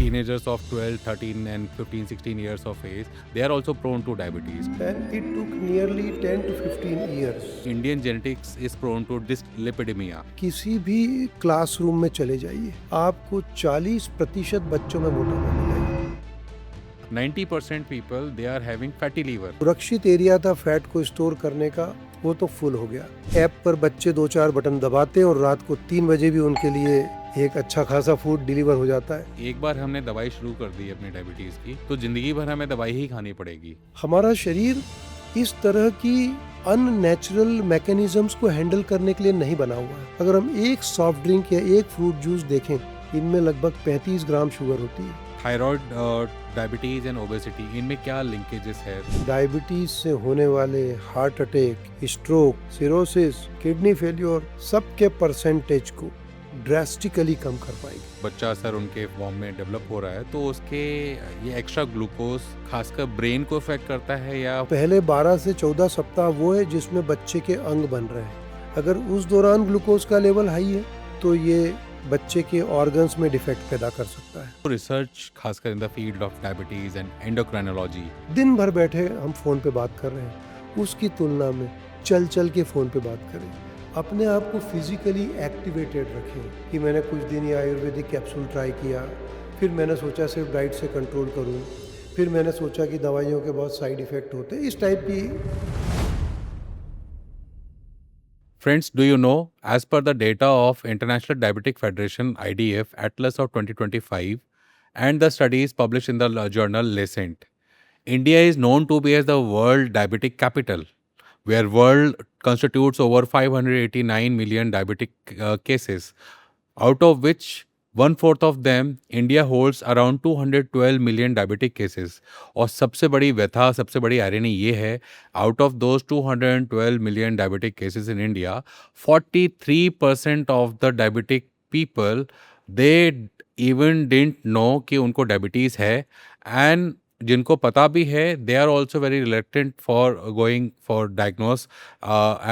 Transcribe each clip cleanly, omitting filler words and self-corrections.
teenagers of 12, 13 and 15, 16 years of age, they are also prone to diabetes. And it took nearly 10 to 15 years. Indian genetics is prone to dyslipidemia. किसी भी classroom में चले जाइए, आपको 40% बच्चों में मोटापा मिलेगा। 90% people, they are having fatty liver. सुरक्षित एरिया था फैट को स्टोर करने का, वो तो फुल हो गया। ऐप पर बच्चे 2-4 बटन दबाते हैं और रात को 3 बजे भी उनके लिए एक अच्छा खासा फूड डिलीवर हो जाता है। एक बार हमने दवाई शुरू कर दी अपनी डायबिटीज की, तो जिंदगी भर हमें दवाई ही खानी पड़ेगी। हमारा शरीर इस तरह की अननेचुरल मैकेनिज्म्स को हैंडल करने के लिए नहीं बना हुआ है। अगर हम एक सॉफ्ट ड्रिंक या एक फ्रूट जूस देखें, इनमें लगभग 35 ग्राम शुगर होती है। थायराइड, डायबिटीज एंड ओबेसिटी, इनमें क्या लिंकेजेस है? डायबिटीज से होने वाले heart attack, stroke, cirrhosis, kidney failure, सबके परसेंटेज को ड्रास्टिकली कम कर पाएगी। बच्चा सर उनके फॉर्म में डेवलप हो रहा है, तो उसके ये एक्स्ट्रा ग्लूकोज खासकर ब्रेन को इफेक्ट करता है या? पहले 12 से 14 सप्ताह वो है जिसमें बच्चे के अंग बन रहे हैं। अगर उस दौरान ग्लूकोज का लेवल हाई है तो ये बच्चे के ऑर्गन्स में डिफेक्ट पैदा कर सकता है। रिसर्च खासकर in the field of diabetes and endocrinology, दिन भर बैठे हम फोन पे बात कर रहे हैं, उसकी तुलना में चल चल के फोन पे बात करें। अपने आप को फिजिकली एक्टिवेटेड रखें कि मैंने कुछ दिन ये आयुर्वेदिक कैप्सूल ट्राई किया, फिर मैंने सोचा सिर्फ डाइट से कंट्रोल करूं, फिर मैंने सोचा कि दवाइयों के बहुत साइड इफेक्ट होते हैं, इस टाइप की। Friends, do you know, as per the data of International Diabetic Federation IDF Atlas of 2025 and the studies published in the journal Lancet, India is known to be as the world diabetic capital, where world constitutes over 589 million diabetic cases, out of which 1/4 of them India holds around 212 million diabetic cases. और सबसे बड़ी व्यथा, सबसे बड़ी irony ये है, out of those 212 million diabetic cases in India, 43% of the diabetic people, they even didn't know कि उनको डायबिटीज़ है, and जिनको पता भी है, they are also very reluctant for going for diagnose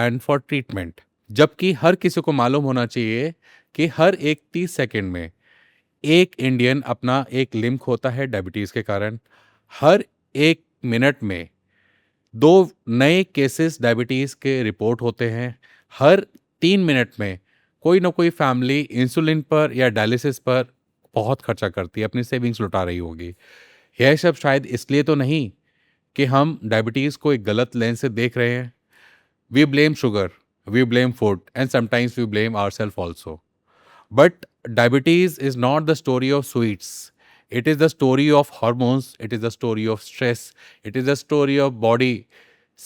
and for treatment. जबकि हर किसी को मालूम होना चाहिए कि हर एक 30 सेकेंड में एक इंडियन अपना एक लिम्ब खोता है डायबिटीज़ के कारण। हर एक मिनट में 2 नए केसेस डायबिटीज़ के रिपोर्ट होते हैं। हर 3 मिनट में कोई ना कोई फैमिली इंसुलिन पर या डायलिसिस पर बहुत खर्चा करती है, अपनी सेविंग्स लुटा रही होगी। यह सब शायद इसलिए तो नहीं कि हम डायबिटीज़ को एक गलत लेंस से देख रहे हैं। We blame sugar, we blame food, and sometimes we blame ourselves also. But diabetes is not the story of sweets. It is the story of hormones. It is the story of stress. It is the story of body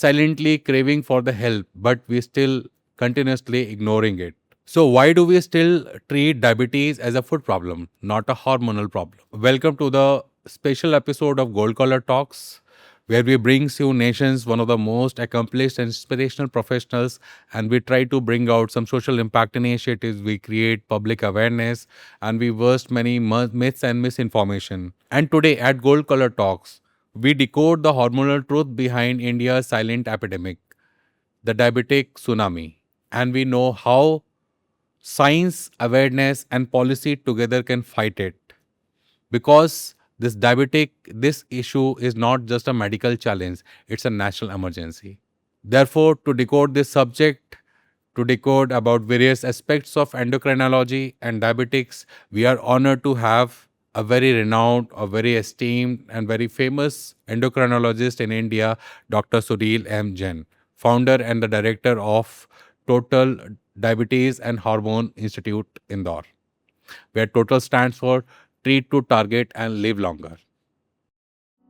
silently craving for the help, but we still continuously ignoring it. So why do we still treat diabetes as a food problem, not a hormonal problem? Welcome to the special episode of Gold Collar Talks, where we bring you nation's one of the most accomplished and inspirational professionals, and we try to bring out some social impact initiatives. We create public awareness, and we burst many myths and misinformation. And today at Gold Collar Talks, we decode the hormonal truth behind India's silent epidemic, the diabetic tsunami, and we know how science, awareness, and policy together can fight it. Because this issue is not just a medical challenge, it's a national emergency. Therefore, to decode this subject, to decode about various aspects of endocrinology and diabetics, we are honored to have a very renowned, a very esteemed and very famous endocrinologist in India, Dr. Sunil M. Jain, founder and the director of Total Diabetes and Hormone Institute, Indore, where Total stands for Treat to Target and Live Longer.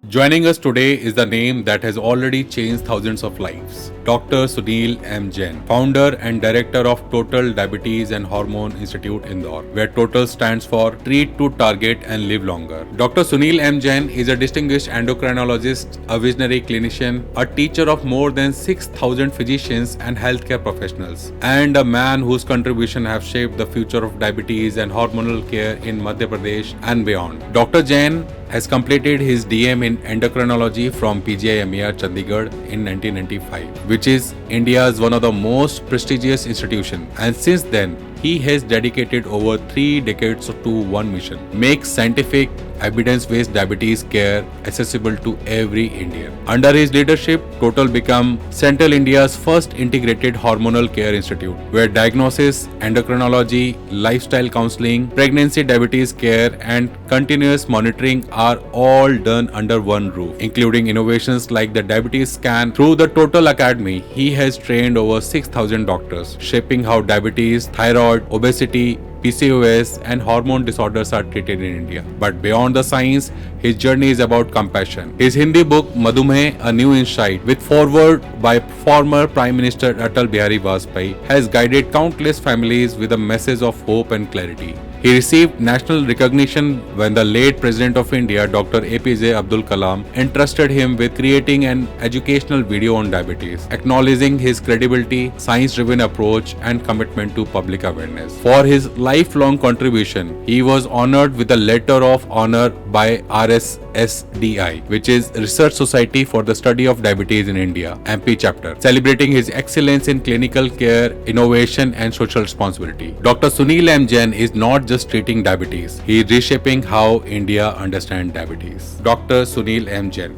Joining us today is the name that has already changed thousands of lives. Dr. Sunil M. Jain, founder and director of Total Diabetes and Hormone Institute, Indore, where Total stands for Treat to Target and Live Longer. Dr. Sunil M. Jain is a distinguished endocrinologist, a visionary clinician, a teacher of more than 6,000 physicians and healthcare professionals, and a man whose contribution have shaped the future of diabetes and hormonal care in Madhya Pradesh and beyond. Dr. Jain has completed his DM in endocrinology from PGI-MER Chandigarh in 1995, which is India's one of the most prestigious institutions. And since then, he has dedicated over 3 decades to one mission: make scientific, evidence based diabetes care accessible to every Indian. Under his leadership, Total became Central India's first integrated hormonal care institute, where diagnosis, endocrinology, lifestyle counseling, pregnancy diabetes care, and continuous monitoring are all done under one roof, including innovations like the diabetes scan. Through the Total Academy, he has trained over 6,000 doctors, shaping how diabetes, thyroid, obesity, PCOS, and hormone disorders are treated in India. But beyond the science, his journey is about compassion. His Hindi book Madhumeh, A New Insight, with foreword by former Prime Minister Atal Bihari Vajpayee, has guided countless families with a message of hope and clarity. He received national recognition when the late President of India, Dr. APJ Abdul Kalam, entrusted him with creating an educational video on diabetes, acknowledging his credibility, science-driven approach, and commitment to public awareness. For his lifelong contribution, he was honored with a letter of honor by RSSDI, which is Research Society for the Study of Diabetes in India, MP chapter, celebrating his excellence in clinical care, innovation, and social responsibility. Dr. Sunil M. Jain is not just treating diabetes, he is reshaping how India understands diabetes. Dr. Sunil M. Jain.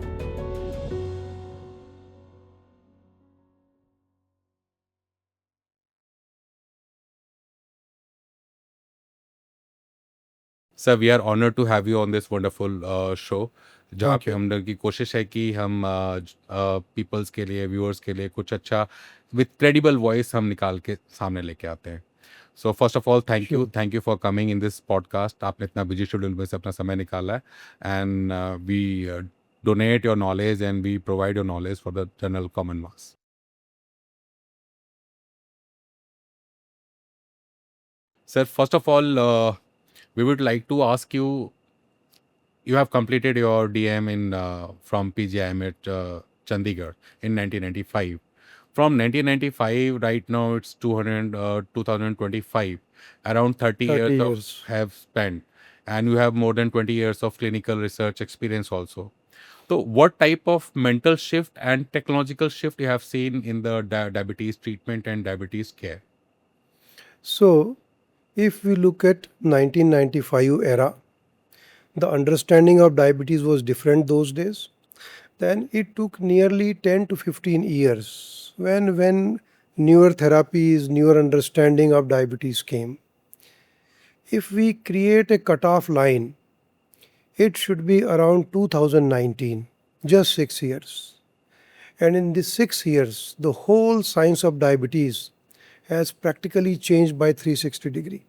Sir we are honour to have you on this wonderful show जहाँ पे हम लोग की कोशिश है कि हम peoples के लिए व्यूअर्स के लिए कुछ अच्छा विथ क्रेडिबल वॉइस हम निकाल के सामने लेके आते हैं. So first of all thank you for coming in this podcast. आपने इतना बिजी शेड्यूल में से अपना समय निकाला है and we donate your knowledge and we provide your knowledge for the general common mass. Sir, first of all, we would like to ask you. You have completed your DM in from PGIM at Chandigarh in 1995. From 1995, right now it's 2025. Around 30 30 years years. have spent, and you have more than 20 years of clinical research experience also. So, what type of mental shift and technological shift you have seen in the diabetes treatment and diabetes care? So, if we look at 1995 era, the understanding of diabetes was different those days. Then it took nearly 10 to 15 years when newer therapies, newer understanding of diabetes came. If we create a cutoff line, it should be around 2019, just 6 years. And in these 6 years, the whole science of diabetes has practically changed by 360 degree.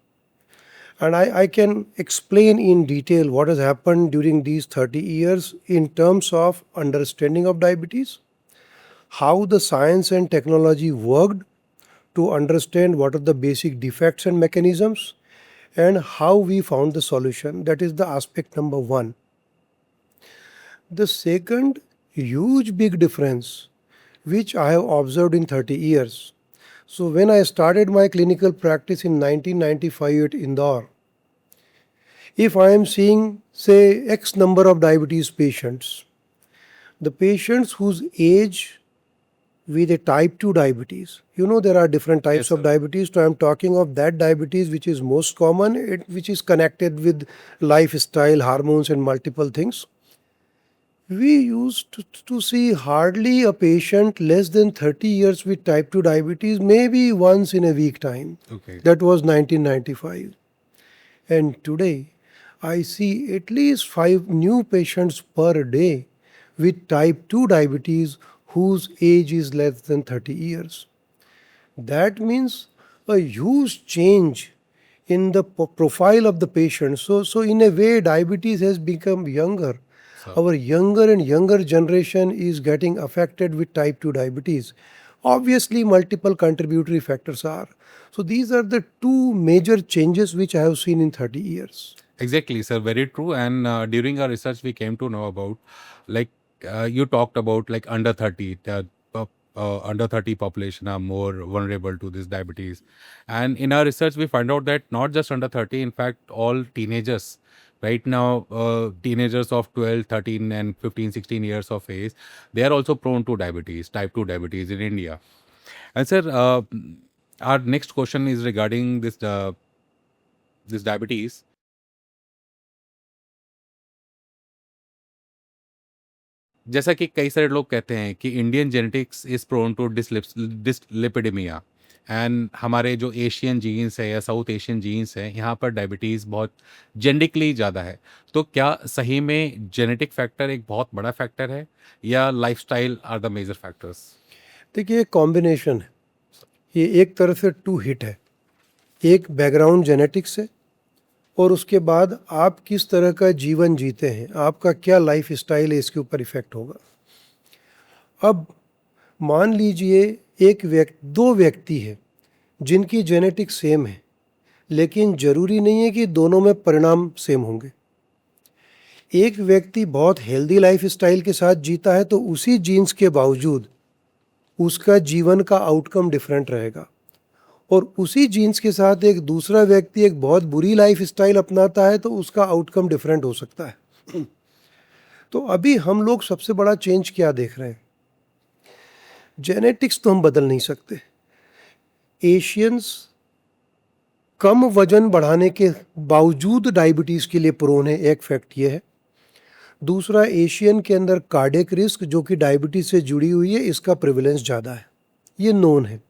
And I can explain in detail what has happened during these 30 years in terms of understanding of diabetes, how the science and technology worked to understand what are the basic defects and mechanisms, and how we found the solution. That is the aspect number one. The second huge big difference which I have observed in 30 years. So when I started my clinical practice in 1995 at Indore, if I am seeing say X number of diabetes patients, the patients whose age with a type 2 diabetes, there are different types of diabetes, so I am talking of that diabetes which is most common, which is connected with lifestyle, hormones and multiple things. We used to see hardly a patient less than 30 years with type 2 diabetes, maybe once in a week time. Okay. That was 1995. And today, I see at least 5 new patients per day with type 2 diabetes whose age is less than 30 years. That means a huge change in the profile of the patient. So in a way, diabetes has become younger. Our younger and younger generation is getting affected with type 2 diabetes. Obviously, multiple contributory factors are. So these are the two major changes which I have seen in 30 years. Exactly, sir. Very true. And during our research, we came to know about, like, you talked about like under 30, under 30 population are more vulnerable to this diabetes. And in our research, we find out that not just under 30, in fact, all teenagers, right now, teenagers of 12, 13 and 15, 16 years of age, they are also prone to diabetes, type 2 diabetes in India. And sir, Our next question is regarding this diabetes. जैसा कि कई सारे लोग कहते हैं कि Indian genetics is prone to dyslipidemia, and हमारे जो एशियन जीन्स है या साउथ एशियन जीन्स है, यहाँ पर डायबिटीज़ बहुत जेनेटिकली ज़्यादा है। तो क्या सही में जेनेटिक फैक्टर एक बहुत बड़ा फैक्टर है, या lifestyle are the major factors? देखिए, कॉम्बिनेशन है ये, एक तरह से टू हिट है। एक बैकग्राउंड जेनेटिक्स है, और उसके बाद आप किस तरह का जीवन जीते हैं, आपका क्या लाइफ स्टाइल है, इसके ऊपर इफेक्ट होगा। अब मान लीजिए दो व्यक्ति है जिनकी जेनेटिक सेम है, लेकिन जरूरी नहीं है कि दोनों में परिणाम सेम होंगे। एक व्यक्ति बहुत हेल्दी लाइफ स्टाइल के साथ जीता है तो उसी जीन्स के बावजूद उसका जीवन का आउटकम डिफरेंट रहेगा, और उसी जीन्स के साथ एक दूसरा व्यक्ति एक बहुत बुरी लाइफ स्टाइल अपनाता है तो उसका आउटकम डिफरेंट हो सकता है। तो अभी हम लोग सबसे बड़ा चेंज क्या देख रहे हैं, जेनेटिक्स तो हम बदल नहीं सकते। एशियंस कम वजन बढ़ाने के बावजूद डायबिटीज़ के लिए प्रोन है, एक फैक्ट ये है। दूसरा, एशियन के अंदर कार्डियक रिस्क जो कि डायबिटीज़ से जुड़ी हुई है, इसका प्रिवेलेंस ज़्यादा है, ये नोन है।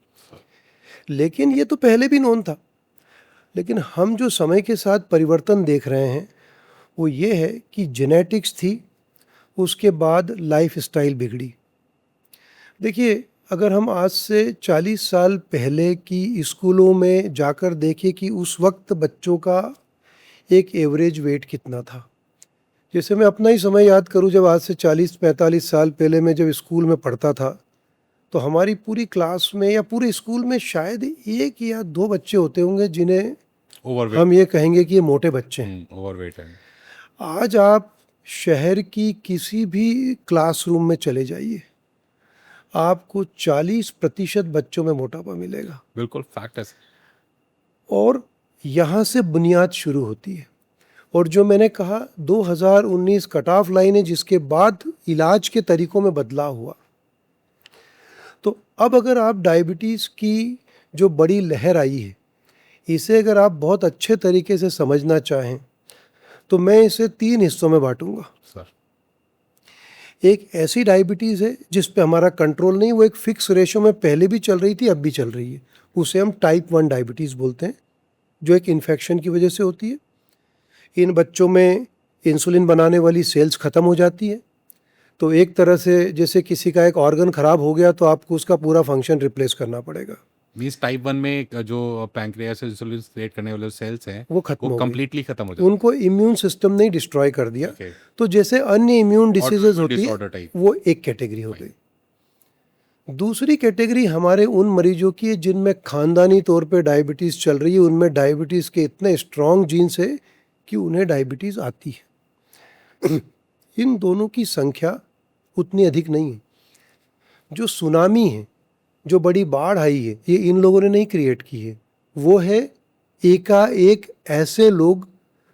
लेकिन ये तो पहले भी नोन था, लेकिन हम जो समय के साथ परिवर्तन देख रहे हैं वो ये है कि जेनेटिक्स थी, उसके बाद लाइफ स्टाइल बिगड़ी। देखिए, अगर हम आज से 40 साल पहले की स्कूलों में जाकर देखें कि उस वक्त बच्चों का एक एवरेज वेट कितना था। जैसे मैं अपना ही समय याद करूं, जब आज से 40-45 साल पहले मैं जब स्कूल में पढ़ता था तो हमारी पूरी क्लास में या पूरे स्कूल में शायद 1 या 2 बच्चे होते होंगे जिन्हें ओवरवेट, हम ये कहेंगे कि ये मोटे बच्चे हैं। ओवरवेट है। आज आप शहर की किसी भी क्लासरूम में चले जाइए, आपको 40% बच्चों में मोटापा मिलेगा, बिल्कुल फैक्ट है। और यहाँ से बुनियाद शुरू होती है। और जो मैंने कहा 2019 कट ऑफ लाइन है, जिसके बाद इलाज के तरीकों में बदलाव हुआ। तो अब अगर आप डायबिटीज़ की जो बड़ी लहर आई है, इसे अगर आप बहुत अच्छे तरीके से समझना चाहें तो मैं इसे 3 हिस्सों में बांटूंगा। सर, एक ऐसी डायबिटीज़ है जिस पे हमारा कंट्रोल नहीं, वो एक फिक्स रेशो में पहले भी चल रही थी, अब भी चल रही है, उसे हम टाइप 1 डायबिटीज़ बोलते हैं, जो एक इन्फेक्शन की वजह से होती है। इन बच्चों में इंसुलिन बनाने वाली सेल्स ख़त्म हो जाती है, तो एक तरह से जैसे किसी का एक ऑर्गन ख़राब हो गया तो आपको उसका पूरा फंक्शन रिप्लेस करना पड़ेगा। मीन्स टाइप 1 में जो पैंक्रियास से इंसुलिन क्रिएट करने वाले सेल्स हैं वो खत्म हो गई, कंप्लीटली खत्म हो जाते उनको इम्यून सिस्टम ने डिस्ट्रॉय कर दिया। हैं। तो जैसे अन्य इम्यून डिसीजेज होती डिसऑर्डर है, टाइप। वो एक कैटेगरी हो गई। दूसरी कैटेगरी हमारे उन मरीजों की है जिनमें खानदानी तौर पे डायबिटीज़ चल रही है, उनमें डायबिटीज़ के इतने स्ट्रॉन्ग जीन्स है कि उन्हें डायबिटीज़ आती है। इन दोनों की संख्या उतनी अधिक नहीं है। जो सुनामी है, जो बड़ी बाढ़ आई है, ये इन लोगों ने नहीं क्रिएट की है, वो है एकाएक ऐसे लोग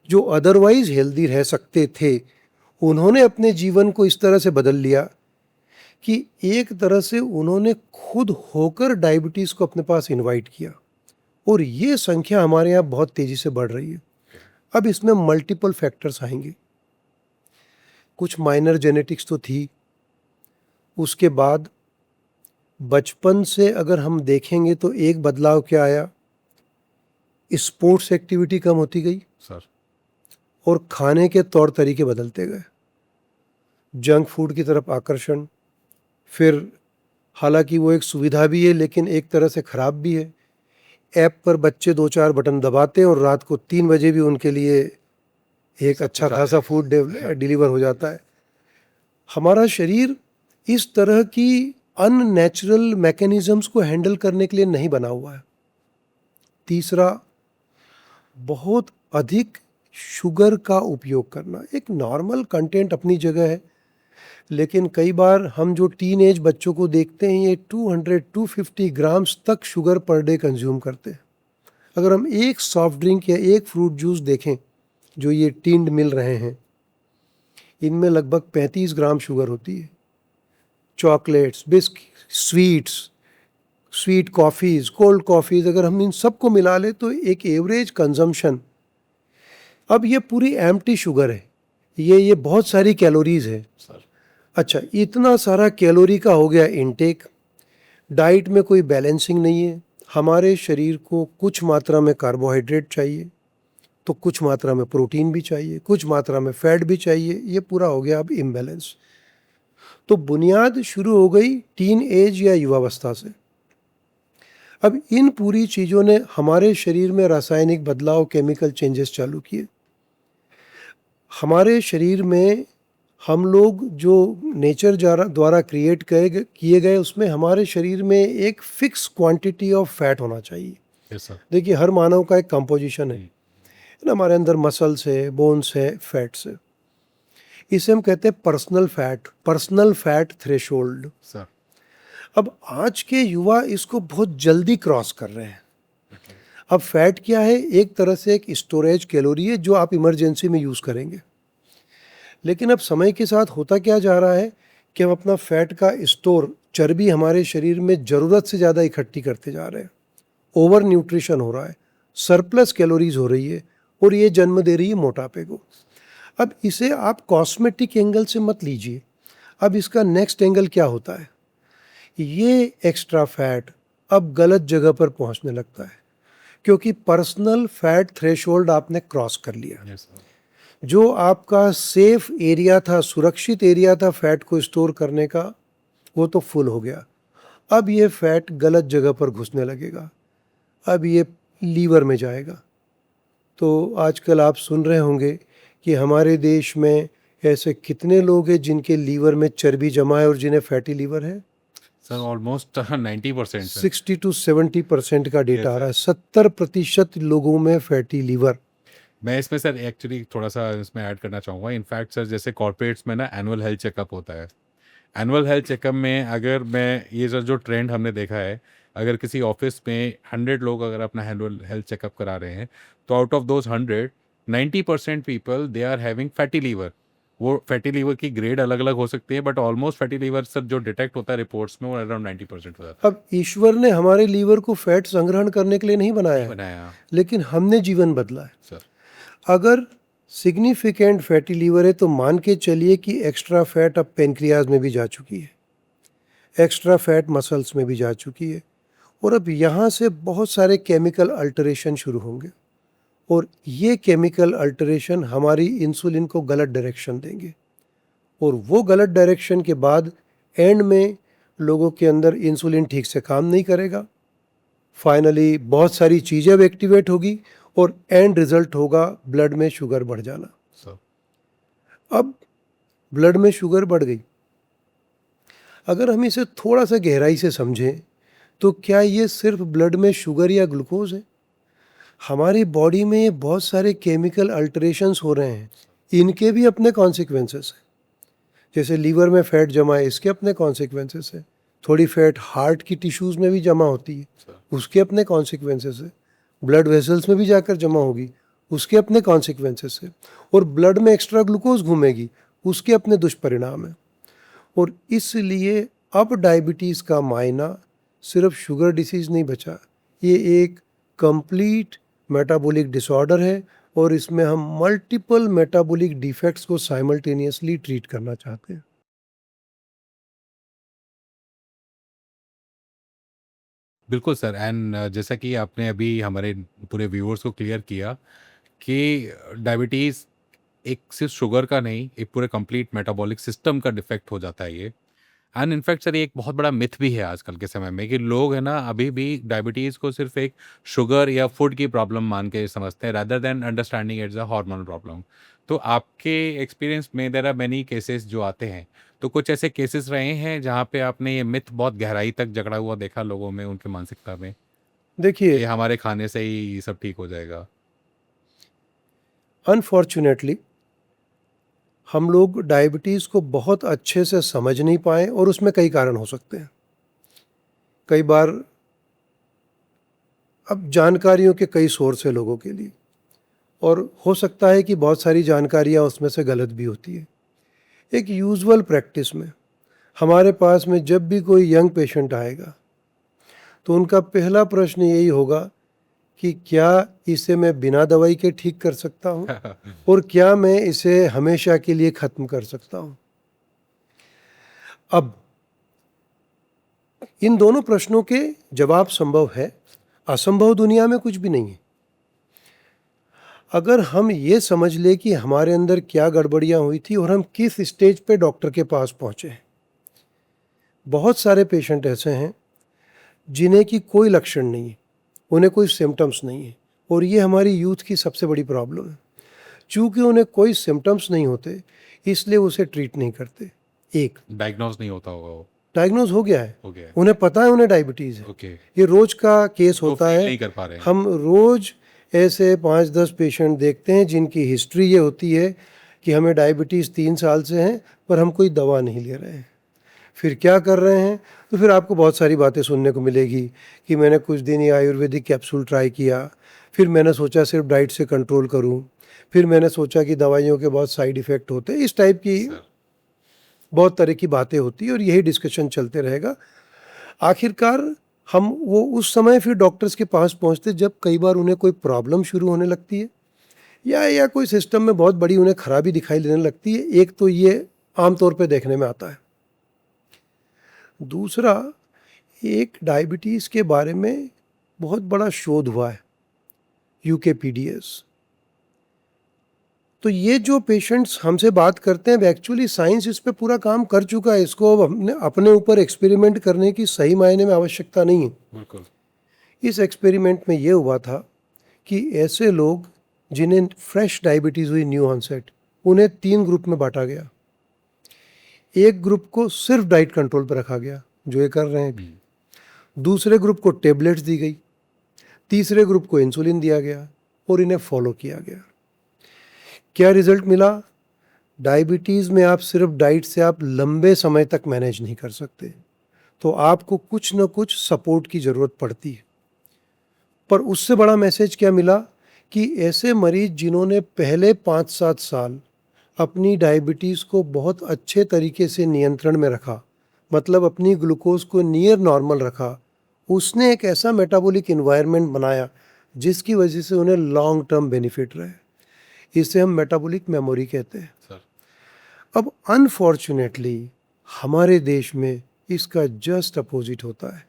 जो अदरवाइज हेल्दी रह सकते थे, उन्होंने अपने जीवन को इस तरह से बदल लिया कि एक तरह से उन्होंने खुद होकर डायबिटीज़ को अपने पास इनवाइट किया, और ये संख्या हमारे यहाँ बहुत तेज़ी से बढ़ रही है। अब इसमें मल्टीपल फैक्टर्स आएंगे। कुछ माइनर जेनेटिक्स तो थी, उसके बाद बचपन से अगर हम देखेंगे तो एक बदलाव क्या आया, स्पोर्ट्स एक्टिविटी कम होती गई सर, और खाने के तौर तरीके बदलते गए, जंक फूड की तरफ आकर्षण। फिर हालांकि वो एक सुविधा भी है लेकिन एक तरह से ख़राब भी है। ऐप पर बच्चे 2-4 बटन दबाते हैं और रात को 3 बजे भी उनके लिए एक अच्छा खासा फूड डिलीवर हो जाता है। हमारा शरीर इस तरह की अननेचुरल मैकेनिज़म्स को हैंडल करने के लिए नहीं बना हुआ है। तीसरा, बहुत अधिक शुगर का उपयोग करना। एक नॉर्मल कंटेंट अपनी जगह है, लेकिन कई बार हम जो टीन एज बच्चों को देखते हैं, ये 200-250 ग्राम्स तक शुगर पर डे कंज्यूम करते हैं। अगर हम एक सॉफ्ट ड्रिंक या एक फ्रूट जूस देखें जो ये टिन्ड मिल रहे हैं, इनमें लगभग 35 ग्राम शुगर होती है। Chocolates, biscuit, sweets, sweet coffees, cold coffees, अगर हम इन सबको मिला लें तो एक एवरेज कंजम्पशन, अब ये पूरी एम्प्टी शुगर है, ये बहुत सारी कैलोरीज़ है। अच्छा, इतना सारा कैलोरी का हो गया इनटेक, डाइट में कोई बैलेंसिंग नहीं है। हमारे शरीर को कुछ मात्रा में कार्बोहाइड्रेट चाहिए, तो कुछ मात्रा में प्रोटीन भी चाहिए, कुछ मात्रा में फैट भी चाहिए, ये पूरा हो गया अब इम्बैलेंस। तो बुनियाद शुरू हो गई टीन एज या युवावस्था से। अब इन पूरी चीज़ों ने हमारे शरीर में रासायनिक बदलाव, केमिकल चेंजेस चालू किए। हमारे शरीर में हम लोग जो नेचर द्वारा क्रिएट किए गए, उसमें हमारे शरीर में एक फिक्स क्वांटिटी ऑफ फैट होना चाहिए। Yes sir. देखिए, हर मानव का एक कंपोजिशन है ना, हमारे अंदर मसल्स है, बोन्स है, फैट्स है। इसे हम कहते हैं पर्सनल फैट थ्रेशोल्ड। सर। अब आज के युवा इसको बहुत जल्दी क्रॉस कर रहे हैं। अब फैट क्या है? एक तरह से एक स्टोरेज कैलोरी है जो आप इमरजेंसी में यूज़ करेंगे। लेकिन अब समय के साथ होता क्या जा रहा है कि हम अपना फैट का स्टोर, चर्बी हमारे शरीर में ज़रूरत से ज़्यादा इकट्ठी करते जा रहे हैं। ओवर न्यूट्रिशन हो रहा है, सरप्लस कैलोरीज हो रही है, और ये जन्म दे रही है मोटापे को। अब इसे आप कॉस्मेटिक एंगल से मत लीजिए। अब इसका नेक्स्ट एंगल क्या होता है? ये एक्स्ट्रा फैट अब गलत जगह पर पहुंचने लगता है, क्योंकि पर्सनल फैट थ्रेशोल्ड आपने क्रॉस कर लिया। Yes sir. जो आपका सेफ एरिया था, सुरक्षित एरिया था फैट को स्टोर करने का, वो तो फुल हो गया। अब ये फैट गलत जगह पर घुसने लगेगा, अब ये लीवर में जाएगा। तो आजकल आप सुन रहे होंगे कि हमारे देश में ऐसे कितने लोग हैं जिनके लीवर में चर्बी जमा है और जिन्हें फैटी लीवर है। Sir almost 90%। 60 to 70% का डेटा आ रहा है। 70% लोगों में फैटी लीवर। मैं इसमें सर एक्चुअली थोड़ा सा इसमें ऐड करना चाहूँगा। इनफैक्ट सर, जैसे कॉर्पोरेट्स में ना एनुअल हेल्थ चेकअप होता है। एनुअल हेल्थ चेकअप में अगर मैं ये जो ट्रेंड हमने देखा है, अगर किसी ऑफिस में 100 लोग अगर अपना एनुअल हेल्थ चेकअप करा रहे हैं, तो out of those 100, 90% people they are having fatty liver. वो फैटी लीवर की ग्रेड अलग अलग हो सकती है, but almost fatty liver sir जो डिटेक्ट होता है रिपोर्ट्स में, वो अराउंड 90% हो जाता अब ईश्वर ने हमारे लीवर को फैट संग्रहण करने के लिए नहीं बनाया है। है, बनाया लेकिन हमने जीवन बदला है। सर। अगर सिग्निफिकेंट फैटी लीवर है तो मान के चलिए कि एक्स्ट्रा फैट अब पेनक्रियाज में भी जा चुकी है, एक्स्ट्रा फैट मसल्स में भी जा चुकी है, और अब यहाँ से बहुत सारे केमिकल अल्टरेशन शुरू होंगे, और ये केमिकल अल्टरेशन हमारी इंसुलिन को गलत डायरेक्शन देंगे, और वो गलत डायरेक्शन के बाद एंड में लोगों के अंदर इंसुलिन ठीक से काम नहीं करेगा। फाइनली बहुत सारी चीज़ें अब एक्टिवेट होगी, और एंड रिजल्ट होगा ब्लड में शुगर बढ़ जाना। सर। अब ब्लड में शुगर बढ़ गई, अगर हम इसे थोड़ा सा गहराई से समझें तो क्या ये सिर्फ ब्लड में शुगर या ग्लूकोज है? हमारी बॉडी में बहुत सारे केमिकल अल्टरेशंस हो रहे हैं, इनके भी अपने कॉन्सिक्वेंसेस हैं। जैसे लीवर में फैट जमा है, इसके अपने कॉन्सिक्वेंसेस हैं। थोड़ी फैट हार्ट की टिश्यूज़ में भी जमा होती है, उसके अपने कॉन्सिक्वेंसेस है। ब्लड वेसल्स में भी जाकर जमा होगी, उसके अपने कॉन्सिक्वेंसेस है। और ब्लड में एक्स्ट्रा ग्लूकोज घूमेगी, उसके अपने दुष्परिणाम हैं। और इसलिए अब डायबिटीज़ का मायना सिर्फ शुगर डिसीज़ नहीं बचा, ये एक कंप्लीट मेटाबॉलिक डिसऑर्डर है, और इसमें हम मल्टीपल मेटाबॉलिक डिफेक्ट्स को साइमल्टेनियसली ट्रीट करना चाहते हैं। बिल्कुल सर। एंड जैसा कि आपने अभी हमारे पूरे व्यूअर्स को क्लियर किया कि डायबिटीज़ एक सिर्फ शुगर का नहीं, एक पूरे कंप्लीट मेटाबॉलिक सिस्टम का डिफेक्ट हो जाता है ये। एंड इनफैक्ट सर, ये एक बहुत बड़ा मिथ भी है आजकल के समय में कि लोग है ना अभी भी डायबिटीज़ को सिर्फ एक शुगर या फूड की प्रॉब्लम मान के समझते हैं, rather than understanding it's a hormonal problem. तो आपके एक्सपीरियंस में देयर आर मेनी केसेस जो आते हैं, तो कुछ ऐसे केसेस रहे हैं जहाँ पे आपने ये मिथ बहुत गहराई तक जकड़ा हुआ देखा लोगों में, उनके मानसिकता में, देखिए, कि हमारे खाने से ही सब ठीक हो जाएगा? अनफॉर्चुनेटली हम लोग डायबिटीज़ को बहुत अच्छे से समझ नहीं पाए, और उसमें कई कारण हो सकते हैं। कई बार अब जानकारियों के कई सोर्स है लोगों के लिए, और हो सकता है कि बहुत सारी जानकारियाँ उसमें से गलत भी होती है। एक यूजुअल प्रैक्टिस में हमारे पास में जब भी कोई यंग पेशेंट आएगा, तो उनका पहला प्रश्न यही होगा कि क्या इसे मैं बिना दवाई के ठीक कर सकता हूँ और क्या मैं इसे हमेशा के लिए ख़त्म कर सकता हूँ। अब इन दोनों प्रश्नों के जवाब संभव है, असंभव दुनिया में कुछ भी नहीं है। अगर हम ये समझ ले कि हमारे अंदर क्या गड़बड़ियाँ हुई थी और हम किस स्टेज पे डॉक्टर के पास पहुँचे हैं। बहुत सारे पेशेंट ऐसे हैं जिन्हें की कोई लक्षण नहीं है, उन्हें कोई सिम्टम्स नहीं है, और ये हमारी यूथ की सबसे बड़ी प्रॉब्लम है। चूँकि उन्हें कोई सिम्टम्स नहीं होते इसलिए उसे ट्रीट नहीं करते। एक डायग्नोज नहीं होता होगा वो। डायग्नोज हो गया है, हो गया है। उन्हें पता है उन्हें डायबिटीज़ है। ओके। ये रोज का केस तो होता फील है। नहीं कर पा रहे हैं। हम रोज ऐसे 5-10 पेशेंट देखते हैं जिनकी हिस्ट्री ये होती है कि हमें डायबिटीज़ 3 साल से है पर हम कोई दवा नहीं ले रहे हैं। फिर क्या कर रहे हैं, तो फिर आपको बहुत सारी बातें सुनने को मिलेगी कि मैंने कुछ दिन ये आयुर्वेदिक कैप्सूल ट्राई किया, फिर मैंने सोचा सिर्फ डाइट से कंट्रोल करूं, फिर मैंने सोचा कि दवाइयों के बहुत साइड इफ़ेक्ट होते हैं। इस टाइप की बहुत तरह की बातें होती है और यही डिस्कशन चलते रहेगा। आखिरकार हम वो उस समय फिर डॉक्टर्स के पास पहुंचते जब कई बार उन्हें कोई प्रॉब्लम शुरू होने लगती है या कोई सिस्टम में बहुत बड़ी उन्हें खराबी दिखाई देने लगती है। एक तो ये आमतौर पे देखने में आता है। दूसरा, एक डायबिटीज़ के बारे में बहुत बड़ा शोध हुआ है, यूकेपीडीएस। तो ये जो पेशेंट्स हमसे बात करते हैं एक्चुअली साइंस इस पे पूरा काम कर चुका है। इसको अब हमने अपने ऊपर एक्सपेरिमेंट करने की सही मायने में आवश्यकता नहीं है। बिल्कुल। इस एक्सपेरिमेंट में ये हुआ था कि ऐसे लोग जिन्हें फ्रेश डायबिटीज़ हुई न्यू ऑनसेट, उन्हें 3 ग्रुप में बांटा गया। एक ग्रुप को सिर्फ डाइट कंट्रोल पर रखा गया, जो ये कर रहे हैं अभी। दूसरे ग्रुप को टेबलेट्स दी गई, तीसरे ग्रुप को इंसुलिन दिया गया और इन्हें फॉलो किया गया। क्या रिजल्ट मिला? डायबिटीज़ में आप सिर्फ डाइट से आप लंबे समय तक मैनेज नहीं कर सकते, तो आपको कुछ न कुछ सपोर्ट की ज़रूरत पड़ती है। पर उससे बड़ा मैसेज क्या मिला कि ऐसे मरीज जिन्होंने पहले 5-7 साल अपनी डायबिटीज़ को बहुत अच्छे तरीके से नियंत्रण में रखा, मतलब अपनी ग्लूकोज को नियर नॉर्मल रखा, उसने एक ऐसा मेटाबॉलिक इन्वायरमेंट बनाया जिसकी वजह से उन्हें लॉन्ग टर्म बेनिफिट रहे। इसे हम मेटाबॉलिक मेमोरी कहते हैं। सर। अब अनफॉर्चुनेटली हमारे देश में इसका जस्ट अपोजिट होता है।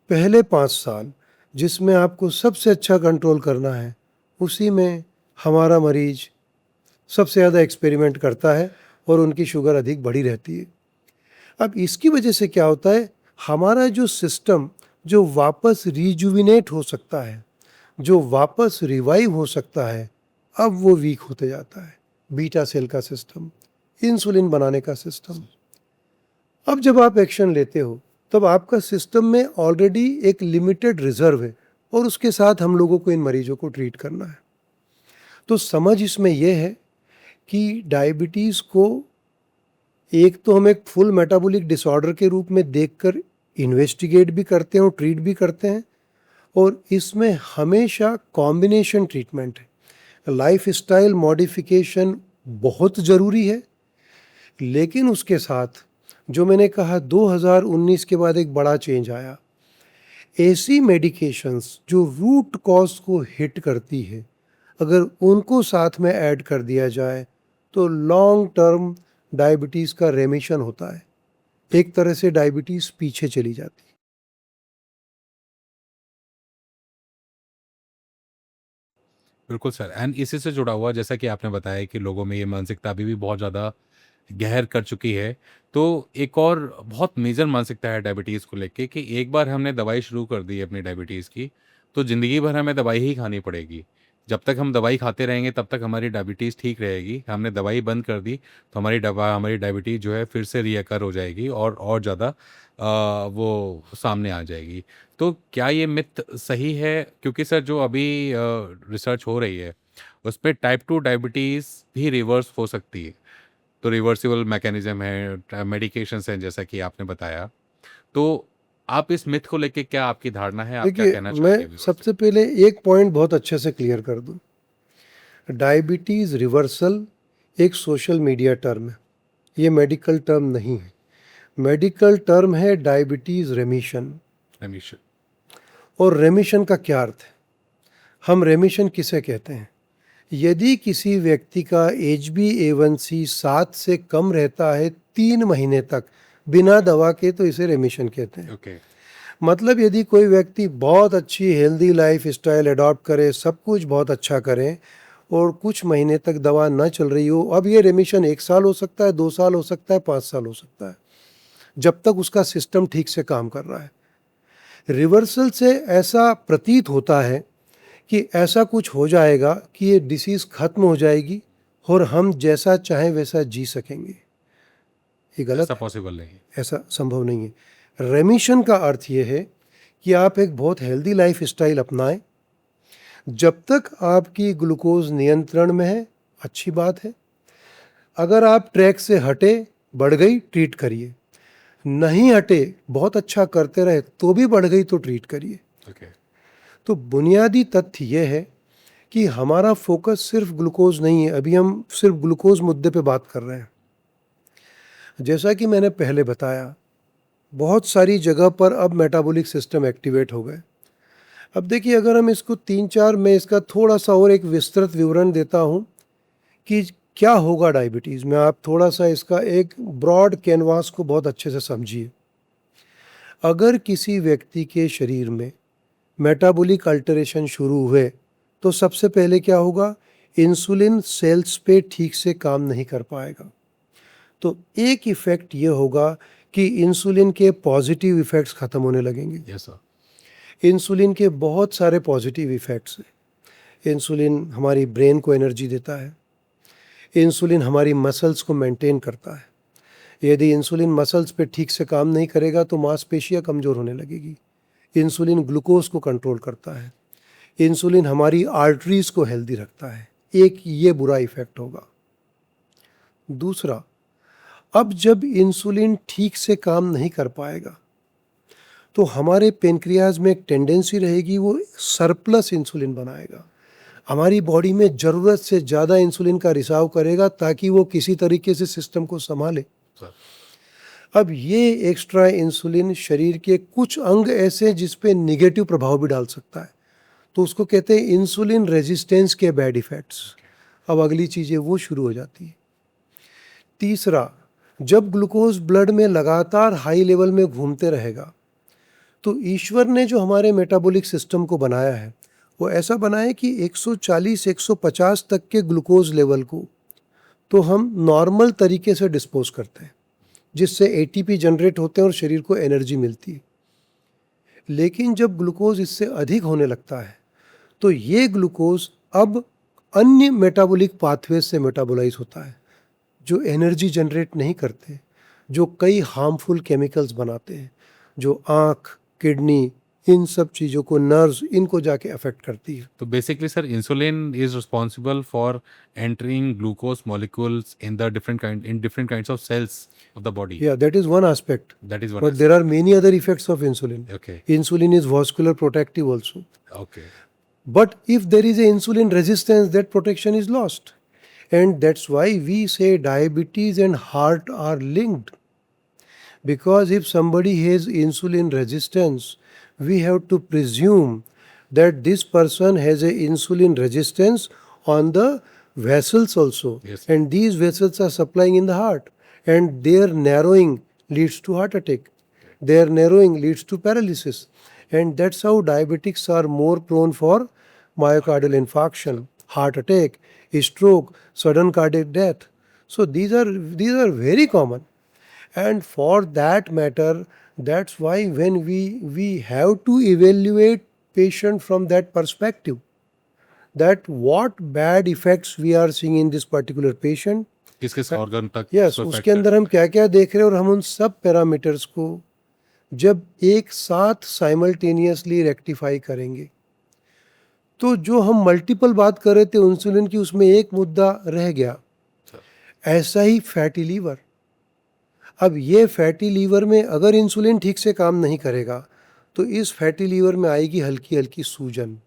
पहले 5 साल जिसमें आपको सबसे अच्छा कंट्रोल करना है, उसी में हमारा मरीज सबसे ज़्यादा एक्सपेरिमेंट करता है और उनकी शुगर अधिक बढ़ी रहती है। अब इसकी वजह से क्या होता है, हमारा जो सिस्टम जो वापस रिजुविनेट हो सकता है, जो वापस रिवाइव हो सकता है, अब वो वीक होते जाता है। बीटा सेल का सिस्टम, इंसुलिन बनाने का सिस्टम। अब जब आप एक्शन लेते हो तब आपका सिस्टम में ऑलरेडी एक लिमिटेड रिजर्व है और उसके साथ हम लोगों को इन मरीजों को ट्रीट करना है। तो समझ इसमें यह है कि डायबिटीज़ को एक तो हम एक फुल मेटाबॉलिक डिसऑर्डर के रूप में देखकर इन्वेस्टिगेट भी करते हैं और ट्रीट भी करते हैं, और इसमें हमेशा कॉम्बिनेशन ट्रीटमेंट है। लाइफस्टाइल मॉडिफिकेशन बहुत ज़रूरी है, लेकिन उसके साथ जो मैंने कहा 2019 के बाद एक बड़ा चेंज आया। ऐसी मेडिकेशंस जो रूट कॉज को हिट करती है, अगर उनको साथ में ऐड कर दिया जाए तो लॉन्ग टर्म डायबिटीज़ का रेमिशन होता है। एक तरह से डायबिटीज़ पीछे चली जाती है। बिल्कुल सर। एंड इसी से जुड़ा हुआ, जैसा कि आपने बताया कि लोगों में ये मानसिकता अभी भी बहुत ज़्यादा गहर कर चुकी है। तो एक और बहुत मेजर मानसिकता है डायबिटीज़ को लेके कि एक बार हमने दवाई शुरू कर दी अपनी डायबिटीज़ की, तो ज़िंदगी भर हमें दवाई ही खानी पड़ेगी। जब तक हम दवाई खाते रहेंगे तब तक हमारी डायबिटीज़ ठीक रहेगी। हमने दवाई बंद कर दी तो हमारी डायबिटीज़ जो है फिर से रीअकर हो जाएगी और ज़्यादा वो सामने आ जाएगी। तो क्या ये मिथ सही है? क्योंकि सर जो अभी रिसर्च हो रही है उसपे टाइप 2 डायबिटीज़ भी रिवर्स हो सकती है। तो रिवर्सिबल मैकेनिज्म है, मेडिकेशंस हैं जैसा कि आपने बताया। तो आप इस मिथ को लेके क्या आपकी धारणा है? आप क्या देखिए, कहना चाहेंगे मैं व्यूअर्स से? सबसे पहले एक पॉइंट बहुत अच्छे से क्लियर कर दूं। डायबिटीज़ रिवर्सल एक सोशल मीडिया टर्म है, ये मेडिकल टर्म नहीं है। मेडिकल टर्म है डायबिटीज़ रेमिशन। रमेश। और रेमिशन का क्या अर्थ है? हम रेमिशन किसे कहते हैं? यदि किसी व्यक्ति का HbA1c 7 से कम रहता है 3 महीने तक बिना दवा के, तो इसे रेमिशन कहते हैं। ओके। मतलब यदि कोई व्यक्ति बहुत अच्छी हेल्दी लाइफ स्टाइल अडॉप्ट करे, सब कुछ बहुत अच्छा करे और कुछ महीने तक दवा न चल रही हो, अब ये रेमिशन 1 साल हो सकता है, 2 साल हो सकता है, 5 साल हो सकता है, जब तक उसका सिस्टम ठीक से काम कर रहा है। रिवर्सल से ऐसा प्रतीत होता है कि ऐसा कुछ हो जाएगा कि ये डिसीज़ खत्म हो जाएगी और हम जैसा चाहें वैसा जी सकेंगे। ये गलत ऐसा है, पॉसिबल नहीं है। ऐसा संभव नहीं है। रेमिशन का अर्थ ये है कि आप एक बहुत हेल्दी लाइफ स्टाइल अपनाएं, जब तक आपकी ग्लूकोज नियंत्रण में है, अच्छी बात है। अगर आप ट्रैक से हटे, बढ़ गई, ट्रीट करिए। नहीं हटे, बहुत अच्छा करते रहे तो भी बढ़ गई तो ट्रीट करिए। ओके। तो बुनियादी तथ्य यह है कि हमारा फोकस सिर्फ ग्लूकोज नहीं है। अभी हम सिर्फ ग्लूकोज मुद्दे पे बात कर रहे हैं। जैसा कि मैंने पहले बताया, बहुत सारी जगह पर अब मेटाबॉलिक सिस्टम एक्टिवेट हो गए। अब देखिए, अगर हम इसको 3-4 में इसका थोड़ा सा और एक विस्तृत विवरण देता हूँ कि क्या होगा डायबिटीज़ में। आप थोड़ा सा इसका एक ब्रॉड कैनवास को बहुत अच्छे से समझिए। अगर किसी व्यक्ति के शरीर में मेटाबॉलिक अल्टरेशन शुरू हुए तो सबसे पहले क्या होगा? इंसुलिन सेल्स पे ठीक से काम नहीं कर पाएगा। तो एक इफ़ेक्ट ये होगा कि इंसुलिन के पॉजिटिव इफ़ेक्ट्स ख़त्म होने लगेंगे। Yes sir. इंसुलिन के बहुत सारे पॉजिटिव इफ़ेक्ट्स हैं। इंसुलिन हमारी ब्रेन को एनर्जी देता है। इंसुलिन हमारी मसल्स को मेंटेन करता है। यदि इंसुलिन मसल्स पे ठीक से काम नहीं करेगा तो मांसपेशियां कमज़ोर होने लगेगी। इंसुलिन ग्लूकोज को कंट्रोल करता है। इंसुलिन हमारी आर्टरीज को हेल्दी रखता है। एक ये बुरा इफ़ेक्ट होगा। दूसरा, अब जब इंसुलिन ठीक से काम नहीं कर पाएगा तो हमारे पेनक्रियाज में एक टेंडेंसी रहेगी, वो सरप्लस इंसुलिन बनाएगा। हमारी बॉडी में ज़रूरत से ज़्यादा इंसुलिन का रिसाव करेगा ताकि वो किसी तरीके से सिस्टम को संभाले। सर। अब ये एक्स्ट्रा इंसुलिन शरीर के कुछ अंग ऐसे जिस पे निगेटिव प्रभाव भी डाल सकता है, तो उसको कहते हैं इंसुलिन रेजिस्टेंस के बैड इफ़ेक्ट्स। अब अगली चीज़ें वो शुरू हो जाती है। तीसरा, जब ग्लूकोज ब्लड में लगातार हाई लेवल में घूमते रहेगा तो ईश्वर ने जो हमारे मेटाबॉलिक सिस्टम को बनाया है वो ऐसा बनाया कि 140-150 तक के ग्लूकोज लेवल को तो हम नॉर्मल तरीके से डिस्पोज करते हैं, जिससे एटीपी जनरेट होते हैं और शरीर को एनर्जी मिलती है। लेकिन जब ग्लूकोज इससे अधिक होने लगता है तो ये ग्लूकोज अब अन्य मेटाबॉलिक पाथवेज से मेटाबोलाइज होता है, जो एनर्जी जनरेट नहीं करते, जो कई हार्मफुल केमिकल्स बनाते हैं, जो आँख, किडनी, इन सब चीज़ों को, नर्व्स, इनको जाके अफेक्ट करती है। तो basically sir, insulin is responsible for entering glucose molecules in the different kinds of cells of the body. Yeah, that is one aspect. That is what. But there are many other effects of insulin. Okay. Insulin is vascular protective also. Okay. But if there is a insulin resistance, that protection is lost. And that's why we say diabetes and heart are linked. Because if somebody has insulin resistance, we have to presume that this person has a insulin resistance on the vessels also. Yes. And these vessels are supplying in the heart. And their narrowing leads to heart attack. Their narrowing leads to paralysis. And that's how diabetics are more prone for myocardial infarction, heart attack, stroke, sudden cardiac death. So these are very common. And for that matter, that's why when we have to evaluate patient from that perspective, that what bad effects we are seeing in this particular patient. किस किस organ तक yes, इसको उसके affect अंदर हम क्या क्या देख रहे हैं, और हम उन सब पैरामीटर्स को जब एक साथ साइमल्टेनियसली रेक्टिफाई करेंगे तो जो हम मल्टीपल बात कर रहे थे इंसुलिन की, उसमें एक मुद्दा रह गया। ऐसा ही फैटी लीवर। अब ये फैटी लीवर में अगर इंसुलिन ठीक से काम नहीं करेगा तो इस फैटी लीवर में आएगी हल्की हल्की सूजन।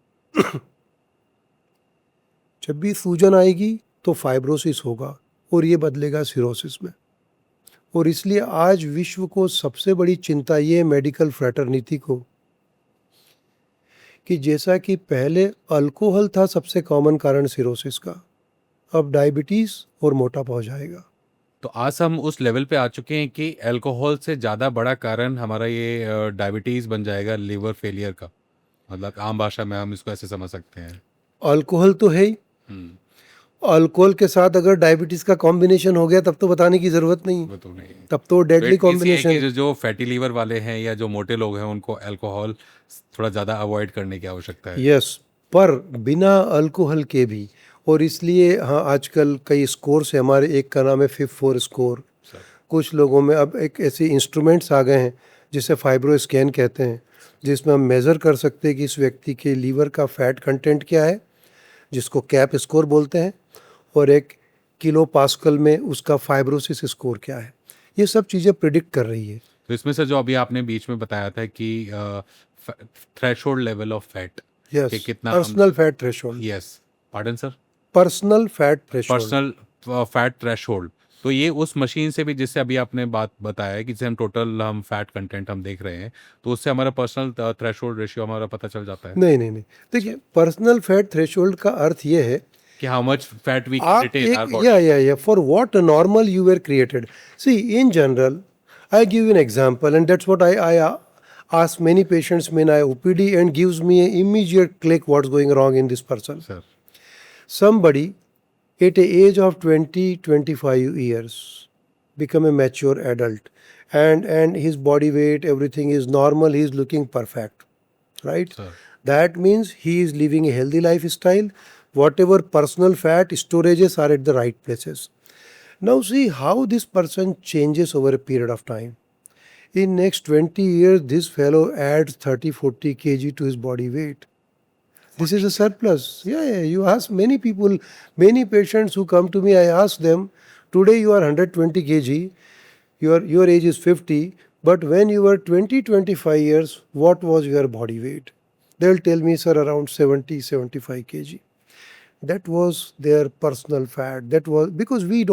जब भी सूजन आएगी तो फाइब्रोसिस होगा और ये बदलेगा सिरोसिस में। और इसलिए आज विश्व को सबसे बड़ी चिंता ये मेडिकल फ्रेटर्निटी को कि जैसा कि पहले अल्कोहल था सबसे कॉमन कारण सिरोसिस का, अब डायबिटीज़ और मोटापा हो जाएगा। तो आज हम उस लेवल पे आ चुके हैं कि अल्कोहल से ज़्यादा बड़ा कारण हमारा ये डायबिटीज़ बन जाएगा, लिवर फेलियर का। मतलब आम भाषा में हम इसको ऐसे समझ सकते हैं। अल्कोहल तो है ही, हम्म, अल्कोहल के साथ अगर डायबिटीज़ का कॉम्बिनेशन हो गया तब तो बताने की ज़रूरत नहीं, वो तो नहीं। तब तो तो डेडली एक चीज़ ये है कॉम्बिनेशन कि है। जो फैटी लीवर वाले हैं या जो मोटे लोग हैं उनको अल्कोहल थोड़ा ज़्यादा अवॉइड करने की आवश्यकता है। यस, पर बिना अल्कोहल के भी, और इसलिए हाँ आजकल कई स्कोर्स है हमारे, एक का नाम है FIB-4 स्कोर। सर, कुछ लोगों में अब एक ऐसे इंस्ट्रूमेंट्स आ गए हैं जिसे फाइब्रो स्कैन कहते हैं, जिसमें हम मेज़र कर सकते हैं कि इस व्यक्ति के लीवर का फैट कंटेंट क्या है, जिसको कैप स्कोर बोलते हैं, और एक किलो पास्कल में उसका फाइब्रोसिस स्कोर क्या है। ये सब चीज़ें प्रिडिक्ट कर रही है। तो इसमें से जो अभी आपने बीच में बताया था कि threshold level of fat yes, कि कितना हम। Personal fat threshold, yes, pardon sir. Personal fat threshold. Personal fat threshold, तो ये उस मशीन से भी, जिससे अभी आपने बात बताया है कि जिसे हम टोटल हम फैट कंटेंट हम देख रहे हैं, तो उससे हमारा पर्सनल थ्रेशोल्ड रेशियो हमारा पता चल जाता है नहीं नहीं नहीं, देखिए पर्सनल फैट थ्रेशोल्ड का अर्थ ये है कि how much fat we can आप रिटेन आवर एक बॉडी। या for what normal you were created. See in general, I give you an example and that's what I ask many patients when I OPD and gives me an immediate click what's going wrong in this person. Sir, Somebody at a age of 20-25 years become a mature adult, and his body weight everything is normal, he is looking perfect, right? Sir, That means he is living a healthy lifestyle, whatever personal fat storages are at the right places. Now see how this person changes over a period of time. In next 20 years this fellow adds 30-40 kg to his body weight. This is a surplus. Yeah, you ask many people, many patients who come to me, I ask them, today you are 120 kg, your age is 50, but when you were 20-25 years, what was your body weight? They'll tell me, sir, around 70-75 kg. That was their personal fat. That was because we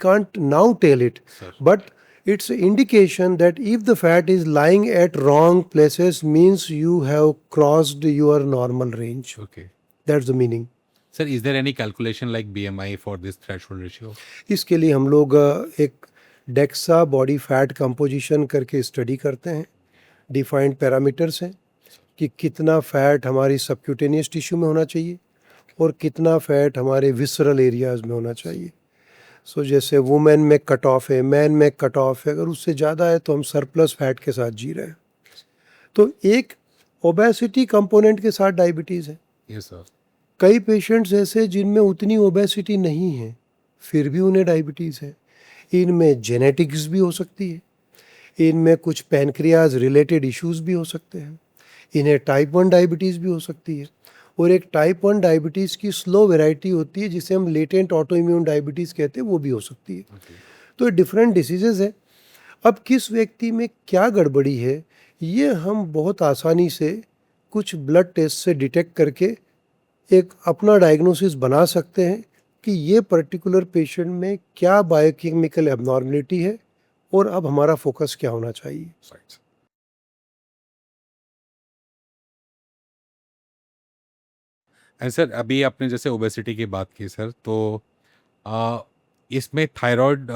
can't now tell it, sir. but it's an indication that if the fat is lying at wrong places means you have crossed your normal range. Okay That's the meaning. Sir, is there any calculation like BMI for this threshold ratio? इसके लिए हम लोग एक DEXA body fat composition करके study करते हैं। Defined parameters हैं कि कितना फैट हमारी सबक्यूटेनियस टिश्यू में होना चाहिए और कितना फैट हमारे विसरल एरियाज में होना चाहिए। सो जैसे वुमेन में कट ऑफ है, मैन में कट ऑफ है, अगर उससे ज़्यादा है तो हम सरप्लस फैट के साथ जी रहे हैं। तो एक ओबेसिटी कंपोनेंट के साथ डायबिटीज़ है। Yes sir. कई पेशेंट्स ऐसे जिनमें उतनी ओबेसिटी नहीं है फिर भी उन्हें डायबिटीज़ है। इनमें जेनेटिक्स भी हो सकती है, इनमें कुछ पैनक्रियाज रिलेटेड इश्यूज़ भी हो सकते हैं, इन्हें टाइप 1 डायबिटीज़ भी हो सकती है, और एक टाइप 1 डायबिटीज़ की स्लो वैरायटी होती है जिसे हम लेटेंट ऑटो इम्यून डायबिटीज़ कहते हैं, वो भी हो सकती है। तो डिफरेंट डिसीजेज है। अब किस व्यक्ति में क्या गड़बड़ी है ये हम बहुत आसानी से कुछ ब्लड टेस्ट से डिटेक्ट करके एक अपना डायग्नोसिस बना सकते हैं कि ये पर्टिकुलर पेशेंट में क्या बायोकेमिकल एबनॉर्मलिटी है और अब हमारा फोकस क्या होना चाहिए। एंड सर, अभी आपने जैसे ओबेसिटी की बात की सर, तो आ, इसमें थायराइड,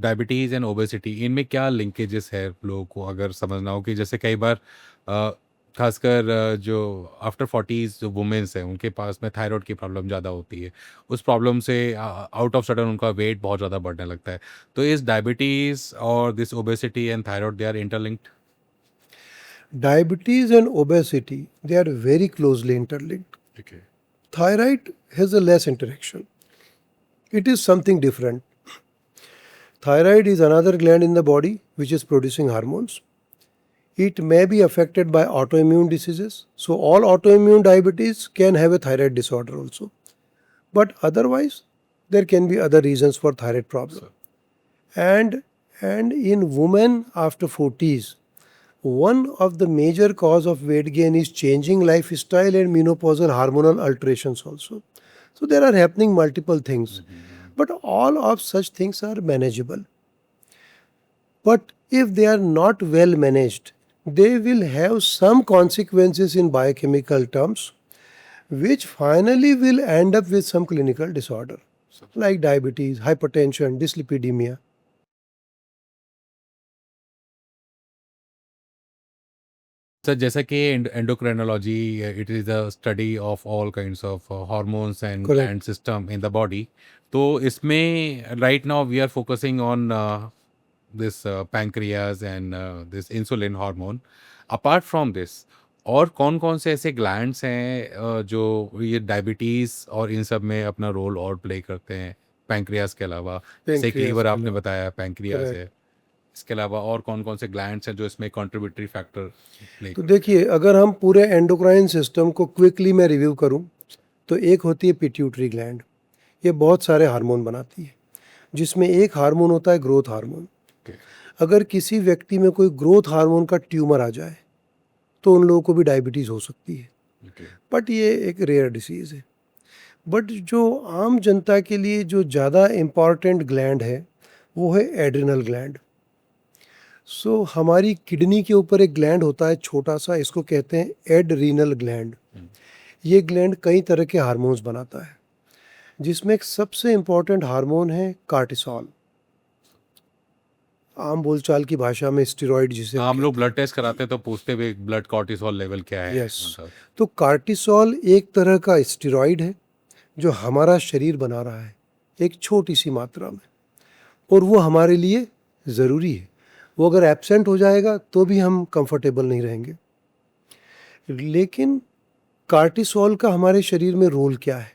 डायबिटीज़ एंड ओबेसिटी, इनमें क्या लिंकेजेस है लोगों को अगर समझना हो कि जैसे कई बार खासकर जो आफ्टर 40s जो वुमेन्स हैं उनके पास में थायराइड की प्रॉब्लम ज़्यादा होती है, उस प्रॉब्लम से आउट ऑफ सडन उनका वेट बहुत ज़्यादा बढ़ने लगता है। तो इस डायबिटीज़ और this obesity and thyroid, they are interlinked? Diabetes and obesity, they are very closely interlinked. Okay. Thyroid has a less interaction. It is something different. Thyroid is another gland in the body which is producing hormones. It may be affected by autoimmune diseases. So all autoimmune diabetes can have a thyroid disorder also. But otherwise, there can be other reasons for thyroid problem. And in women after 40s, one of the major cause of weight gain is changing lifestyle and menopausal hormonal alterations also. So there are happening multiple things, but all of such things are manageable. But if they are not well managed, they will have some consequences in biochemical terms, which finally will end up with some clinical disorder like diabetes, hypertension, dyslipidemia. Sir जैसा कि endocrinology it is the study of all kinds of hormones and Correct. Gland system in the body, तो इसमें right now we are focusing on this pancreas and this insulin hormone. Apart from this और कौन कौन से ऐसे glands हैं जो ये डायबिटीज़ और इन सब में अपना रोल और प्ले करते हैं पैंक्रियाज के अलावा? जैसे Pancreas लीवर के आपने अलावा। बताया पैंक्रियाज Correct. है, इसके अलावा और कौन कौन से ग्लैंड्स हैं जो इसमें कंट्रीब्यूटरी फैक्टर प्ले तो करते हैं? देखिए, अगर हम पूरे एंडोक्राइन सिस्टम को क्विकली मैं रिव्यू करूं, तो एक होती है पिट्यूटरी ग्लैंड. ये बहुत सारे हार्मोन बनाती है, जिसमें एक हार्मोन होता है ग्रोथ हार्मोन. Okay. अगर किसी व्यक्ति में कोई ग्रोथ हार्मोन का ट्यूमर आ जाए तो उन लोगों को भी डायबिटीज़ हो सकती है, Okay. बट ये एक रेयर डिसीज़ है. बट जो आम जनता के लिए जो ज़्यादा इम्पॉर्टेंट ग्लैंड है वो है एड्रिनल ग्लैंड. सो हमारी किडनी के ऊपर एक ग्लैंड होता है छोटा सा, इसको कहते हैं एड्रीनल ग्लैंड. ये ग्लैंड कई तरह के हार्मोन्स बनाता है, जिसमें एक सबसे इम्पॉर्टेंट हार्मोन है कार्टिसोल. आम बोलचाल की भाषा में स्टेरॉइड जिसे हम हम लोग ब्लड टेस्ट कराते हैं तो पूछते भी ब्लड कॉर्टिसोल लेवल क्या है. यस. मतलब तो कार्टिसोल एक तरह का स्टेरॉइड है जो हमारा शरीर बना रहा है एक छोटी सी मात्रा में, और वो हमारे लिए ज़रूरी है. वो अगर एब्सेंट हो जाएगा तो भी हम कंफर्टेबल नहीं रहेंगे. लेकिन कार्टिसोल का हमारे शरीर में रोल क्या है?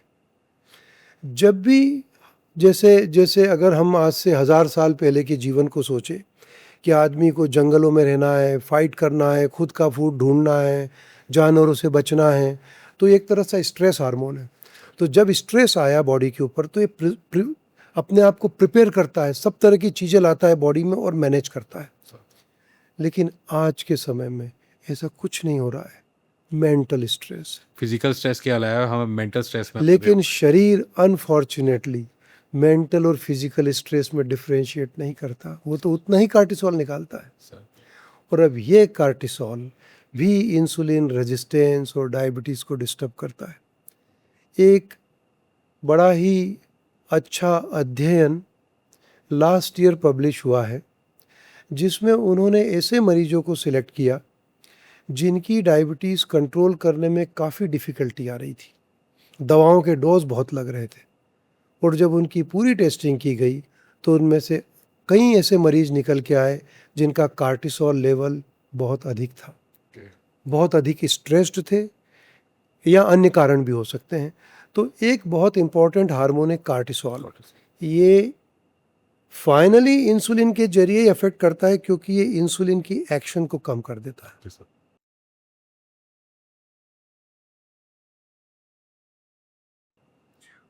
जब भी जैसे जैसे अगर हम आज से 1000 साल पहले के जीवन को सोचें कि आदमी को जंगलों में रहना है, फाइट करना है, खुद का फूड ढूंढना है, जानवरों से बचना है, तो एक तरह से स्ट्रेस हार्मोन है. तो जब स्ट्रेस आया बॉडी के ऊपर तो ये अपने आप को प्रिपेयर करता है, सब तरह की चीज़ें लाता है बॉडी में और मैनेज करता है. लेकिन आज के समय में ऐसा कुछ नहीं हो रहा है. मेंटल स्ट्रेस, फिजिकल स्ट्रेस के अलावा हम मेंटल स्ट्रेस में लेकिन शरीर अनफॉर्चुनेटली मेंटल और फिजिकल स्ट्रेस में डिफरेंशिएट नहीं करता. वो तो उतना ही कार्टिसोल निकालता है. सर, और अब ये कार्टिसोल भी इंसुलिन रेजिस्टेंस और डायबिटीज़ को डिस्टर्ब करता है. एक बड़ा ही अच्छा अध्ययन लास्ट ईयर पब्लिश हुआ है, जिसमें उन्होंने ऐसे मरीजों को सिलेक्ट किया जिनकी डायबिटीज़ कंट्रोल करने में काफ़ी डिफ़िकल्टी आ रही थी. दवाओं के डोज बहुत लग रहे थे, और जब उनकी पूरी टेस्टिंग की गई तो उनमें से कई ऐसे मरीज निकल के आए जिनका कार्टिसोल लेवल बहुत अधिक था. बहुत अधिक स्ट्रेस्ड थे, या अन्य कारण भी हो सकते हैं. तो एक बहुत इम्पॉर्टेंट हार्मोन है कार्टिसोल. ये फाइनली इंसुलिन के जरिए अफेक्ट करता है, क्योंकि ये इंसुलिन की एक्शन को कम कर देता है.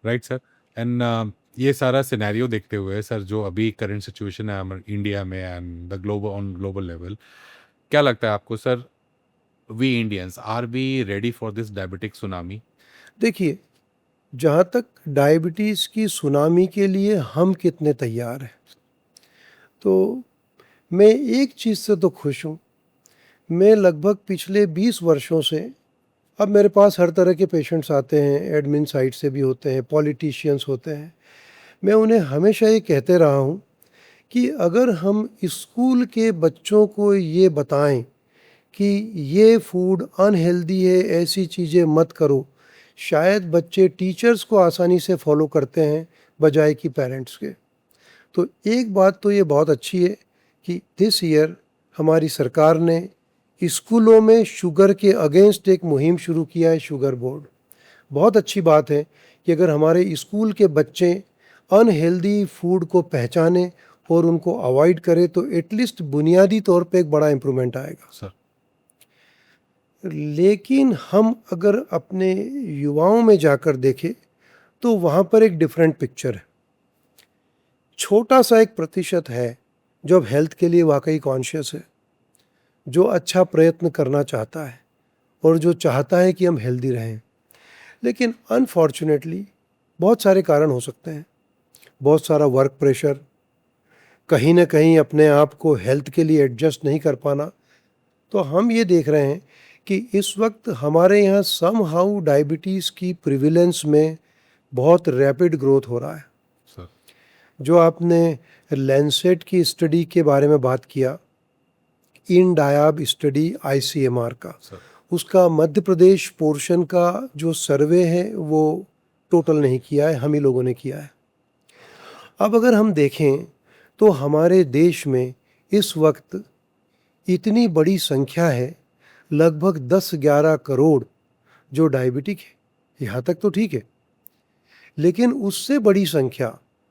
Right sir. एंड ये सारा सिनेरियो देखते हुए सर, जो अभी करंट सिचुएशन है हमारे इंडिया में and the global on global level, क्या लगता है आपको sir, we Indians are we ready for this diabetic tsunami? देखिए, जहाँ तक डायबिटीज़ की सुनामी के लिए हम कितने तैयार हैं, तो मैं एक चीज़ से तो खुश हूँ. मैं लगभग पिछले 20 वर्षों से, अब मेरे पास हर तरह के पेशेंट्स आते हैं, एडमिन साइड से भी होते हैं, पॉलिटिशियंस होते हैं. मैं उन्हें हमेशा ये कहते रहा हूँ कि अगर हम स्कूल के बच्चों को ये बताएं कि ये फूड अनहेल्दी है, ऐसी चीज़ें मत करो, शायद बच्चे टीचर्स को आसानी से फॉलो करते हैं बजाय कि पेरेंट्स के. तो एक बात तो ये बहुत अच्छी है कि दिस ईयर हमारी सरकार ने स्कूलों में शुगर के अगेंस्ट एक मुहिम शुरू किया है, शुगर बोर्ड. बहुत अच्छी बात है कि अगर हमारे स्कूल के बच्चे अनहेल्दी फूड को पहचाने और उनको अवॉइड करें तो एटलीस्ट बुनियादी तौर पे एक बड़ा इम्प्रूवमेंट आएगा. सर, लेकिन हम अगर अपने युवाओं में जाकर देखें तो वहाँ पर एक डिफरेंट पिक्चर है. छोटा सा एक प्रतिशत है जो अब हेल्थ के लिए वाकई कॉन्शियस है, जो अच्छा प्रयत्न करना चाहता है और जो चाहता है कि हम हेल्दी रहें. लेकिन अनफॉर्चुनेटली बहुत सारे कारण हो सकते हैं. बहुत सारा वर्क प्रेशर, कहीं ना कहीं अपने आप को हेल्थ के लिए एडजस्ट नहीं कर पाना, तो हम ये देख रहे हैं कि इस वक्त हमारे यहाँ सम हाउ डायबिटीज़ की प्रिविलेंस में बहुत रैपिड ग्रोथ हो रहा है। सर। जो आपने लैंसेट की स्टडी के बारे में बात किया, इन डायाब स्टडी ICMR का, सर। उसका मध्य प्रदेश पोर्शन का जो सर्वे है वो टोटल नहीं किया है, हम ही लोगों ने किया है। अब अगर हम देखें तो हमारे देश में इस वक्त इतनी बड़ी संख्या है, लगभग 10-11 करोड़ जो डायबिटिक है। यहाँ तक तो ठीक है, लेकिन उससे बड़ी संख्या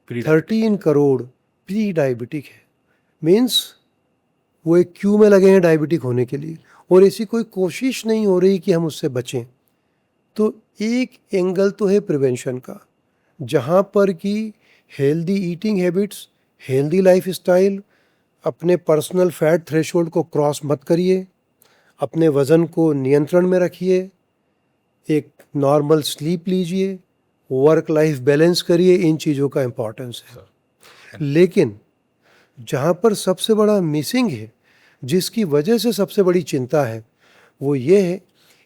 13 करोड़ प्री डायबिटिक है। मीन्स वो एक क्यू में लगे हैं डायबिटिक होने के लिए, और ऐसी कोई कोशिश नहीं हो रही कि हम उससे बचें। तो एक एंगल तो है प्रिवेंशन का, जहाँ पर कि healthy eating habits, healthy life style, अपने पर्सनल फैट थ्रेशोल्ड को क्रॉस मत करिए, अपने वज़न को नियंत्रण में रखिए, एक नॉर्मल स्लीप लीजिए, वर्क लाइफ बैलेंस करिए, इन चीज़ों का इम्पोर्टेंस है। लेकिन जहाँ पर सबसे बड़ा मिसिंग है, जिसकी वजह से सबसे बड़ी चिंता है, वो ये है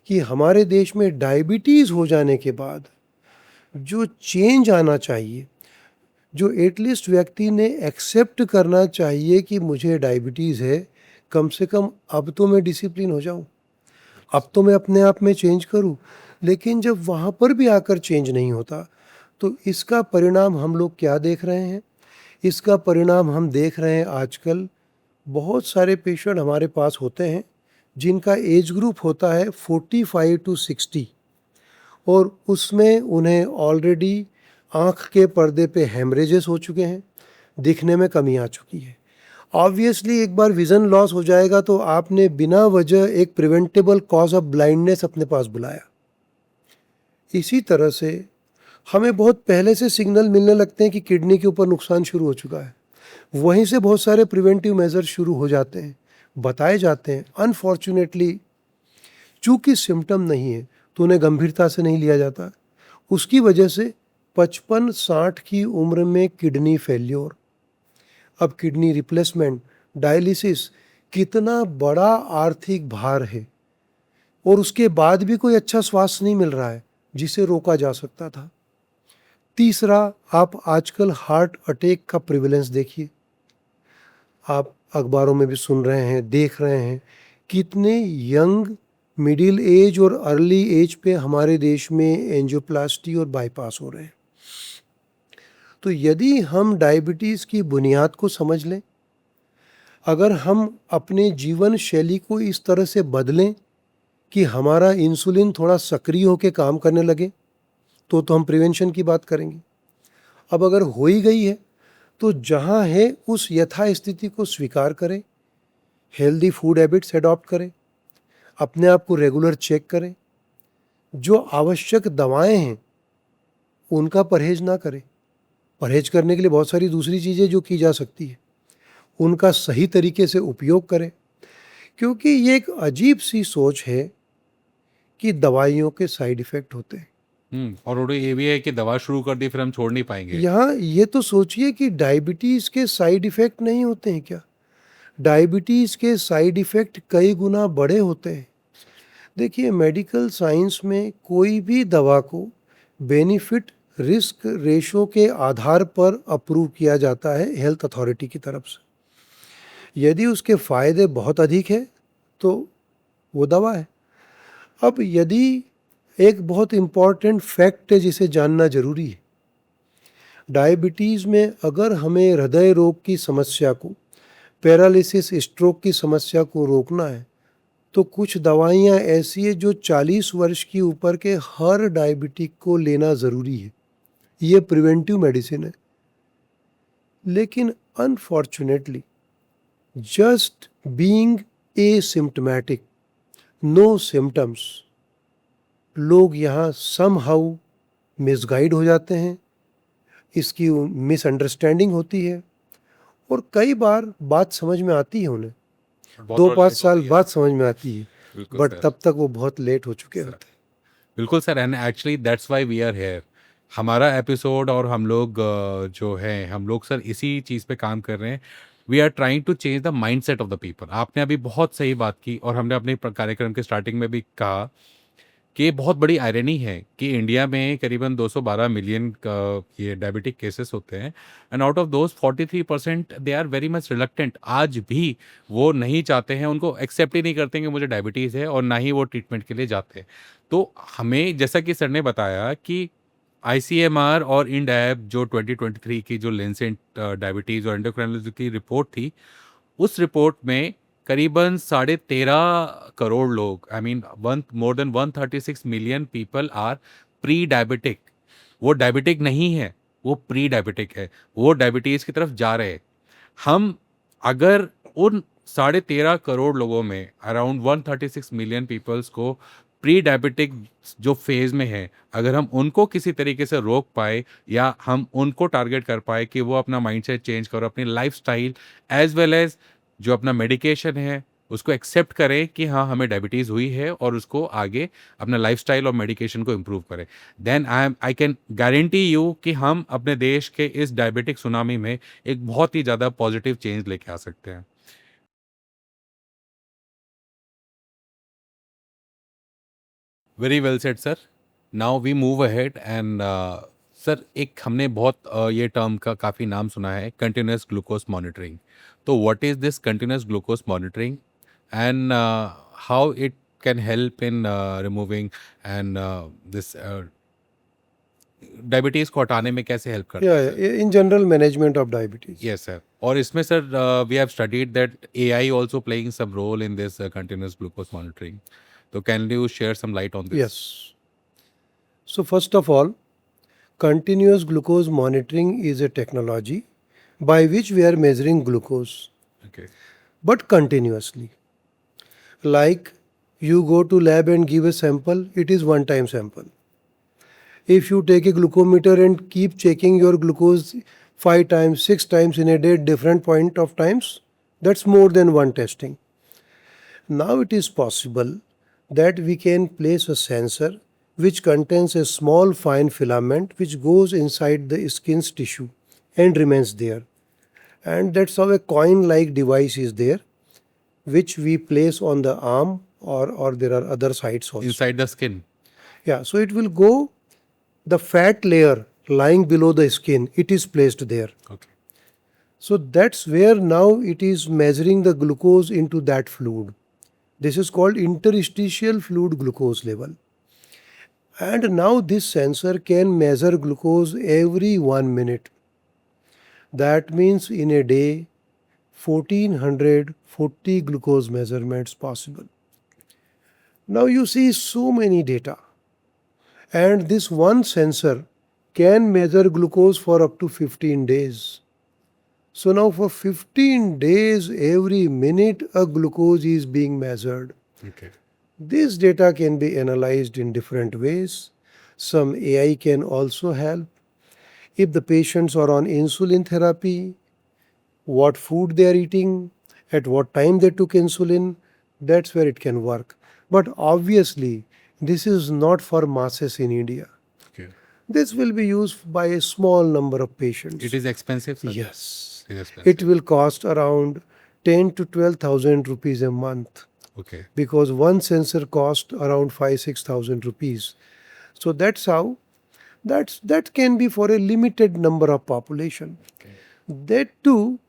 कि हमारे देश में डायबिटीज़ हो जाने के बाद जो चेंज आना चाहिए, जो एटलीस्ट व्यक्ति ने एक्सेप्ट करना चाहिए कि मुझे डायबिटीज़ है, कम से कम अब तो मैं डिसिप्लिन हो जाऊं, अब तो मैं अपने आप में चेंज करूं। लेकिन जब वहाँ पर भी आकर चेंज नहीं होता, तो इसका परिणाम हम लोग क्या देख रहे हैं? इसका परिणाम हम देख रहे हैं आजकल बहुत सारे पेशेंट हमारे पास होते हैं जिनका एज ग्रुप होता है 45 to 60, और उसमें उन्हें ऑलरेडी आँख के पर्दे पे हेमरेजेस हो चुके हैं, दिखने में कमी आ चुकी है। ऑब्वियसली एक बार विज़न लॉस हो जाएगा तो आपने बिना वजह एक प्रिवेंटेबल कॉज ऑफ ब्लाइंडनेस अपने पास बुलाया। इसी तरह से हमें बहुत पहले से सिग्नल मिलने लगते हैं कि किडनी के ऊपर नुकसान शुरू हो चुका है, वहीं से बहुत सारे प्रिवेंटिव मेजर शुरू हो जाते हैं, बताए जाते हैं। अनफॉर्चुनेटली चूँकि सिम्टम नहीं है तो उन्हें गंभीरता से नहीं लिया जाता। उसकी वजह से 55-60 की उम्र में किडनी फेल्योर, अब किडनी रिप्लेसमेंट, डायलिसिस, कितना बड़ा आर्थिक भार है, और उसके बाद भी कोई अच्छा स्वास्थ्य नहीं मिल रहा है जिसे रोका जा सकता था। तीसरा, आप आजकल हार्ट अटैक का प्रिवेलेंस देखिए, आप अखबारों में भी सुन रहे हैं, देख रहे हैं कितने यंग, मिडिल एज और अर्ली एज पे हमारे देश में एंजियोप्लास्टी और बाईपास हो रहे हैं। तो यदि हम डायबिटीज़ की बुनियाद को समझ लें, अगर हम अपने जीवन शैली को इस तरह से बदलें कि हमारा इंसुलिन थोड़ा सक्रिय होकर काम करने लगे, तो हम प्रिवेंशन की बात करेंगे। अब अगर हो ही गई है तो जहाँ है उस यथास्थिति को स्वीकार करें, हेल्दी फूड हैबिट्स अडॉप्ट करें, अपने आप को रेगुलर चेक करें, जो आवश्यक दवाएं हैं उनका परहेज ना करें। परहेज करने के लिए बहुत सारी दूसरी चीज़ें जो की जा सकती है, उनका सही तरीके से उपयोग करें। क्योंकि ये एक अजीब सी सोच है कि दवाइयों के साइड इफ़ेक्ट होते हैं। और उन्हें ये भी है कि दवा शुरू कर दी फिर हम छोड़ नहीं पाएंगे। यहाँ ये तो सोचिए कि डायबिटीज़ के साइड इफ़ेक्ट नहीं होते हैं क्या? डायबिटीज़ के साइड इफ़ेक्ट कई गुना बड़े होते हैं। देखिए, मेडिकल साइंस में कोई भी दवा को बेनिफिट रिस्क रेशो के आधार पर अप्रूव किया जाता है हेल्थ अथॉरिटी की तरफ से। यदि उसके फ़ायदे बहुत अधिक है तो वो दवा है। अब यदि एक बहुत इम्पॉर्टेंट फैक्ट है जिसे जानना ज़रूरी है, डायबिटीज़ में अगर हमें हृदय रोग की समस्या को, पैरालिसिस, स्ट्रोक की समस्या को रोकना है, तो कुछ दवाइयाँ ऐसी है जो 40 वर्ष की ऊपर के हर डायबिटिक को लेना ज़रूरी है। ये प्रिवेंटिव मेडिसिन है। लेकिन unfortunately just being asymptomatic, no symptoms, लोग यहाँ समहाउ मिसगाइड हो जाते हैं, इसकी मिसअंडरस्टैंडिंग होती है, और कई बार बात समझ में आती है उन्हें, 2-5 साल बाद समझ में आती है, बट तब तक वो बहुत लेट हो चुके होते हैं। बिल्कुल sir, and actually that's why we are here. हमारा एपिसोड और हम लोग जो हैं, हम लोग सर इसी चीज़ पे काम कर रहे हैं। We are trying to change the mindset of the people. आपने अभी बहुत सही बात की और हमने अपने कार्यक्रम के स्टार्टिंग में भी कहा कि ये बहुत बड़ी आयरनी है कि इंडिया में करीबन 212 मिलियन का ये डायबिटिक केसेस होते हैं and out of those 43% they are very much reluctant. आज भी वो नहीं चाहते हैं, उनको एक्सेप्ट ही नहीं करते हैं कि मुझे डायबिटीज़ है और ना ही वो ट्रीटमेंट के लिए जाते हैं. तो हमें जैसा कि सर ने बताया कि आईसीएमआर और इंडैब जो 2023 की जो लेंसेट डायबिटीज़ और एंडोक्राइनोलॉजी की रिपोर्ट थी, उस रिपोर्ट में करीबन 13.5 करोड़ लोग, I mean one more than 136 million people are pre diabetic. वो डायबिटिक नहीं है, वो प्री डायबिटिक है, वो डायबिटीज़ की तरफ जा रहे हैं. हम अगर उन 13.5 करोड़ लोगों में अराउंड 136 मिलियन पीपल्स को प्री डायबिटिक जो फेज में है, अगर हम उनको किसी तरीके से रोक पाए या हम उनको टारगेट कर पाए कि वो अपना माइंडसेट चेंज करो, अपनी लाइफस्टाइल एज वेल एज जो अपना मेडिकेशन है उसको एक्सेप्ट करें कि हाँ हमें डायबिटीज़ हुई है और उसको आगे अपना लाइफस्टाइल और मेडिकेशन को इम्प्रूव करें, then I can guarantee you कि हम अपने देश के इस डायबिटिक सुनामी में एक बहुत ही ज़्यादा पॉजिटिव चेंज लेके आ सकते हैं. Very well said sir. Now we move ahead and sir एक हमने बहुत ये टर्म का काफ़ी नाम सुना है, कंटिन्यूस ग्लूकोज मॉनिटरिंग. तो what is this continuous glucose monitoring and how it can help in removing and this diabetes को हटाने में कैसे हेल्प करता है? Yeah, in general management of diabetes. Yes sir. और इसमें sir we have studied that AI also playing some role in this continuous glucose monitoring. तो can you share some light on this? Yes. So first of all, continuous glucose monitoring is a technology by which we are measuring glucose, Okay. but continuously. Like you go to lab and give a sample, it is one time sample. If you take a glucometer and keep checking your glucose 5 times, 6 times in a day, different point of times, that's more than one testing. Now it is possible that we can place a sensor which contains a small fine filament which goes inside the skin's tissue and remains there. And that's how a coin-like device is there, which we place on the arm or there are other sites also. Inside the skin. Yeah, so it will go, the fat layer lying below the skin, it is placed there. Okay. So that's where now it is measuring the glucose into that fluid. This is called interstitial fluid glucose level. And now this sensor can measure glucose every 1 minute. That means in a day, 1440 glucose measurements possible. Now you see so many data. And this one sensor can measure glucose for up to 15 days. So now for 15 days, every minute a glucose is being measured. Okay. This data can be analyzed in different ways. Some AI can also help. If the patients are on insulin therapy, what food they are eating, at what time they took insulin, that's where it can work. But obviously, this is not for masses in India. Okay. This will be used by a small number of patients. It is expensive, sir? Yes. It is expensive. It will cost around 10 to 12,000 rupees a month. Okay. Because one sensor cost around 5,000-6,000 rupees. So that's how that can be for a limited number of population. Okay. That too,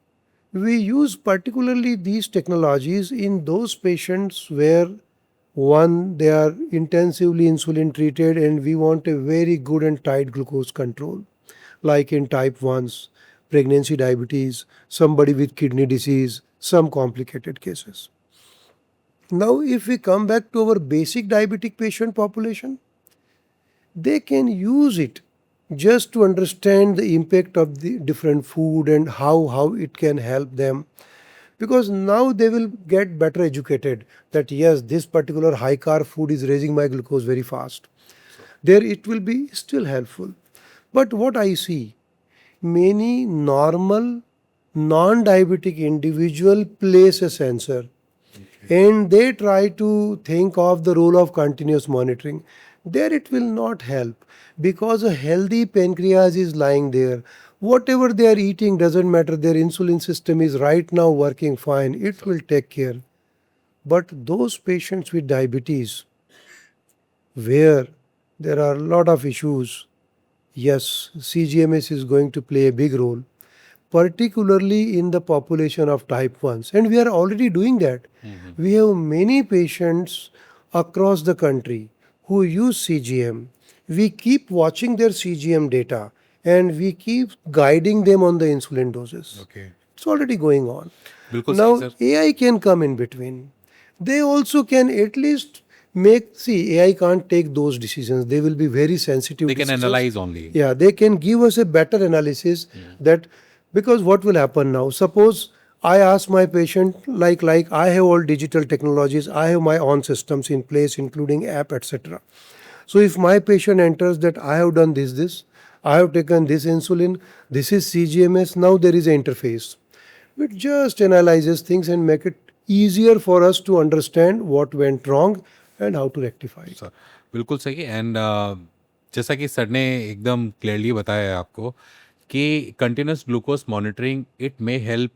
we use particularly these technologies in those patients where one, they are intensively insulin treated and we want a very good and tight glucose control, like in type 1s, pregnancy diabetes, somebody with kidney disease, some complicated cases. Now, if we come back to our basic diabetic patient population, they can use it just to understand the impact of the different food and how it can help them. Because now they will get better educated that yes, this particular high carb food is raising my glucose very fast. There it will be still helpful. But what I see, many normal, non-diabetic individual place a sensor and they try to think of the role of continuous monitoring. There it will not help because a healthy pancreas is lying there. Whatever they are eating doesn't matter. Their insulin system is right now working fine. It will take care. But those patients with diabetes, where there are a lot of issues, yes, CGMS is going to play a big role, particularly in the population of type 1s. And we are already doing that. We have many patients across the country who use CGM. We keep watching their CGM data and we keep guiding them on the insulin doses. Okay. It's already going on. बिल्कुल Now, सही sir. AI can come in between. They also can at least AI can't take those decisions. They will be very sensitive. They can decisions. analyze only. Yeah, they can give us a better analysis that, because what will happen now? Suppose I ask my patient, like I have all digital technologies, I have my own systems in place, including app, etc. So if my patient enters that I have done this, I have taken this insulin, this is CGMS, now there is an interface. It just analyzes things and make it easier for us to understand what went wrong and how to rectify it. Sir बिल्कुल सही. And जैसा कि sir ने एकदम clearly बताया है आपको कि continuous glucose monitoring it may help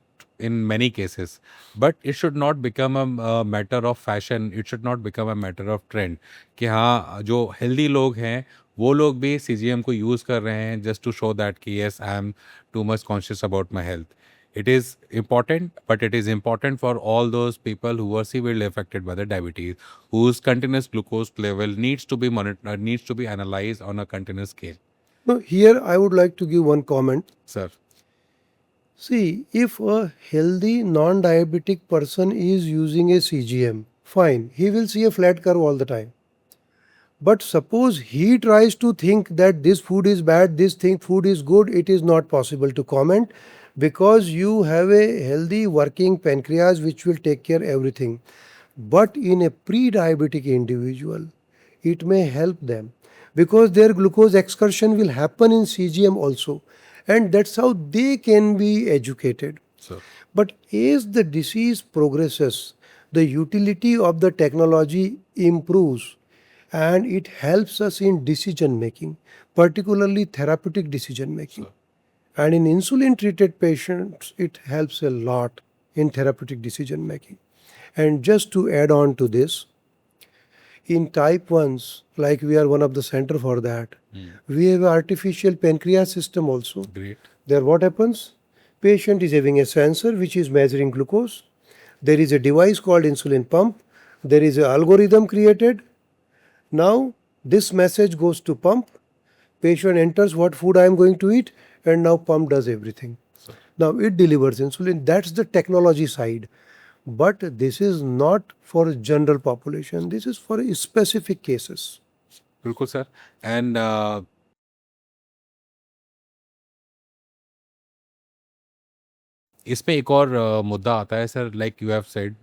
in many cases, but it should not become a matter of fashion. It should not become a matter of trend कि हाँ जो healthy लोग हैं वो लोग भी CGM को use कर रहे हैं just to show that कि yes I am too much conscious about my health. It is important, but it is important for all those people who are severely affected by the diabetes, whose continuous glucose level needs to be monitored, needs to be analyzed on a continuous scale. Now, here I would like to give one comment. Sir. See, if a healthy non-diabetic person is using a CGM, fine, he will see a flat curve all the time. But suppose he tries to think that this food is bad, food is good, it is not possible to comment, because you have a healthy working pancreas which will take care of everything. But in a pre-diabetic individual, it may help them because their glucose excursion will happen in CGM also, and that's how they can be educated. Sir. But as the disease progresses, the utility of the technology improves and it helps us in decision making, particularly therapeutic decision making. Sir. And in insulin treated patients, it helps a lot in therapeutic decision making. And just to add on to this, in type 1s, like we are one of the center for that, we have an artificial pancreas system also. Great. There what happens? Patient is having a sensor which is measuring glucose. There is a device called insulin pump. There is an algorithm created. Now this message goes to pump. Patient enters what food I am going to eat, and now pump does everything. Sir. Now it delivers insulin. That's the technology side. But this is not for general population. This is for specific cases. बिल्कुल sir. And इसमें एक और मुद्दा आता है sir, like you have said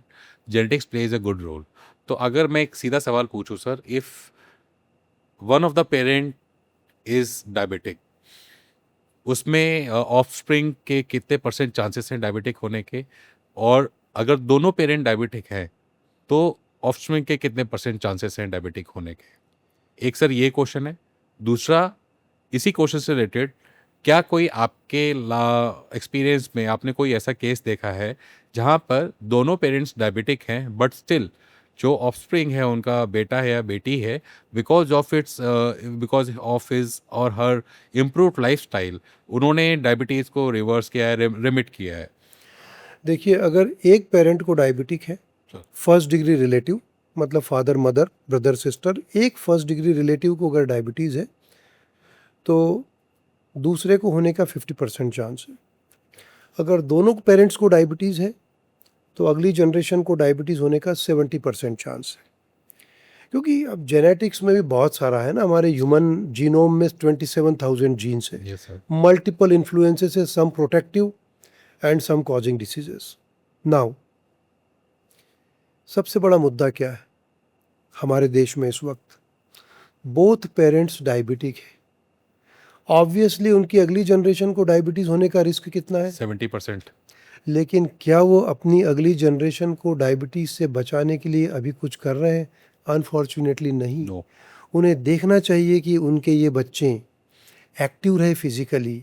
genetics plays a good role. तो अगर मैं एक सीधा सवाल पूछूं sir, if one of the parent is diabetic, उसमें ऑफस्प्रिंग के कितने % चांसेस हैं डायबिटिक होने के, और अगर दोनों पेरेंट डायबिटिक हैं तो ऑफस्प्रिंग के कितने % चांसेस हैं डायबिटिक होने के? एक सर ये क्वेश्चन है. दूसरा इसी क्वेश्चन से रिलेटेड, क्या कोई आपके एक्सपीरियंस में आपने कोई ऐसा केस देखा है जहाँ पर दोनों पेरेंट्स डायबिटिक हैं बट स्टिल जो ऑफस्प्रिंग है उनका बेटा है या बेटी है, बिकॉज ऑफ हिज और हर इम्प्रूव्ड लाइफस्टाइल उन्होंने डायबिटीज़ को रिवर्स किया है, रिमिट किया है? देखिए, अगर एक पेरेंट को डायबिटिक है, फर्स्ट डिग्री रिलेटिव, मतलब फादर मदर ब्रदर सिस्टर, एक फर्स्ट डिग्री रिलेटिव को अगर डायबिटीज़ है तो दूसरे को होने का 50% चांस है. अगर दोनों पेरेंट्स को डायबिटीज़ है तो अगली जनरेशन को डायबिटीज़ होने का 70% चांस है. क्योंकि अब जेनेटिक्स में भी बहुत सारा है ना, हमारे ह्यूमन जीनोम में 27,000 जीन्स है. Yes, sir. मल्टीपल इन्फ्लुएंसेस है, some protective and some causing diseases. Now सबसे बड़ा मुद्दा क्या है हमारे देश में इस वक्त? बोथ पेरेंट्स डायबिटिक है. ऑब्वियसली उनकी अगली जनरेशन को डायबिटीज़ होने का रिस्क कितना है? 70%. लेकिन क्या वो अपनी अगली जनरेशन को डायबिटीज़ से बचाने के लिए अभी कुछ कर रहे हैं? अनफॉर्चुनेटली नहीं. No. उन्हें देखना चाहिए कि उनके ये बच्चे एक्टिव रहे physically,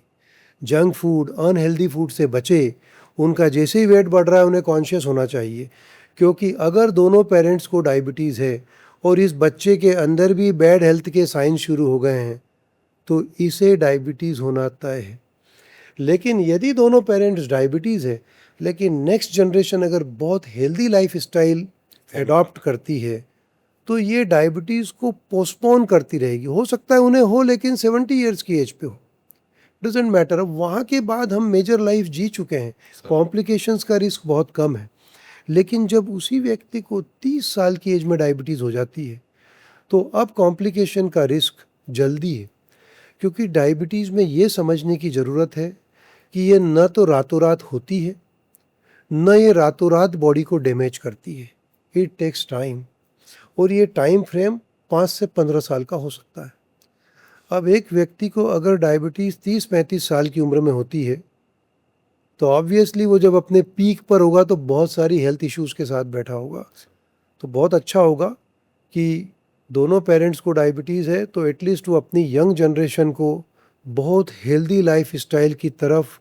junk food, unhealthy food से बचे। उनका जैसे ही वेट बढ़ रहा है उन्हें कॉन्शियस होना चाहिए, क्योंकि अगर दोनों पेरेंट्स को डायबिटीज़ है और इस बच्चे के अंदर भी बैड हेल्थ के साइन शुरू हो गए हैं तो इसे डायबिटीज़ होना तय है। लेकिन यदि दोनों पेरेंट्स डायबिटीज़ है लेकिन नेक्स्ट जनरेशन अगर बहुत हेल्दी लाइफ स्टाइल एडॉप्ट करती है तो ये डायबिटीज़ को पोस्टपोन करती रहेगी। हो सकता है उन्हें हो लेकिन 70 ईयर्स की एज पे हो, डजेंट मैटर। अब वहाँ के बाद हम मेजर लाइफ जी चुके हैं, कॉम्प्लिकेशंस का रिस्क बहुत कम है। लेकिन जब उसी व्यक्ति को 30 साल की एज में डायबिटीज़ हो जाती है तो अब कॉम्प्लिकेशन का रिस्क जल्दी है, क्योंकि डायबिटीज़ में ये समझने की ज़रूरत है कि ये न तो रातों रात होती है न ये रातों रात बॉडी को डैमेज करती है। इट टेक्स टाइम, और ये टाइम फ्रेम 5 से 15 साल का हो सकता है। अब एक व्यक्ति को अगर डायबिटीज़ 30-35 साल की उम्र में होती है तो ऑब्वियसली वो जब अपने पीक पर होगा तो बहुत सारी हेल्थ इश्यूज़ के साथ बैठा होगा। तो बहुत अच्छा होगा कि दोनों पेरेंट्स को डायबिटीज़ है तो एटलीस्ट वो अपनी यंग जनरेशन को बहुत हेल्दी लाइफ स्टाइल की तरफ,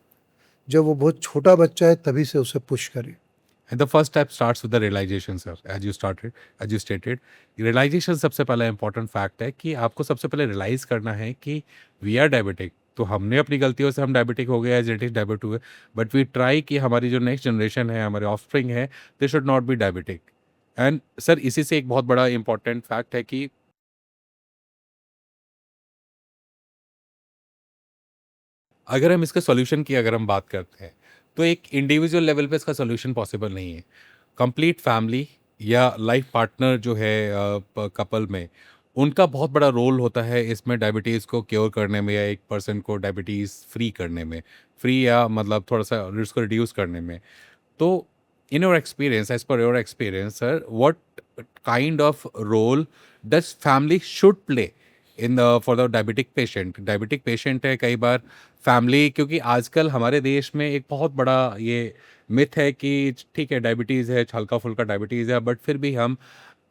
जब वो बहुत छोटा बच्चा है तभी से उसे पुश करें। And the first step starts with the realization, sir. As you stated, realization सबसे पहला important fact है कि आपको सबसे पहले realize करना है कि we are diabetic. तो हमने अपनी गलतियों से हम डायबिटिक हो गए, या जेनेटिक डायबिट हुए, बट वी ट्राई कि हमारी जो नेक्स्ट जनरेशन है, हमारे ऑफस्प्रिंग है, they should not be diabetic. And sir इसी से एक बहुत बड़ा इंपॉर्टेंट फैक्ट है कि अगर हम इसके सॉल्यूशन की अगर हम बात करते हैं तो एक इंडिविजुअल लेवल पे इसका सॉल्यूशन पॉसिबल नहीं है। कंप्लीट फैमिली या लाइफ पार्टनर जो है कपल में, उनका बहुत बड़ा रोल होता है इसमें डायबिटीज़ को क्योर करने में, या एक पर्सन को डायबिटीज़ फ्री करने में, फ्री या मतलब थोड़ा सा रिस्क को रिड्यूस करने में। तो in your experience, as per your experience, sir, what kind of role does family should play in the for the diabetic patient? Diabetic patient है कई बार फैमिली, क्योंकि आजकल हमारे देश में एक बहुत बड़ा ये मिथ है कि ठीक है डायबिटीज़ है, हल्का फुल्का डायबिटीज़ है, बट फिर भी हम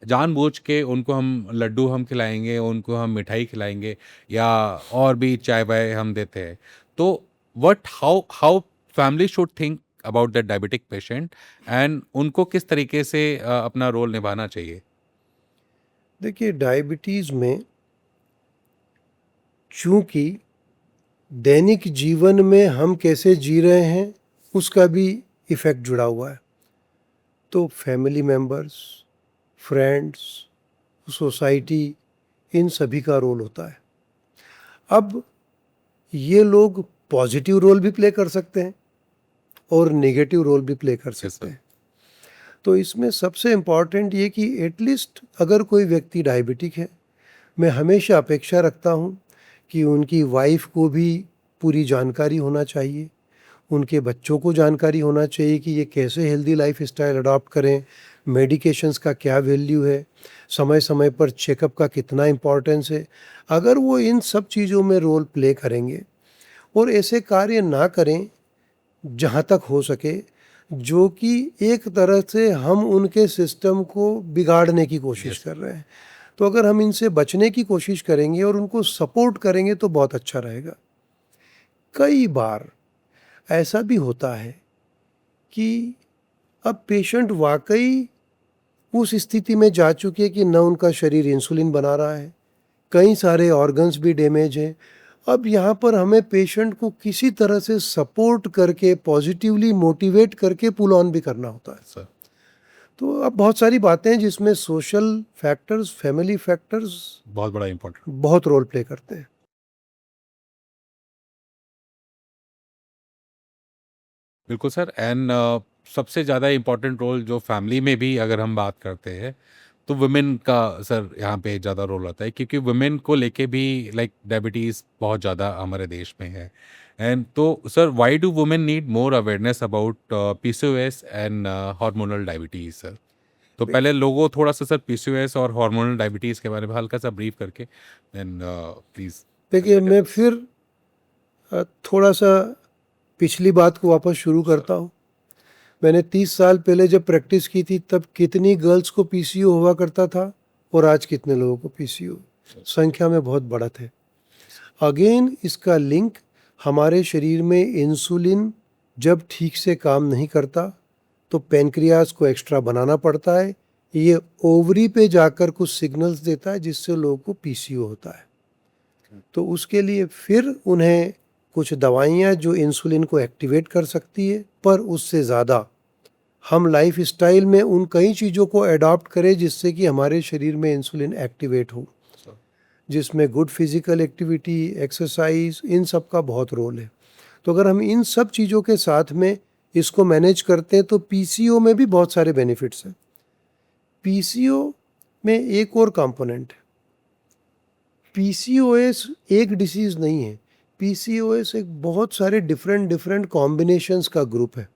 जानबूझ के उनको हम लड्डू हम खिलाएंगे, उनको हम मिठाई खिलाएंगे, या और भी चाय वाय हम देते हैं। तो what how family should think about the diabetic patient, and उनको किस तरीके से अपना रोल निभाना चाहिए? देखिए, डायबिटीज़ में चूँकि दैनिक जीवन में हम कैसे जी रहे हैं उसका भी इफ़ेक्ट जुड़ा हुआ है। तो फैमिली मेंबर्स, फ्रेंड्स, सोसाइटी, इन सभी का रोल होता है। अब ये लोग पॉजिटिव रोल भी प्ले कर सकते हैं और नेगेटिव रोल भी प्ले कर सकते sir. हैं। तो इसमें सबसे इम्पॉर्टेंट ये कि एटलीस्ट अगर कोई व्यक्ति डायबिटिक है, मैं हमेशा अपेक्षा रखता हूँ कि उनकी वाइफ को भी पूरी जानकारी होना चाहिए, उनके बच्चों को जानकारी होना चाहिए कि ये कैसे हेल्दी लाइफ स्टाइल अडॉप्ट करें, मेडिकेशंस का क्या वैल्यू है, समय समय पर चेकअप का कितना इम्पोर्टेंस है। अगर वो इन सब चीज़ों में रोल प्ले करेंगे और ऐसे कार्य ना करें जहाँ तक हो सके जो कि एक तरह से हम उनके सिस्टम को बिगाड़ने की कोशिश कर रहे हैं, तो अगर हम इनसे बचने की कोशिश करेंगे और उनको सपोर्ट करेंगे तो बहुत अच्छा रहेगा। कई बार ऐसा भी होता है कि अब पेशेंट वाकई उस स्थिति में जा चुके हैं कि न उनका शरीर इंसुलिन बना रहा है, कई सारे ऑर्गन्स भी डैमेज हैं। अब यहाँ पर हमें पेशेंट को किसी तरह से सपोर्ट करके, पॉजिटिवली मोटिवेट करके पुल ऑन भी करना होता है। सर तो अब बहुत सारी बातें हैं जिसमें सोशल फैक्टर्स, फैमिली फैक्टर्स बहुत बड़ा इंपॉर्टेंट। बहुत रोल प्ले करते हैं। बिल्कुल सर। एंड सबसे ज़्यादा इम्पोर्टेंट रोल जो फैमिली में भी अगर हम बात करते हैं तो वुमेन का सर यहाँ पे ज़्यादा रोल आता है, क्योंकि वुमेन को लेके भी लाइक डायबिटीज़ बहुत ज़्यादा हमारे देश में है। एंड तो sir why do women need more awareness about PCOS and hormonal diabetes sir? तो पहले लोगों थोड़ा सा सर पीसीओएस और हार्मोनल डायबिटीज़ के बारे में हल्का सा ब्रीफ करके देन प्लीज़। देखिए, मैं फिर थोड़ा सा पिछली बात को वापस शुरू करता हूँ। मैंने 30 साल पहले जब प्रैक्टिस की थी तब कितनी गर्ल्स को पीसीओ हुआ करता था और आज कितने लोगों को पीसीओ, संख्या में बहुत बढ़त है। अगेन इसका लिंक हमारे शरीर में इंसुलिन जब ठीक से काम नहीं करता तो पेनक्रियास को एक्स्ट्रा बनाना पड़ता है, ये ओवरी पे जाकर कुछ सिग्नल्स देता है जिससे लोगों को पीसीओ होता है। तो उसके लिए फिर उन्हें कुछ दवाइयाँ जो इंसुलिन को एक्टिवेट कर सकती है, पर उससे ज़्यादा हम लाइफ स्टाइल में उन कई चीज़ों को अडॉप्ट करें जिससे कि हमारे शरीर में इंसुलिन एक्टिवेट हो, जिसमें गुड फिजिकल एक्टिविटी, एक्सरसाइज, इन सब का बहुत रोल है। तो अगर हम इन सब चीज़ों के साथ में इसको मैनेज करते हैं तो पीसीओ में भी बहुत सारे बेनिफिट्स हैं। पीसीओ में एक और कंपोनेंट है, पीसीओएस एक डिसीज़ नहीं है, पीसीओएस एक बहुत सारे डिफरेंट कॉम्बिनेशंस का ग्रुप है।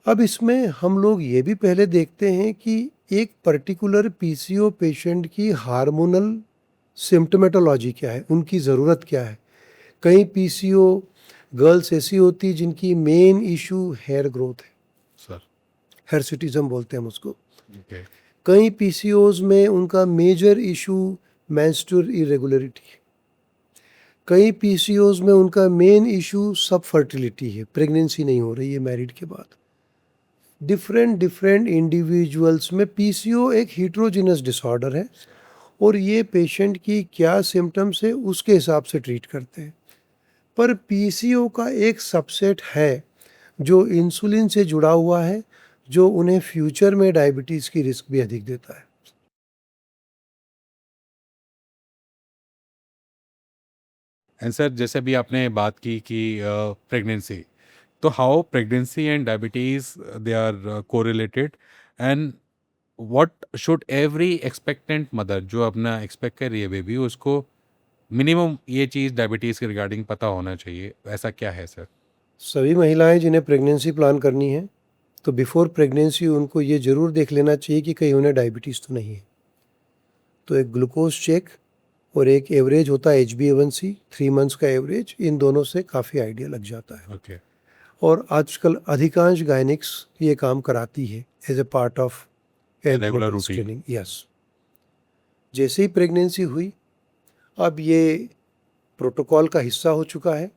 अब इसमें हम लोग ये भी पहले देखते हैं कि एक पर्टिकुलर पीसीओ पेशेंट की हार्मोनल सिम्टोमेटोलॉजी क्या है, उनकी ज़रूरत क्या है। कई पीसीओ गर्ल्स ऐसी होती जिनकी मेन इशू हेयर ग्रोथ है, सर हिरसुटिज्म बोलते हैं हम उसको। ओके कई पीसीओज में उनका मेजर इशू मेंस्ट्रुअल इरेगुलरिटी है। कई पीसीओज में उनका मेन इशू सब फर्टिलिटी है, प्रेगनेंसी नहीं हो रही है मैरिड के बाद। डिफरेंट इंडिविजुअल्स में पीसीओ एक हीट्रोजिनस डिसऑर्डर है और ये पेशेंट की क्या सिम्टम्स है उसके हिसाब से ट्रीट करते हैं। पर पीसीओ का एक सबसेट है जो इंसुलिन से जुड़ा हुआ है, जो उन्हें फ्यूचर में डायबिटीज़ की रिस्क भी अधिक देता है। एंड सर जैसे भी आपने बात की कि प्रेगनेंसी, तो how pregnancy and diabetes they are correlated, and what should every expectant mother जो अपना एक्सपेक्ट कर रही है बेबी, उसको मिनिमम ये चीज़ डायबिटीज़ के रिगार्डिंग पता होना चाहिए, ऐसा क्या है सर? सभी महिलाएं जिन्हें प्रेगनेंसी प्लान करनी है तो बिफोर प्रेगनेंसी उनको ये ज़रूर देख लेना चाहिए कि कहीं उन्हें डायबिटीज़ तो नहीं है। तो एक ग्लूकोज चेक और एक एवरेज होता है HbA1c 3 मंथ्स का एवरेज, इन दोनों से काफ़ी आइडिया लग जाता है। ओके और आजकल अधिकांश गायनिक्स ये काम कराती है as a part of regular routine. Screening. Yes, जैसे ही प्रेगनेंसी हुई अब ये प्रोटोकॉल का हिस्सा हो चुका है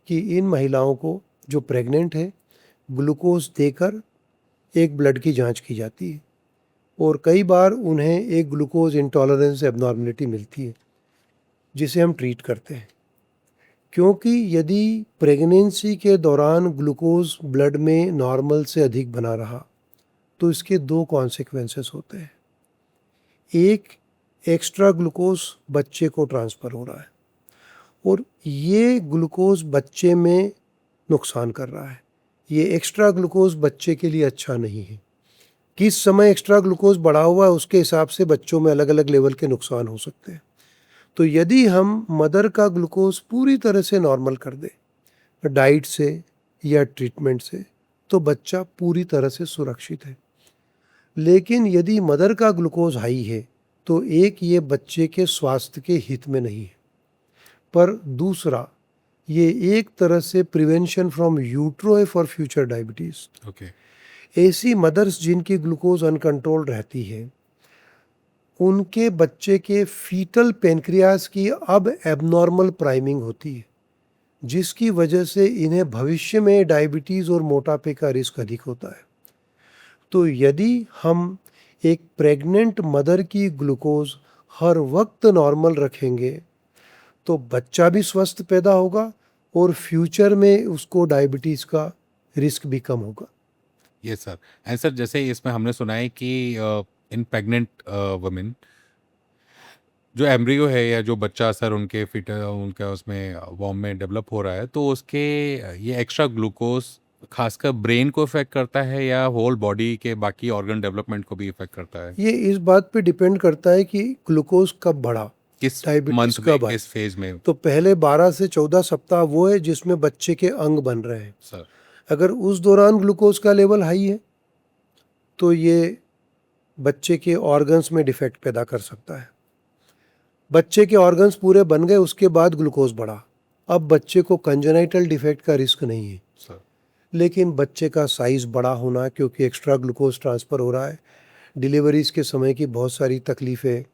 कि इन महिलाओं को जो प्रेग्नेंट है ग्लूकोज देकर एक ब्लड की जांच की जाती है और कई बार उन्हें एक ग्लूकोज इंटॉलरेंस एबनॉर्मलिटी मिलती है जिसे हम ट्रीट करते हैं। क्योंकि यदि प्रेगनेंसी के दौरान ग्लूकोज ब्लड में नॉर्मल से अधिक बना रहा तो इसके दो कॉन्सिक्वेंसेस होते हैं। एक, एक्स्ट्रा ग्लूकोज बच्चे को ट्रांसफ़र हो रहा है और ये ग्लूकोज बच्चे में नुकसान कर रहा है। ये एक्स्ट्रा ग्लूकोज बच्चे के लिए अच्छा नहीं है। किस समय एक्स्ट्रा ग्लूकोज बढ़ा हुआ है उसके हिसाब से बच्चों में अलग अलग लेवल के नुकसान हो सकते हैं। तो यदि हम मदर का ग्लूकोज पूरी तरह से नॉर्मल कर दें डाइट से या ट्रीटमेंट से तो बच्चा पूरी तरह से सुरक्षित है। लेकिन यदि मदर का ग्लूकोज हाई है तो एक, ये बच्चे के स्वास्थ्य के हित में नहीं है, पर दूसरा ये एक तरह से प्रिवेंशन फ्रॉम यूट्रो है फॉर फ्यूचर डायबिटीज़। ओके ऐसी मदर्स जिनकी ग्लूकोज अनकंट्रोल रहती है उनके बच्चे के फीटल पेनक्रियास की अब एबनॉर्मल प्राइमिंग होती है जिसकी वजह से इन्हें भविष्य में डायबिटीज़ और मोटापे का रिस्क अधिक होता है। तो यदि हम एक प्रेग्नेंट मदर की ग्लूकोज हर वक्त नॉर्मल रखेंगे तो बच्चा भी स्वस्थ पैदा होगा और फ्यूचर में उसको डायबिटीज़ का रिस्क भी कम होगा। Yes sir. एंड सर जैसे इसमें हमने सुना है कि इन प्रेग्नेंट वुमेन जो एम्ब्रियो है या जो बच्चा सर उनके फिट उनका उसमें वॉर्म में डेवलप हो रहा है, तो उसके ये एक्स्ट्रा ग्लूकोज खासकर ब्रेन को इफेक्ट करता है या होल बॉडी के बाकी ऑर्गन डेवलपमेंट को भी इफेक्ट करता है? ये इस बात पे डिपेंड करता है कि ग्लूकोज कब बढ़ा, किस डायबिटीज मंथ में, कब आए। किस फेज में? तो पहले 12 से 14 सप्ताह वो है जिसमें बच्चे के अंग बन रहे हैं। सर अगर उस दौरान ग्लूकोज का लेवल हाई है तो ये बच्चे के ऑर्गन्स में डिफेक्ट पैदा कर सकता है। बच्चे के ऑर्गन्स पूरे बन गए उसके बाद ग्लूकोज बढ़ा, अब बच्चे को कंजेनाइटल डिफेक्ट का रिस्क नहीं है। सर लेकिन बच्चे का साइज़ बड़ा होना क्योंकि एक्स्ट्रा ग्लूकोज ट्रांसफ़र हो रहा है, डिलीवरीज़ के समय की बहुत सारी तकलीफ़ें,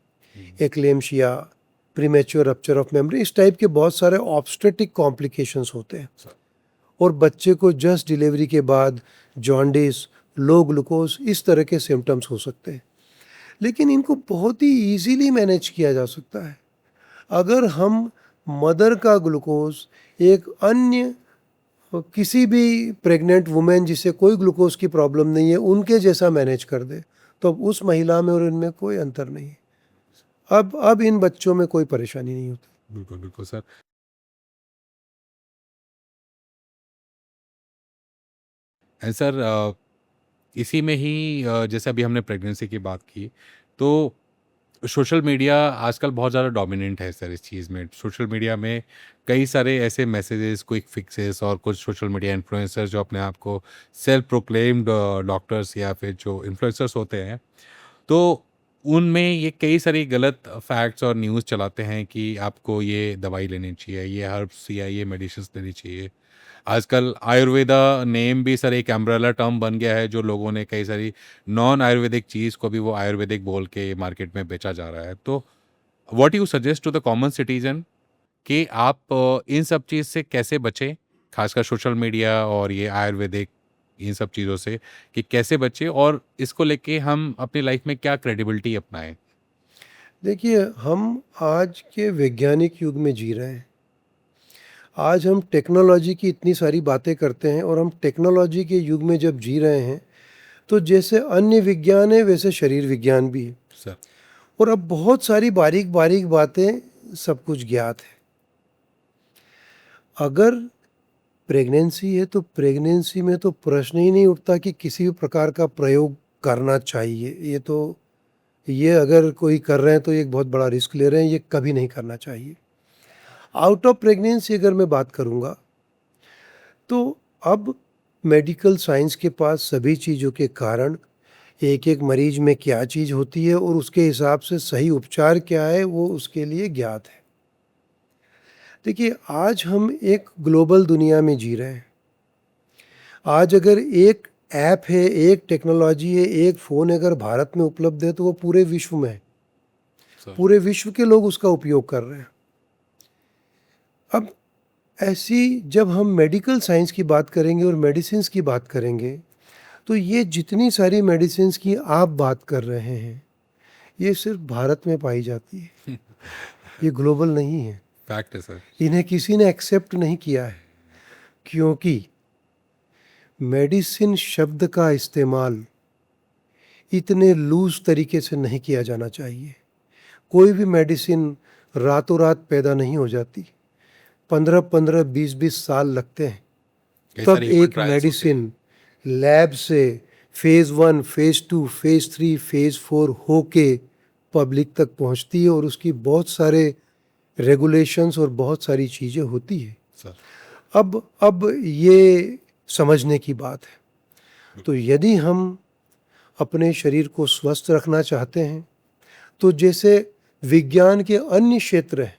eclampsia, premature rupture of memory, इस टाइप के बहुत सारे ऑब्स्टेटिक कॉम्प्लिकेशंस होते हैं। और बच्चे को जस्ट डिलीवरी के बाद जॉन्डिस, लो ग्लूकोज, इस तरह के सिम्टम्स हो सकते हैं। लेकिन इनको बहुत ही ईजीली मैनेज किया जा सकता है अगर हम मदर का ग्लूकोज एक अन्य किसी भी प्रेग्नेंट वुमेन जिसे कोई ग्लूकोज की प्रॉब्लम नहीं है उनके जैसा मैनेज कर दे, तो अब उस महिला में और इनमें कोई अंतर नहीं है। अब इन बच्चों में कोई परेशानी नहीं होती। बिल्कुल बिल्कुल सर। एंड सर, इसी में ही जैसे अभी हमने प्रेगनेंसी की बात की, तो सोशल मीडिया आजकल बहुत ज़्यादा डोमिनेंट है सर इस चीज़ में। सोशल मीडिया में कई सारे ऐसे मैसेजेस, क्विक फिक्सेस और कुछ सोशल मीडिया इन्फ्लुएंसर्स जो अपने आप को सेल्फ प्रोक्लेम्ड डॉक्टर्स या फिर जो इन्फ्लुएंसर्स होते हैं, तो उनमें ये कई सारी गलत फैक्ट्स और न्यूज़ चलाते हैं कि आपको ये दवाई लेनी चाहिए, ये हर्ब्स या ये मेडिसिन्स लेनी चाहिए। आजकल आयुर्वेदा नेम भी सर एक अम्ब्रेला टर्म बन गया है, जो लोगों ने कई सारी नॉन आयुर्वेदिक चीज़ को भी वो आयुर्वेदिक बोल के मार्केट में बेचा जा रहा है। तो what you suggest to the common citizen कि आप इन सब चीज़ से कैसे बचें, खासकर सोशल मीडिया और ये आयुर्वेदिक इन सब चीज़ों से, कि कैसे बचें और इसको लेके हम अपनी लाइफ में क्या क्रेडिबिलिटी अपनाएं? देखिए, हम आज के वैज्ञानिक युग में जी रहे हैं। आज हम टेक्नोलॉजी की इतनी सारी बातें करते हैं और हम टेक्नोलॉजी के युग में जब जी रहे हैं, तो जैसे अन्य विज्ञान है वैसे शरीर विज्ञान भी है। सर और अब बहुत सारी बारीक बारीक बातें सब कुछ ज्ञात है। अगर प्रेगनेंसी है तो प्रेगनेंसी में तो प्रश्न ही नहीं उठता कि किसी भी प्रकार का प्रयोग करना चाहिए। ये अगर कोई कर रहे हैं तो एक बहुत बड़ा रिस्क ले रहे हैं, ये कभी नहीं करना चाहिए। आउट ऑफ प्रेगनेंसी अगर मैं बात करूँगा, तो अब मेडिकल साइंस के पास सभी चीज़ों के कारण एक एक मरीज में क्या चीज़ होती है और उसके हिसाब से सही उपचार क्या है वो उसके लिए ज्ञात है। देखिए, आज हम एक ग्लोबल दुनिया में जी रहे हैं। आज अगर एक ऐप है, एक टेक्नोलॉजी है, एक फ़ोन अगर भारत में उपलब्ध है तो वो पूरे विश्व में है। सर पूरे विश्व के लोग उसका उपयोग कर रहे हैं। अब ऐसी जब हम मेडिकल साइंस की बात करेंगे और मेडिसिन्स की बात करेंगे, तो ये जितनी सारी मेडिसिन्स की आप बात कर रहे हैं, ये सिर्फ भारत में पाई जाती है। ये ग्लोबल नहीं है। फैक्ट है सर। इन्हें किसी ने एक्सेप्ट नहीं किया है, क्योंकि मेडिसिन शब्द का इस्तेमाल इतने लूज तरीके से नहीं किया जाना चाहिए। कोई भी मेडिसिन रातों रात पैदा नहीं हो जाती। 15-15, 20-20 साल लगते हैं कई तब सारी human एक trials होते हैं। मेडिसिन लैब से फेज़ 1, फेज़ 2, फेज़ 3, फेज़ 4 होके पब्लिक तक पहुंचती है और उसकी बहुत सारे रेगुलेशंस और बहुत सारी चीज़ें होती है। सर अब ये समझने की बात है। तो यदि हम अपने शरीर को स्वस्थ रखना चाहते हैं, तो जैसे विज्ञान के अन्य क्षेत्र हैं,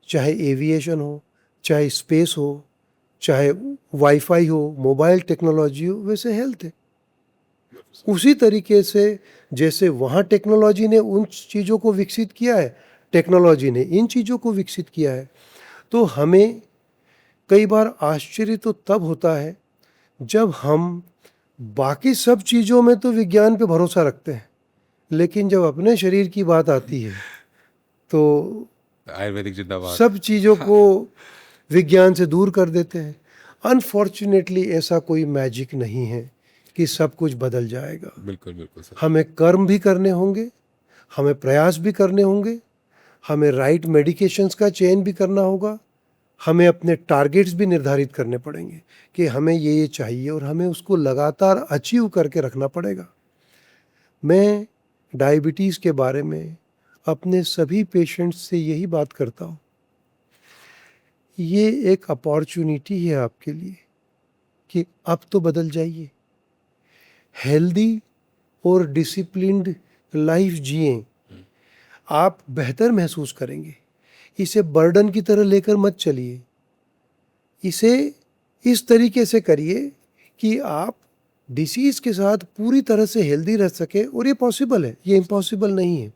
चाहे एविएशन हो, चाहे स्पेस हो, चाहे वाईफाई हो, मोबाइल टेक्नोलॉजी हो, वैसे हेल्थ है। उसी तरीके से जैसे वहाँ टेक्नोलॉजी ने उन चीज़ों को विकसित किया है, टेक्नोलॉजी ने इन चीज़ों को विकसित किया है। तो हमें कई बार आश्चर्य तो तब होता है जब हम बाकी सब चीज़ों में तो विज्ञान पे भरोसा रखते हैं, लेकिन जब अपने शरीर की बात आती है तो आयुर्वेदिक जिंदाबाद। सब चीज़ों को विज्ञान से दूर कर देते हैं। अनफॉर्चुनेटली ऐसा कोई मैजिक नहीं है कि सब कुछ बदल जाएगा। बिल्कुल बिल्कुल सर। हमें कर्म भी करने होंगे, हमें प्रयास भी करने होंगे, हमें राइट मेडिकेशंस का चयन भी करना होगा, हमें अपने टारगेट्स भी निर्धारित करने पड़ेंगे कि हमें ये चाहिए और हमें उसको लगातार अचीव करके रखना पड़ेगा। मैं डायबिटीज़ के बारे में अपने सभी पेशेंट्स से यही बात करता हूँ। ये एक अपॉर्चुनिटी है आपके लिए कि अब तो बदल जाइए, हेल्दी और डिसिप्लिन्ड लाइफ जिएं, आप बेहतर महसूस करेंगे। इसे बर्डन की तरह लेकर मत चलिए, इसे इस तरीके से करिए कि आप डिसीज़ के साथ पूरी तरह से हेल्दी रह सके। और ये पॉसिबल है, ये इम्पॉसिबल नहीं है।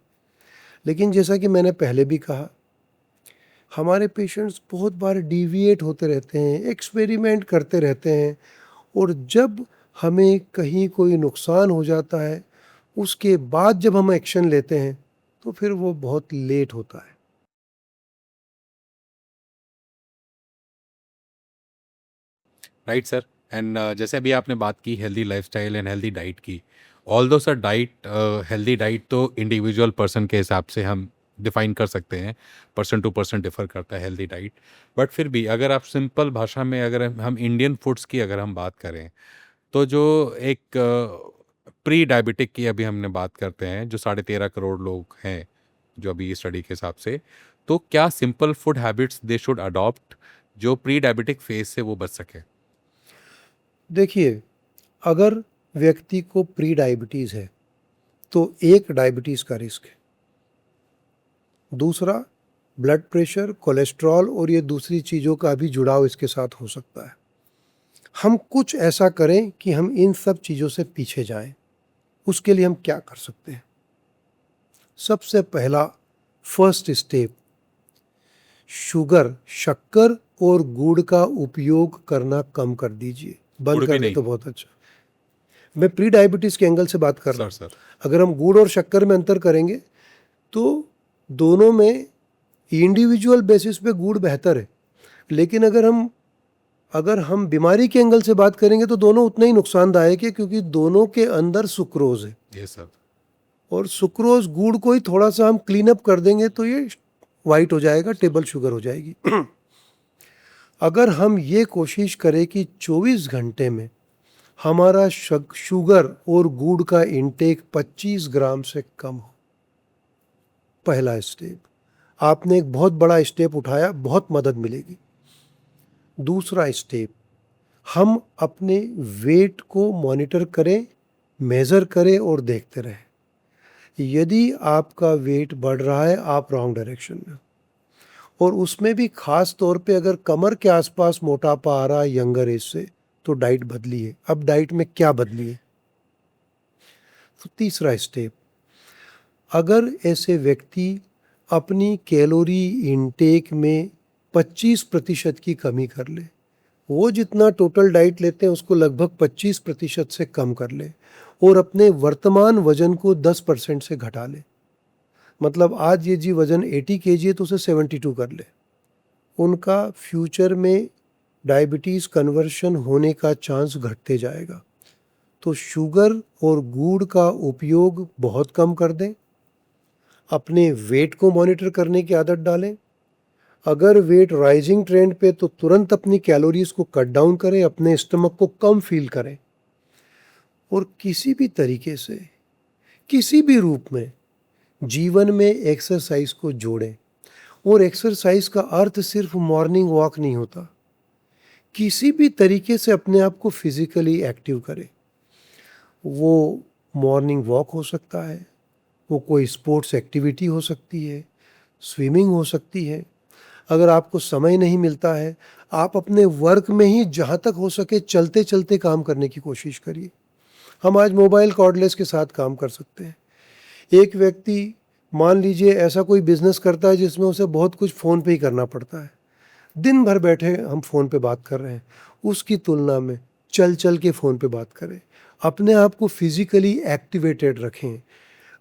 लेकिन जैसा कि मैंने पहले भी कहा हमारे पेशेंट्स बहुत बार डिविएट होते रहते हैं, एक्सपेरिमेंट करते रहते हैं, और जब हमें कहीं कोई नुकसान हो जाता है, उसके बाद जब हम एक्शन लेते हैं तो फिर वो बहुत लेट होता है। Right sir. एंड जैसे अभी आपने बात की healthy lifestyle and healthy diet की, although sir diet, healthy diet तो इंडिविजुअल पर्सन के हिसाब से हम डिफाइन कर सकते हैं, पर्सन टू पर्सन डिफर करता है हेल्दी डाइट। बट फिर भी अगर आप सिंपल भाषा में अगर हम इंडियन फूड्स की अगर हम बात करें, तो जो एक प्री डायबिटिक की अभी हमने बात करते हैं, जो 13.5 करोड़ लोग हैं जो अभी स्टडी के हिसाब से, तो क्या simple food habits they should adopt जो प्री डायबिटिक फेज से वो बच सके? देखिए, अगर व्यक्ति को प्री डायबिटीज़ है तो एक डायबिटीज़ का रिस्क है, दूसरा ब्लड प्रेशर, कोलेस्ट्रॉल और ये दूसरी चीज़ों का भी जुड़ाव इसके साथ हो सकता है। हम कुछ ऐसा करें कि हम इन सब चीज़ों से पीछे जाएं। उसके लिए हम क्या कर सकते हैं? सबसे पहला फर्स्ट स्टेप, शुगर, शक्कर और गुड़ का उपयोग करना कम कर दीजिए। बंद गुड़ भी कर दे नहीं? तो बहुत अच्छा। मैं प्री डायबिटीज़ के एंगल से बात कर रहा सर हूँ। सर अगर हम गुड़ और शक्कर में अंतर करेंगे तो दोनों में इंडिविजुअल बेसिस पे गुड़ बेहतर है, लेकिन अगर हम बीमारी के एंगल से बात करेंगे तो दोनों उतना ही नुकसानदायक है, क्योंकि दोनों के अंदर सुक्रोज है, ये सर। और सुक्रोज गुड़ को ही थोड़ा सा हम क्लीन अप कर देंगे तो ये वाइट हो जाएगा, टेबल शुगर हो जाएगी। अगर हम ये कोशिश करें कि 24 घंटे में हमारा शुगर और गुड़ का इंटेक 25 ग्राम से कम हो, पहला स्टेप। आपने एक बहुत बड़ा स्टेप उठाया, बहुत मदद मिलेगी। दूसरा स्टेप, हम अपने वेट को मॉनिटर करें, मेज़र करें और देखते रहें। यदि आपका वेट बढ़ रहा है, आप रॉन्ग डायरेक्शन में, और उसमें भी खास तौर पे अगर कमर के आसपास मोटापा आ रहा है यंगर एज से, तो डाइट बदलिए। अब डाइट में क्या बदलिए? तो तीसरा स्टेप, अगर ऐसे व्यक्ति अपनी कैलोरी इनटेक में 25% की कमी कर ले, वो जितना टोटल डाइट लेते हैं उसको लगभग 25% से कम कर ले, और अपने वर्तमान वजन को 10% से घटा ले, मतलब आज ये जी वजन 80 kg है तो उसे 72 कर ले, उनका फ्यूचर में डायबिटीज़ कन्वर्शन होने का चांस घटते जाएगा। तो शुगर और गुड़ का उपयोग बहुत कम कर दें, अपने वेट को मॉनिटर करने की आदत डालें, अगर वेट राइजिंग ट्रेंड पे तो तुरंत अपनी कैलोरीज को कट डाउन करें, अपने स्टमक को कम फील करें, और किसी भी तरीके से, किसी भी रूप में जीवन में एक्सरसाइज को जोड़ें। और एक्सरसाइज का अर्थ सिर्फ मॉर्निंग वॉक नहीं होता, किसी भी तरीके से अपने आप को फिजिकली एक्टिव करें। वो मॉर्निंग वॉक हो सकता है, वो कोई स्पोर्ट्स एक्टिविटी हो सकती है, स्विमिंग हो सकती है। अगर आपको समय नहीं मिलता है, आप अपने वर्क में ही जहाँ तक हो सके चलते चलते काम करने की कोशिश करिए। हम आज मोबाइल कॉर्डलेस के साथ काम कर सकते हैं। एक व्यक्ति मान लीजिए ऐसा कोई बिजनेस करता है जिसमें उसे बहुत कुछ फ़ोन पे ही करना पड़ता है, दिन भर बैठे हम फ़ोन पे बात कर रहे हैं, उसकी तुलना में चल चल के फ़ोन पे बात करें, अपने आप को फिज़िकली एक्टिवेटेड रखें।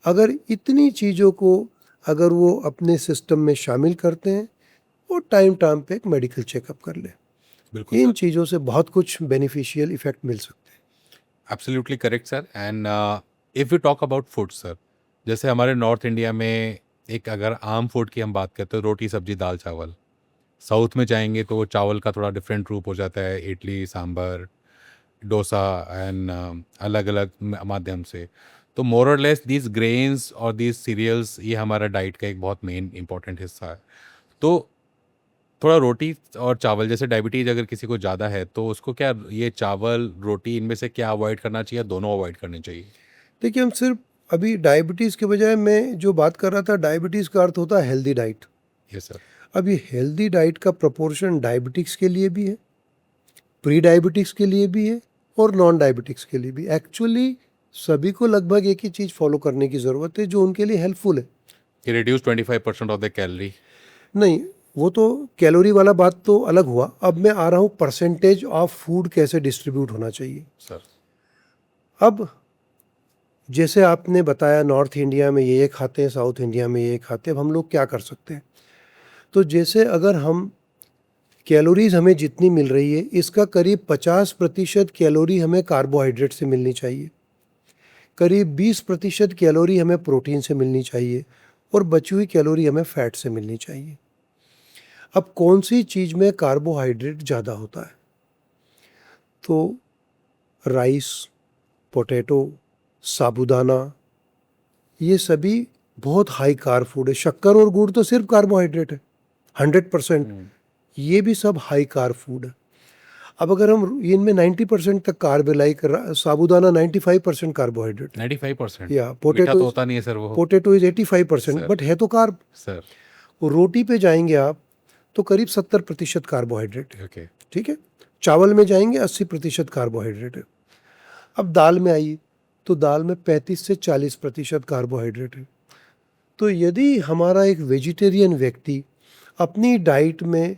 अगर इतनी चीज़ों को अगर वो अपने सिस्टम में शामिल करते हैं, और टाइम टाइम पे एक मेडिकल चेकअप कर लें, बिल्कुल इन सर, चीज़ों से बहुत कुछ बेनिफिशियल इफ़ेक्ट मिल सकते हैं। Absolutely correct sir. And if you talk about food sir, जैसे हमारे नॉर्थ इंडिया में एक अगर आम फूड की हम बात करते हैं, रोटी सब्जी दाल चावल। साउथ में जाएंगे तो चावल का थोड़ा डिफरेंट रूप हो जाता है, इडली सांभर डोसा एंड अलग अलग माध्यम से। तो मोर और लेस दीज ग्रेन्स और दीज सीरियल्स ये हमारा डाइट का एक बहुत मेन इंपॉर्टेंट हिस्सा है। तो थोड़ा रोटी और चावल, जैसे डायबिटीज़ अगर किसी को ज़्यादा है तो उसको क्या ये चावल रोटी इनमें से क्या अवॉइड करना चाहिए, दोनों अवॉइड करने चाहिए? देखिए, हम सिर्फ अभी डायबिटीज़ के बजाय मैं जो बात कर रहा था, डायबिटीज़ का अर्थ होता है हेल्दी डाइट। Yes sir. अब ये हेल्दी डाइट का प्रोपोर्शन डायबिटिक्स के लिए भी है, प्री डायबिटिक्स के लिए भी है, और नॉन डायबिटिक्स के लिए भी। एक्चुअली सभी को लगभग एक ही चीज़ फॉलो करने की ज़रूरत है जो उनके लिए हेल्पफुल है। कि रिड्यूस 25% ऑफ द कैलोरी। नहीं, वो तो कैलोरी वाला बात तो अलग हुआ। अब मैं आ रहा हूँ परसेंटेज ऑफ फूड कैसे डिस्ट्रीब्यूट होना चाहिए। सर। अब जैसे आपने बताया नॉर्थ इंडिया में ये खाते हैं, साउथ इंडिया में ये खाते हैं, अब हम लोग क्या कर सकते हैं? तो जैसे अगर हम कैलोरीज हमें जितनी मिल रही है, इसका करीब 50% कैलोरी हमें कार्बोहाइड्रेट से मिलनी चाहिए, करीब 20% कैलोरी हमें प्रोटीन से मिलनी चाहिए और बची हुई कैलोरी हमें फैट से मिलनी चाहिए। अब कौन सी चीज़ में कार्बोहाइड्रेट ज़्यादा होता है? तो राइस, पोटैटो, साबूदाना, ये सभी बहुत हाई कार्ब फूड है। शक्कर और गुड़ तो सिर्फ कार्बोहाइड्रेट है 100%, ये भी सब हाई कार्ब फूड है। अब अगर हम इनमें 90% तक कार्ब लाइक साबूदाना 95% कार्बोहाइड्रेट है, 95%? या मीठा पोटैटो तो होता नहीं है सर वो। Potato is 85%, sir. बट है तो कार्ब। सर। रोटी पे जाएंगे आप तो करीब 70% कार्बोहाइड्रेट है, ओके। ठीक है। चावल में जाएंगे 80% कार्बोहाइड्रेट है। अब दाल में आइए तो दाल में 35 से 40% कार्बोहाइड्रेट है। तो यदि हमारा एक वेजिटेरियन व्यक्ति अपनी डाइट में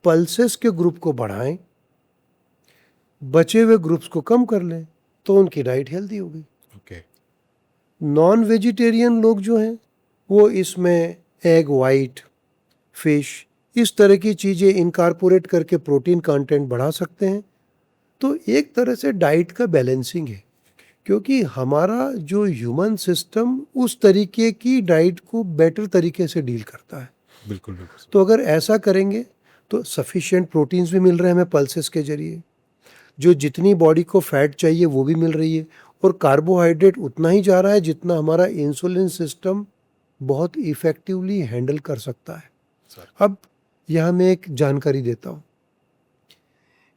पल्सेस के ग्रुप को बढ़ाएं, बचे हुए ग्रुप्स को कम कर लें, तो उनकी डाइट हेल्दी होगी। ओके। नॉन वेजिटेरियन लोग जो हैं वो इसमें एग वाइट, फिश, इस तरह की चीज़ें इनकारपोरेट करके प्रोटीन कंटेंट बढ़ा सकते हैं। तो एक तरह से डाइट का बैलेंसिंग है, क्योंकि हमारा जो ह्यूमन सिस्टम उस तरीके की डाइट को बेटर तरीके से डील करता है। बिल्कुल बिल्कुल। तो अगर ऐसा करेंगे तो सफिशिएंट प्रोटीन्स भी मिल रहे हैं हमें पल्सेस के जरिए, जो जितनी बॉडी को फैट चाहिए वो भी मिल रही है, और कार्बोहाइड्रेट उतना ही जा रहा है जितना हमारा इंसुलिन सिस्टम बहुत इफ़ेक्टिवली हैंडल कर सकता है। अब यहाँ मैं एक जानकारी देता हूँ।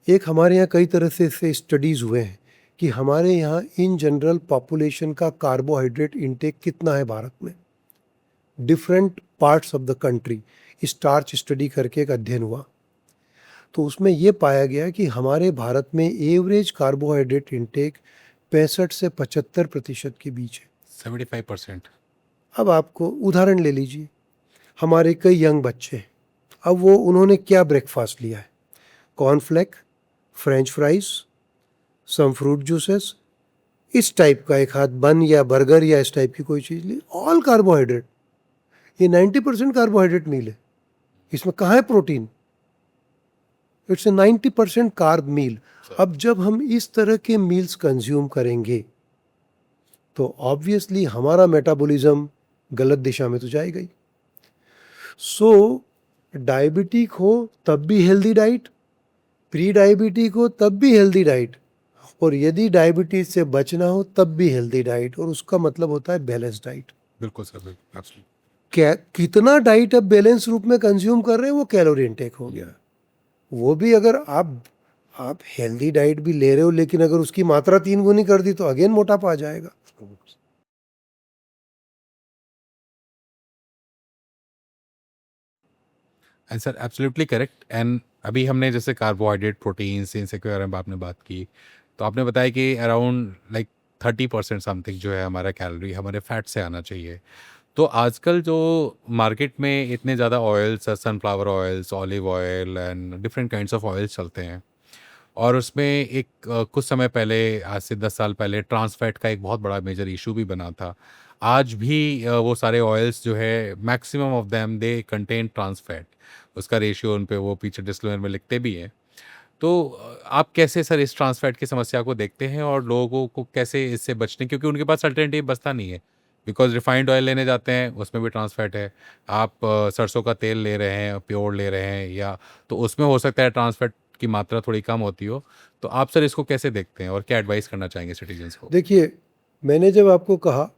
एक हमारे यहाँ कई तरह से स्टडीज़ हुए हैं कि हमारे यहाँ इन जनरल पॉपुलेशन का कार्बोहाइड्रेट इंटेक कितना है भारत में। Different parts of the country starch study करके एक अध्ययन हुआ, तो उसमें यह पाया गया कि हमारे भारत में एवरेज कार्बोहाइड्रेट इंटेक 65 से 75% के बीच है। 75%? अब आपको उदाहरण ले लीजिए, हमारे कई यंग बच्चे हैं, अब वो उन्होंने क्या ब्रेकफास्ट लिया है? Cornflake, French fries, some fruit juices, इस टाइप का एक हाथ बन या बर्गर या इस टाइप की कोई चीज़ ली, ऑल कार्बोहाइड्रेट। ये 90% कार्बोहाइड्रेट मील है, इसमें कहाँ है प्रोटीन? इट्स ए 90% कार्ब मील। अब जब हम इस तरह के मील्स कंज्यूम करेंगे तो ऑब्वियसली हमारा मेटाबॉलिज्म गलत दिशा में तो जाएगा ही। सो डायबिटिक हो तब भी हेल्दी डाइट, प्री डायबिटिक हो तब भी हेल्दी डाइट, और यदि डायबिटीज से बचना हो तब भी हेल्दी डाइट, और उसका मतलब होता है बैलेंस डाइट। बिल्कुल सर, बिल्कुल, एब्सोल्युटली। क्या कितना डाइट अब बैलेंस रूप में कंज्यूम कर रहे हैं वो कैलोरी इनटेक हो गया। वो भी अगर आप हेल्दी डाइट भी ले रहे हो, लेकिन अगर उसकी मात्रा 3 गुनी कर दी तो अगेन मोटापा आ जाएगा। And sir absolutely correct. And अभी हमने जैसे कार्बोहाइड्रेट, प्रोटीन्स, इनसे के बारे में आपने बात की, तो आपने बताया कि अराउंड लाइक 30% समथिंग जो है हमारा कैलोरी हमारे फैट से आना चाहिए। तो आजकल जो मार्केट में इतने ज़्यादा oils, sunflower oils, olive oil and different kinds of oils चलते हैं, और उसमें एक कुछ समय पहले, आज से 10 साल पहले, ट्रांस फैट का एक बहुत बड़ा मेजर इशू भी बना था। आज भी वो सारे ऑयल्स जो है, maximum of them they contain trans fat. उसका रेशियो उन पे वो पीछे डिस्क्लेमर में लिखते भी हैं। तो आप कैसे सर इस ट्रांस फैट की समस्या को देखते हैं, और लोगों को कैसे इससे बचने, क्योंकि उनके पास अल्टरनेटिव बचता नहीं है। बिकॉज रिफाइंड ऑयल लेने जाते हैं, उसमें भी ट्रांस फैट है। आप सरसों का तेल ले रहे हैं, प्योर ले रहे हैं, या तो उसमें हो सकता है ट्रांस फैट की मात्रा थोड़ी कम होती हो। तो आप सर इसको कैसे देखते हैं और क्या एडवाइस करना चाहेंगे सिटीजन्स को? देखिए, मैंने जब आपको कहा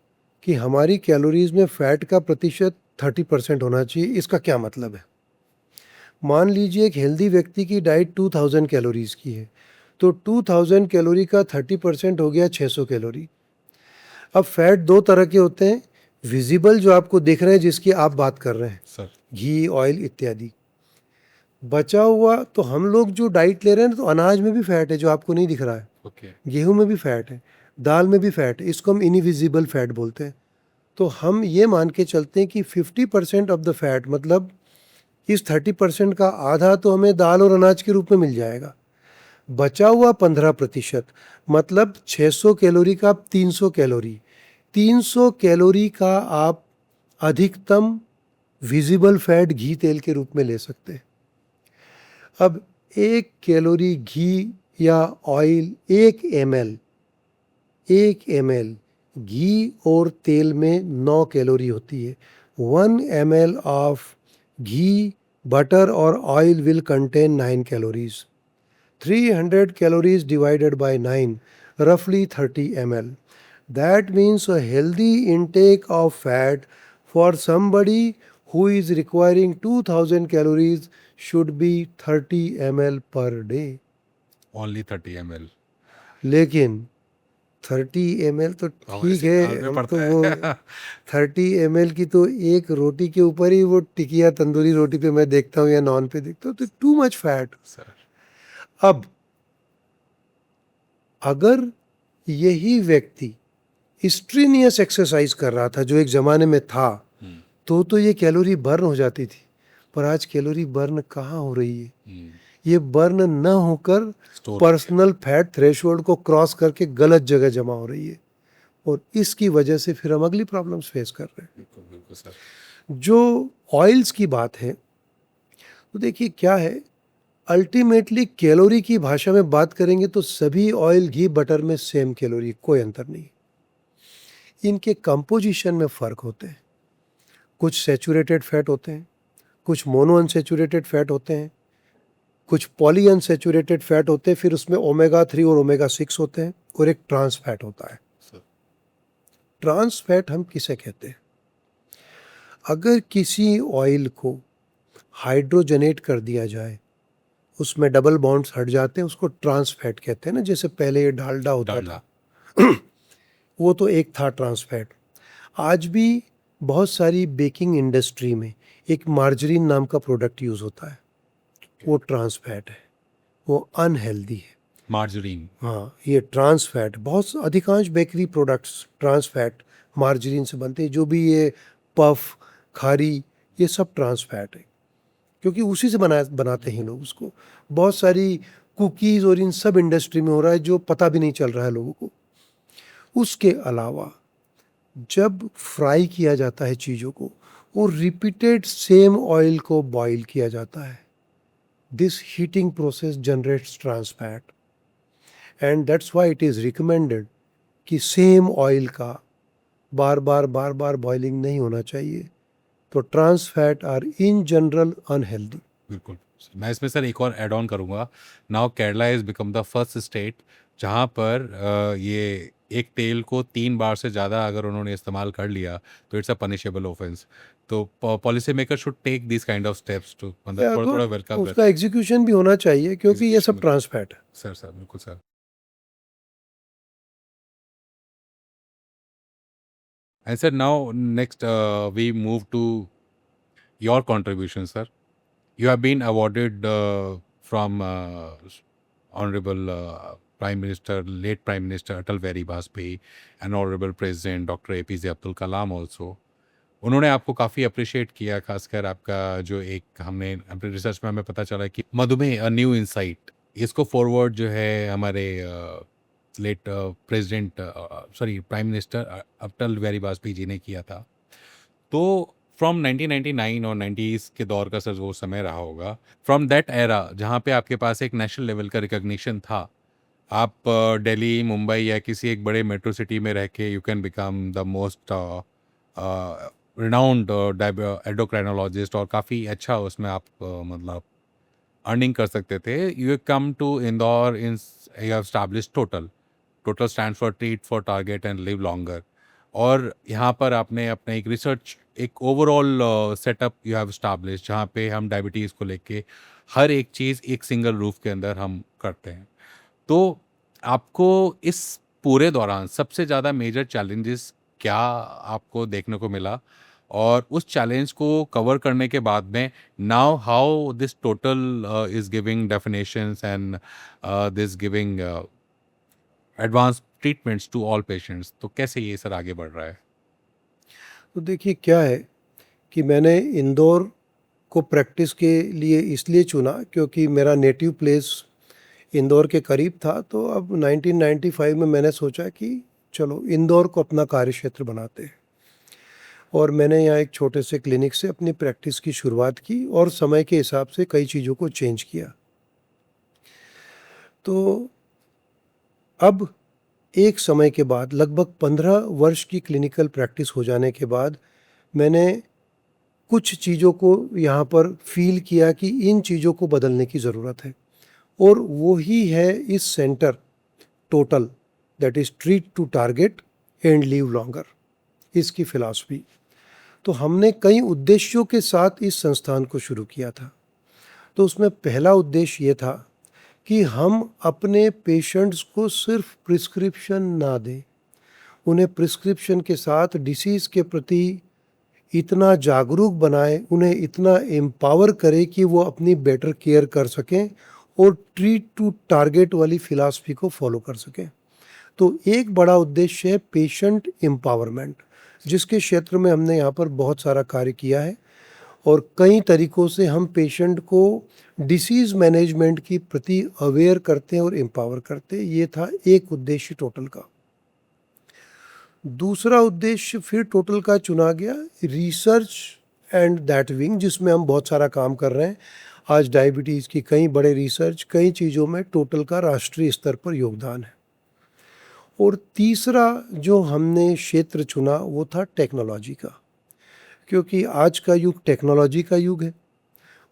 कि हमारी कैलोरीज में फैट का प्रतिशत 30% होना चाहिए, इसका क्या मतलब है? मान लीजिए एक हेल्दी व्यक्ति की डाइट 2000 कैलोरीज की है, तो 2000 कैलोरी का 30% हो गया 600 कैलोरी। अब फैट दो तरह के होते हैं, विजिबल जो आपको दिख रहे हैं, जिसकी आप बात कर रहे हैं, सर। घी, ऑयल इत्यादि। बचा हुआ तो हम लोग जो डाइट ले रहे हैं तो अनाज में भी फैट है जो आपको नहीं दिख रहा है, ओके। गेहूं में भी फैट है, दाल में भी फैट है, इसको हम इनविजिबल फैट बोलते हैं। तो हम ये मान के चलते हैं कि 50% ऑफ द फैट, मतलब इस 30% का आधा तो हमें दाल और अनाज के रूप में मिल जाएगा। बचा हुआ 15% मतलब 600 कैलोरी का 300 कैलोरी, 300 कैलोरी का आप अधिकतम विजिबल फैट घी तेल के रूप में ले सकते हैं। अब 1 कैलोरी घी या ऑयल 1 ml घी और तेल में 9 कैलोरी होती है। 1 ml ऑफ घी, बटर और oil will contain 9 calories. 300 calories divided by 9, roughly 30 ml. That means a healthy intake of fat for somebody who is requiring 2000 calories should be 30 ml per day. Only 30 ml। लेकिन 30 ml तो ठीक है, हम तो वो 30 ml की तो एक रोटी के ऊपर ही, वो टिकिया तंदूरी रोटी पे मैं देखता हूँ या नॉन पे देखता हूँ, तो टू मच फैट। सर अब अगर यही व्यक्ति स्ट्रीनियस एक्सरसाइज कर रहा था, जो एक ज़माने में था, तो ये कैलोरी बर्न हो जाती थी। पर आज कैलोरी बर्न कहाँ हो रही है? ये बर्न न होकर स्टोर पर्सनल फैट थ्रेशोल्ड को क्रॉस करके गलत जगह जमा हो रही है, और इसकी वजह से फिर हम अगली प्रॉब्लम्स फेस कर रहे हैं। बिल्कुल बिल्कुल सर। जो ऑयल्स की बात है, तो देखिए क्या है, अल्टीमेटली कैलोरी की भाषा में बात करेंगे तो सभी ऑयल, घी, बटर में सेम कैलोरी, कोई अंतर नहीं। इनके कंपोजिशन में फ़र्क होते हैं। कुछ सैचुरेटेड फैट होते हैं, कुछ मोनो अनसैचुरेटेड फैट होते हैं, कुछ पॉली अनसैचुरेटेड फैट होते हैं, फिर उसमें ओमेगा 3 और ओमेगा 6 होते हैं, और एक ट्रांस फैट होता है। ट्रांस फैट हम किसे कहते हैं? अगर किसी ऑयल को हाइड्रोजनेट कर दिया जाए, उसमें डबल बॉन्ड्स हट जाते हैं, उसको ट्रांस फैट कहते हैं ना। जैसे पहले ये डालडा होता था, वो तो एक था ट्रांस फैट। आज भी बहुत सारी बेकिंग इंडस्ट्री में एक मार्जरीन नाम का प्रोडक्ट यूज़ होता है, वो ट्रांस फैट है, वो अनहेल्दी है। मार्जरीन। हाँ, ये ट्रांस फैट, बहुत अधिकांश bakery products trans fat margarine से बनते हैं। जो भी ये पफ, खारी, ये सब ट्रांस फैट है, क्योंकि उसी से बनाते हैं लोग उसको। बहुत सारी कुकीज़ और इन सब इंडस्ट्री में हो रहा है, जो पता भी नहीं चल रहा है लोगों को। उसके अलावा जब फ्राई किया जाता है चीज़ों को, और रिपीटेड सेम ऑयल को बॉईल किया जाता है, this heating process generates trans fat, and that's why it is recommended कि सेम ऑयल का बार बार बॉइलिंग नहीं होना चाहिए। तो trans fat are in general unhealthy. बिल्कुल। मैं इसमें सर एक और ऐड ऑन करूँगा। Now Kerala is become the first state जहाँ पर ये एक तेल को 3 बार से ज़्यादा अगर उन्होंने इस्तेमाल कर लिया तो इट्स अ पनिशेबल ऑफेंस। तो policy maker should take this kind of steps to, मतलब थोड़ा थोड़ा वेलकम। उसका एग्जीक्यूशन भी होना चाहिए, क्योंकि ये सब ट्रांस फैट है। सर बिल्कुल sir. And sir, now next we move to your contribution, sir. You have been awarded from Honorable Prime Minister, late Prime Minister Atal Bihari Vajpayee, and Honorable President Dr. APJ Abdul Kalam also. उन्होंने आपको काफ़ी appreciate किया, खासकर आपका जो एक, हमने अपने रिसर्च में हमें पता चला कि मधुमेह अ न्यू इंसाइट, इसको फॉरवर्ड जो है हमारे late president prime minister Atal Bihari Vajpayee ji ने किया था। तो फ्रॉम 1999 और 90s के दौर का सर वो समय रहा होगा, फ्रॉम दैट एरा जहाँ पे आपके पास एक नेशनल लेवल का रिकग्निशन था। आप दिल्ली, मुंबई या किसी एक बड़े मेट्रो सिटी में रह के you can become the most renowned endocrinologist, और काफ़ी अच्छा उसमें आप मतलब अर्निंग कर सकते थे। You come to Indore, in you have established total stand for treat for target and live longer. और यहाँ पर आपने अपना एक रिसर्च, एक overall setup you have establish, जहाँ पे हम डायबिटीज़ को लेके हर एक चीज़ एक सिंगल रूफ के अंदर हम करते हैं। तो आपको इस पूरे दौरान सबसे ज़्यादा मेजर चैलेंजेस क्या आपको देखने को मिला, और उस चैलेंज को कवर करने के बाद में now how this total is giving definitions and this giving advance treatments to all patients, तो कैसे ये सर आगे बढ़ रहा है? तो देखिए क्या है कि मैंने इंदौर को प्रैक्टिस के लिए इसलिए चुना क्योंकि मेरा नेटिव प्लेस इंदौर के करीब था। तो अब 1995 में मैंने सोचा कि चलो इंदौर को अपना कार्यक्षेत्र बनाते हैं, और मैंने यहाँ एक छोटे से क्लिनिक से अपनी प्रैक्टिस की शुरुआत की और समय के हिसाब से कई चीज़ों को चेंज किया। तो अब एक समय के बाद, लगभग 15 वर्ष की क्लिनिकल प्रैक्टिस हो जाने के बाद, मैंने कुछ चीज़ों को यहाँ पर फील किया कि इन चीज़ों को बदलने की ज़रूरत है, और वो ही है इस centre total, that is treat to target and live longer, इसकी फिलॉसफी। तो हमने कई उद्देश्यों के साथ इस संस्थान को शुरू किया था। तो उसमें पहला उद्देश्य ये था कि हम अपने पेशेंट्स को सिर्फ प्रिस्क्रिप्शन ना दें, उन्हें प्रिस्क्रिप्शन के साथ डिसीज़ के प्रति इतना जागरूक बनाएं, उन्हें इतना एम्पावर करें कि वो अपनी बेटर केयर कर सकें और ट्रीट टू टारगेट वाली फिलॉसफी को फॉलो कर सकें। तो एक बड़ा उद्देश्य है पेशेंट एम्पावरमेंट, जिसके क्षेत्र में हमने यहाँ पर बहुत सारा कार्य किया है, और कई तरीक़ों से हम पेशेंट को डिसीज़ मैनेजमेंट की प्रति अवेयर करते हैं और एम्पावर करते हैं। ये था एक उद्देश्य टोटल का। दूसरा उद्देश्य फिर टोटल का चुना गया, रिसर्च एंड दैट विंग, जिसमें हम बहुत सारा काम कर रहे हैं। आज डायबिटीज़ की कई बड़े रिसर्च, कई चीज़ों में टोटल का राष्ट्रीय स्तर पर योगदान है। और तीसरा जो हमने क्षेत्र चुना वो था टेक्नोलॉजी का, क्योंकि आज का युग टेक्नोलॉजी का युग है,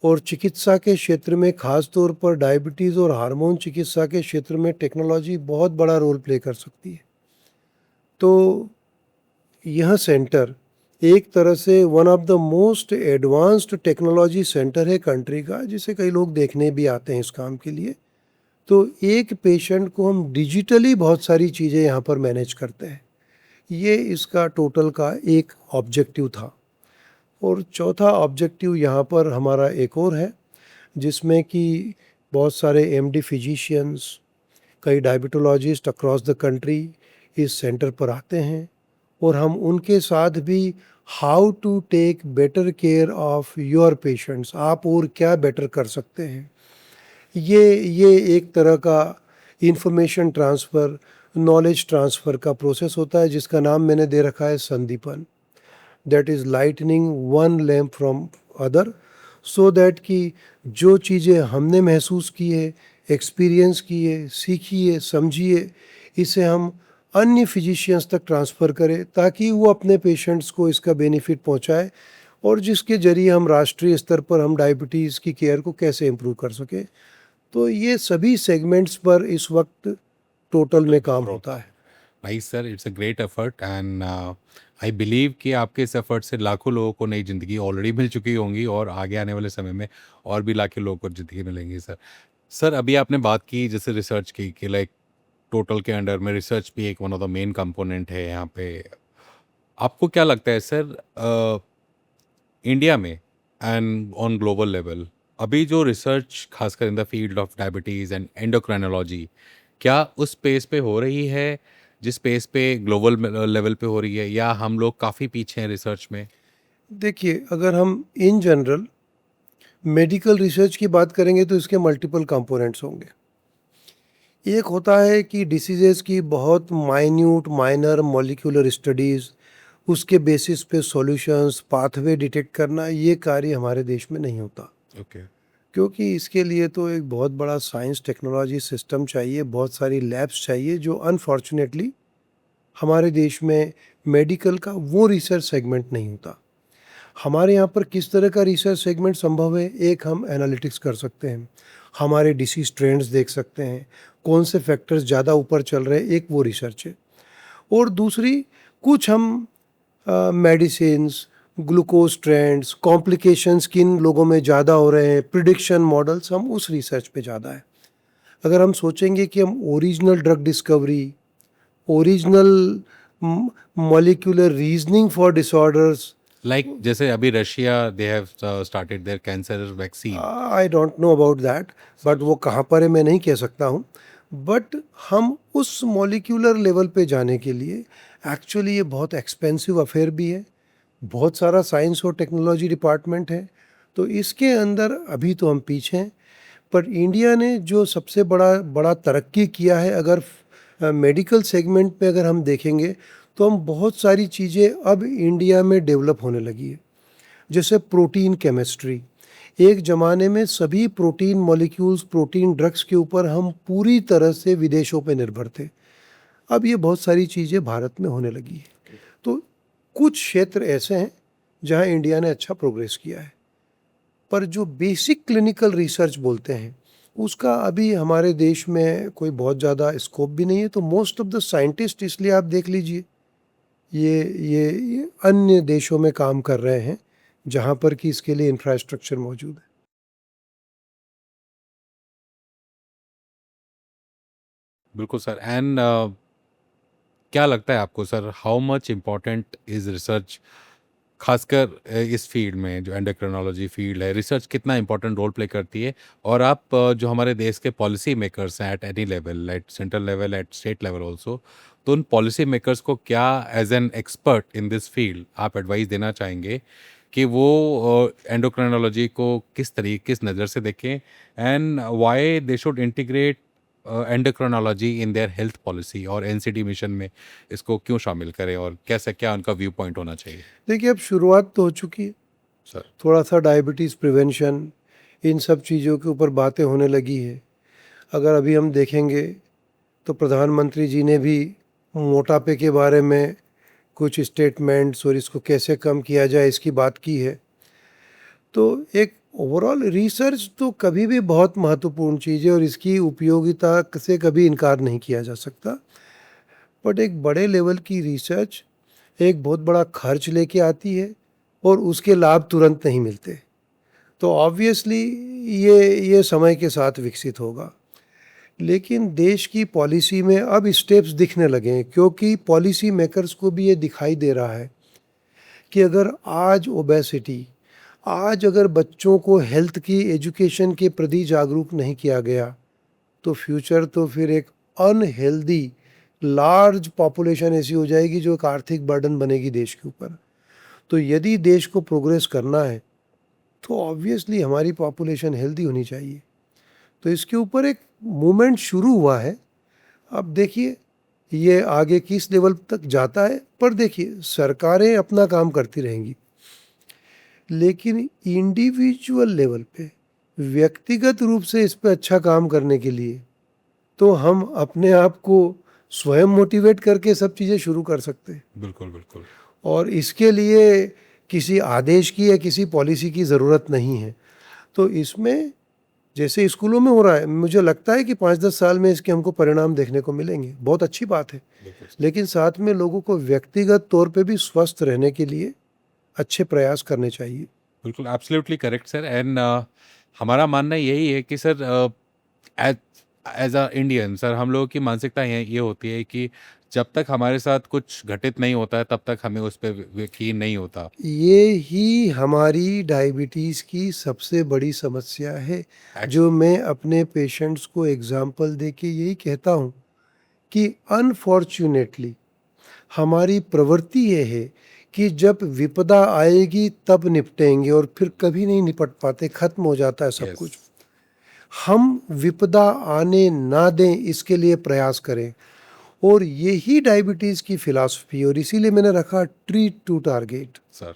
और चिकित्सा के क्षेत्र में ख़ास तौर पर डायबिटीज़ और हार्मोन चिकित्सा के क्षेत्र में टेक्नोलॉजी बहुत बड़ा रोल प्ले कर सकती है। तो यह सेंटर एक तरह से one of the most advanced technology centre है कंट्री का, जिसे कई लोग देखने भी आते हैं इस काम के लिए। तो एक पेशेंट को हम डिजिटली बहुत सारी चीज़ें यहाँ पर मैनेज करते हैं, ये इसका टोटल का एक ऑब्जेक्टिव था। और चौथा ऑब्जेक्टिव यहाँ पर हमारा एक और है, जिसमें कि बहुत सारे एमडी फिजिशियंस, कई डायबिटोलॉजिस्ट अक्रॉस द कंट्री इस सेंटर पर आते हैं, और हम उनके साथ भी how to take better care of your patients, आप और क्या बेटर कर सकते हैं, ये एक तरह का इंफॉर्मेशन ट्रांसफ़र, नॉलेज ट्रांसफ़र का प्रोसेस होता है, जिसका नाम मैंने दे रखा है Sandipan, that is lightning one lamp from other, so that कि जो चीज़ें हमने महसूस की है, एक्सपीरियंस की है, सीखी है, समझी है, इसे हम अन्य फिजिशियंस तक ट्रांसफ़र करें, ताकि वो अपने पेशेंट्स को इसका बेनिफिट पहुंचाए, और जिसके ज़रिए हम राष्ट्रीय स्तर पर हम डायबिटीज़ की केयर को कैसे इम्प्रूव कर सकें। तो ये सभी सेगमेंट्स पर इस वक्त टोटल में काम होता है। Nice sir, it's a great effort and I believe कि आपके इस एफर्ट से लाखों लोगों को नई ज़िंदगी ऑलरेडी मिल चुकी होंगी, और आगे आने वाले समय में और भी लाखों लोगों को ज़िंदगी मिलेंगी। सर अभी आपने बात की जैसे रिसर्च की कि लाइक टोटल के अंडर में रिसर्च भी एक one of the main component है यहाँ पे। आपको क्या लगता है सर, इंडिया में एंड ऑन ग्लोबल लेवल अभी जो रिसर्च खासकर in the field of diabetes and endocrinology, क्या उस पेस पे हो रही है जिस पेस पे ग्लोबल लेवल पे हो रही है, या हम लोग काफ़ी पीछे हैं रिसर्च में? देखिए, अगर हम इन जनरल मेडिकल रिसर्च की बात करेंगे तो इसके मल्टीपल कंपोनेंट्स होंगे। एक होता है कि डिसीजेज़ की बहुत माइन्यूट माइनर मॉलिक्यूलर स्टडीज़, उसके बेसिस पे सॉल्यूशंस, पाथवे डिटेक्ट करना, ये कार्य हमारे देश में नहीं होता, ओके। क्योंकि इसके लिए तो एक बहुत बड़ा साइंस टेक्नोलॉजी सिस्टम चाहिए, बहुत सारी लैब्स चाहिए, जो अनफॉर्चुनेटली हमारे देश में मेडिकल का वो रिसर्च सेगमेंट नहीं होता। हमारे यहाँ पर किस तरह का रिसर्च सेगमेंट संभव है? एक, हम एनालिटिक्स कर सकते हैं, हमारे डिसीज़ ट्रेंड्स देख सकते हैं, कौन से फैक्टर्स ज़्यादा ऊपर चल रहे हैं, एक वो रिसर्च है। और दूसरी, कुछ हम मेडिसिन्स, ग्लूकोज ट्रेंड्स, कॉम्प्लिकेशंस किन लोगों में ज़्यादा हो रहे हैं, प्रिडिक्शन मॉडल्स, हम उस रिसर्च पे ज़्यादा है। अगर हम सोचेंगे कि हम original drug discovery, original molecular reasoning for disorders, like जैसे अभी Russia they have started their cancer vaccine. I don't know about that, but वो कहाँ पर है मैं नहीं कह सकता हूँ। बट हम उस मॉलिक्यूलर लेवल पे जाने के लिए एक्चुअली ये बहुत एक्सपेंसिव अफेयर भी है, बहुत सारा साइंस और टेक्नोलॉजी डिपार्टमेंट है। तो इसके अंदर अभी तो हम पीछे हैं, पर इंडिया ने जो सबसे बड़ा बड़ा तरक्की किया है, अगर मेडिकल सेगमेंट में अगर हम देखेंगे तो हम बहुत सारी चीज़ें अब इंडिया में डेवलप होने लगी है। जैसे प्रोटीन केमिस्ट्री, एक ज़माने में सभी प्रोटीन मॉलिक्यूल्स, प्रोटीन ड्रग्स के ऊपर हम पूरी तरह से विदेशों पे निर्भर थे। अब ये बहुत सारी चीज़ें भारत में होने लगी है। तो कुछ क्षेत्र ऐसे हैं जहाँ इंडिया ने अच्छा प्रोग्रेस किया है, पर जो बेसिक क्लिनिकल रिसर्च बोलते हैं उसका अभी हमारे देश में कोई बहुत ज़्यादा स्कोप भी नहीं है। तो मोस्ट ऑफ द साइंटिस्ट, इसलिए आप देख लीजिए, ये अन्य देशों में काम कर रहे हैं जहाँ पर कि इसके लिए इंफ्रास्ट्रक्चर मौजूद है। बिल्कुल सर। एंड क्या लगता है आपको sir, how much important is research, खासकर इस फील्ड में जो एंडोक्रिनोलॉजी फील्ड है, रिसर्च कितना इंपॉर्टेंट रोल प्ले करती है? और आप जो हमारे देश के पॉलिसी मेकर्स हैं at any level, at central level, at state level also, तो उन पॉलिसी मेकर्स को क्या as an expert in this field आप एडवाइस देना चाहेंगे कि वो एंडोक्रिनोलॉजी को किस तरीके, किस नज़र से देखें, and why they should integrate endocrinology in their health policy, और एनसीडी मिशन में इसको क्यों शामिल करें, और कैसे, क्या उनका व्यू पॉइंट होना चाहिए? देखिए, अब शुरुआत तो हो चुकी है, सर थोड़ा सा डायबिटीज़ प्रिवेंशन, इन सब चीज़ों के ऊपर बातें होने लगी है। अगर अभी हम देखेंगे तो प्रधानमंत्री जी ने भी मोटापे के बारे में कुछ स्टेटमेंट्स और इसको कैसे कम किया जाए इसकी बात की है। तो एक ओवरऑल रिसर्च तो कभी भी बहुत महत्वपूर्ण चीज़ है और इसकी उपयोगिता से कभी इनकार नहीं किया जा सकता। बट एक बड़े लेवल की रिसर्च एक बहुत बड़ा खर्च लेके आती है और उसके लाभ तुरंत नहीं मिलते। तो ऑब्वियसली ये समय के साथ विकसित होगा, लेकिन देश की पॉलिसी में अब स्टेप्स दिखने लगे हैं, क्योंकि पॉलिसी मेकर्स को भी ये दिखाई दे रहा है कि अगर आज ओबेसिटी, आज अगर बच्चों को हेल्थ की एजुकेशन के प्रति जागरूक नहीं किया गया तो फ्यूचर तो फिर एक अनहेल्दी लार्ज पॉपुलेशन ऐसी हो जाएगी जो एक आर्थिक बर्डन बनेगी देश के ऊपर। तो यदि देश को प्रोग्रेस करना है तो ऑब्वियसली हमारी पॉपुलेशन हेल्दी होनी चाहिए। तो इसके ऊपर एक मूवमेंट शुरू हुआ है। अब देखिए ये आगे किस लेवल तक जाता है, पर देखिए सरकारें अपना काम करती रहेंगी, लेकिन इंडिविजुअल लेवल पे, व्यक्तिगत रूप से इस पे अच्छा काम करने के लिए तो हम अपने आप को स्वयं मोटिवेट करके सब चीज़ें शुरू कर सकते हैं। बिल्कुल बिल्कुल। और इसके लिए किसी आदेश की या किसी पॉलिसी की ज़रूरत नहीं है। तो इसमें जैसे स्कूलों में हो रहा है, मुझे लगता है कि 5-10 साल में इसके हमको परिणाम देखने को मिलेंगे, बहुत अच्छी बात है। लेकिन साथ में लोगों को व्यक्तिगत तौर पे भी स्वस्थ रहने के लिए अच्छे प्रयास करने चाहिए। बिल्कुल, एब्सोल्युटली करेक्ट सर। एंड हमारा मानना यही है कि sir as as a Indian sir, हम लोगों की मानसिकता ये होती है कि जब तक हमारे साथ कुछ घटित नहीं होता है तब तक हमें उस पर यकीन नहीं होता। ये ही हमारी डायबिटीज़ की सबसे बड़ी समस्या है, जो मैं अपने पेशेंट्स को एग्जाम्पल दे के यही कहता हूँ कि अनफॉर्चुनेटली हमारी प्रवृत्ति ये है कि जब विपदा आएगी तब निपटेंगे और फिर कभी नहीं निपट पाते, खत्म हो जाता है सब Yes. कुछ। हम विपदा आने ना दें इसके लिए प्रयास करें, और यही डायबिटीज़ की फिलॉसफी, और इसीलिए मैंने रखा treat to target, sir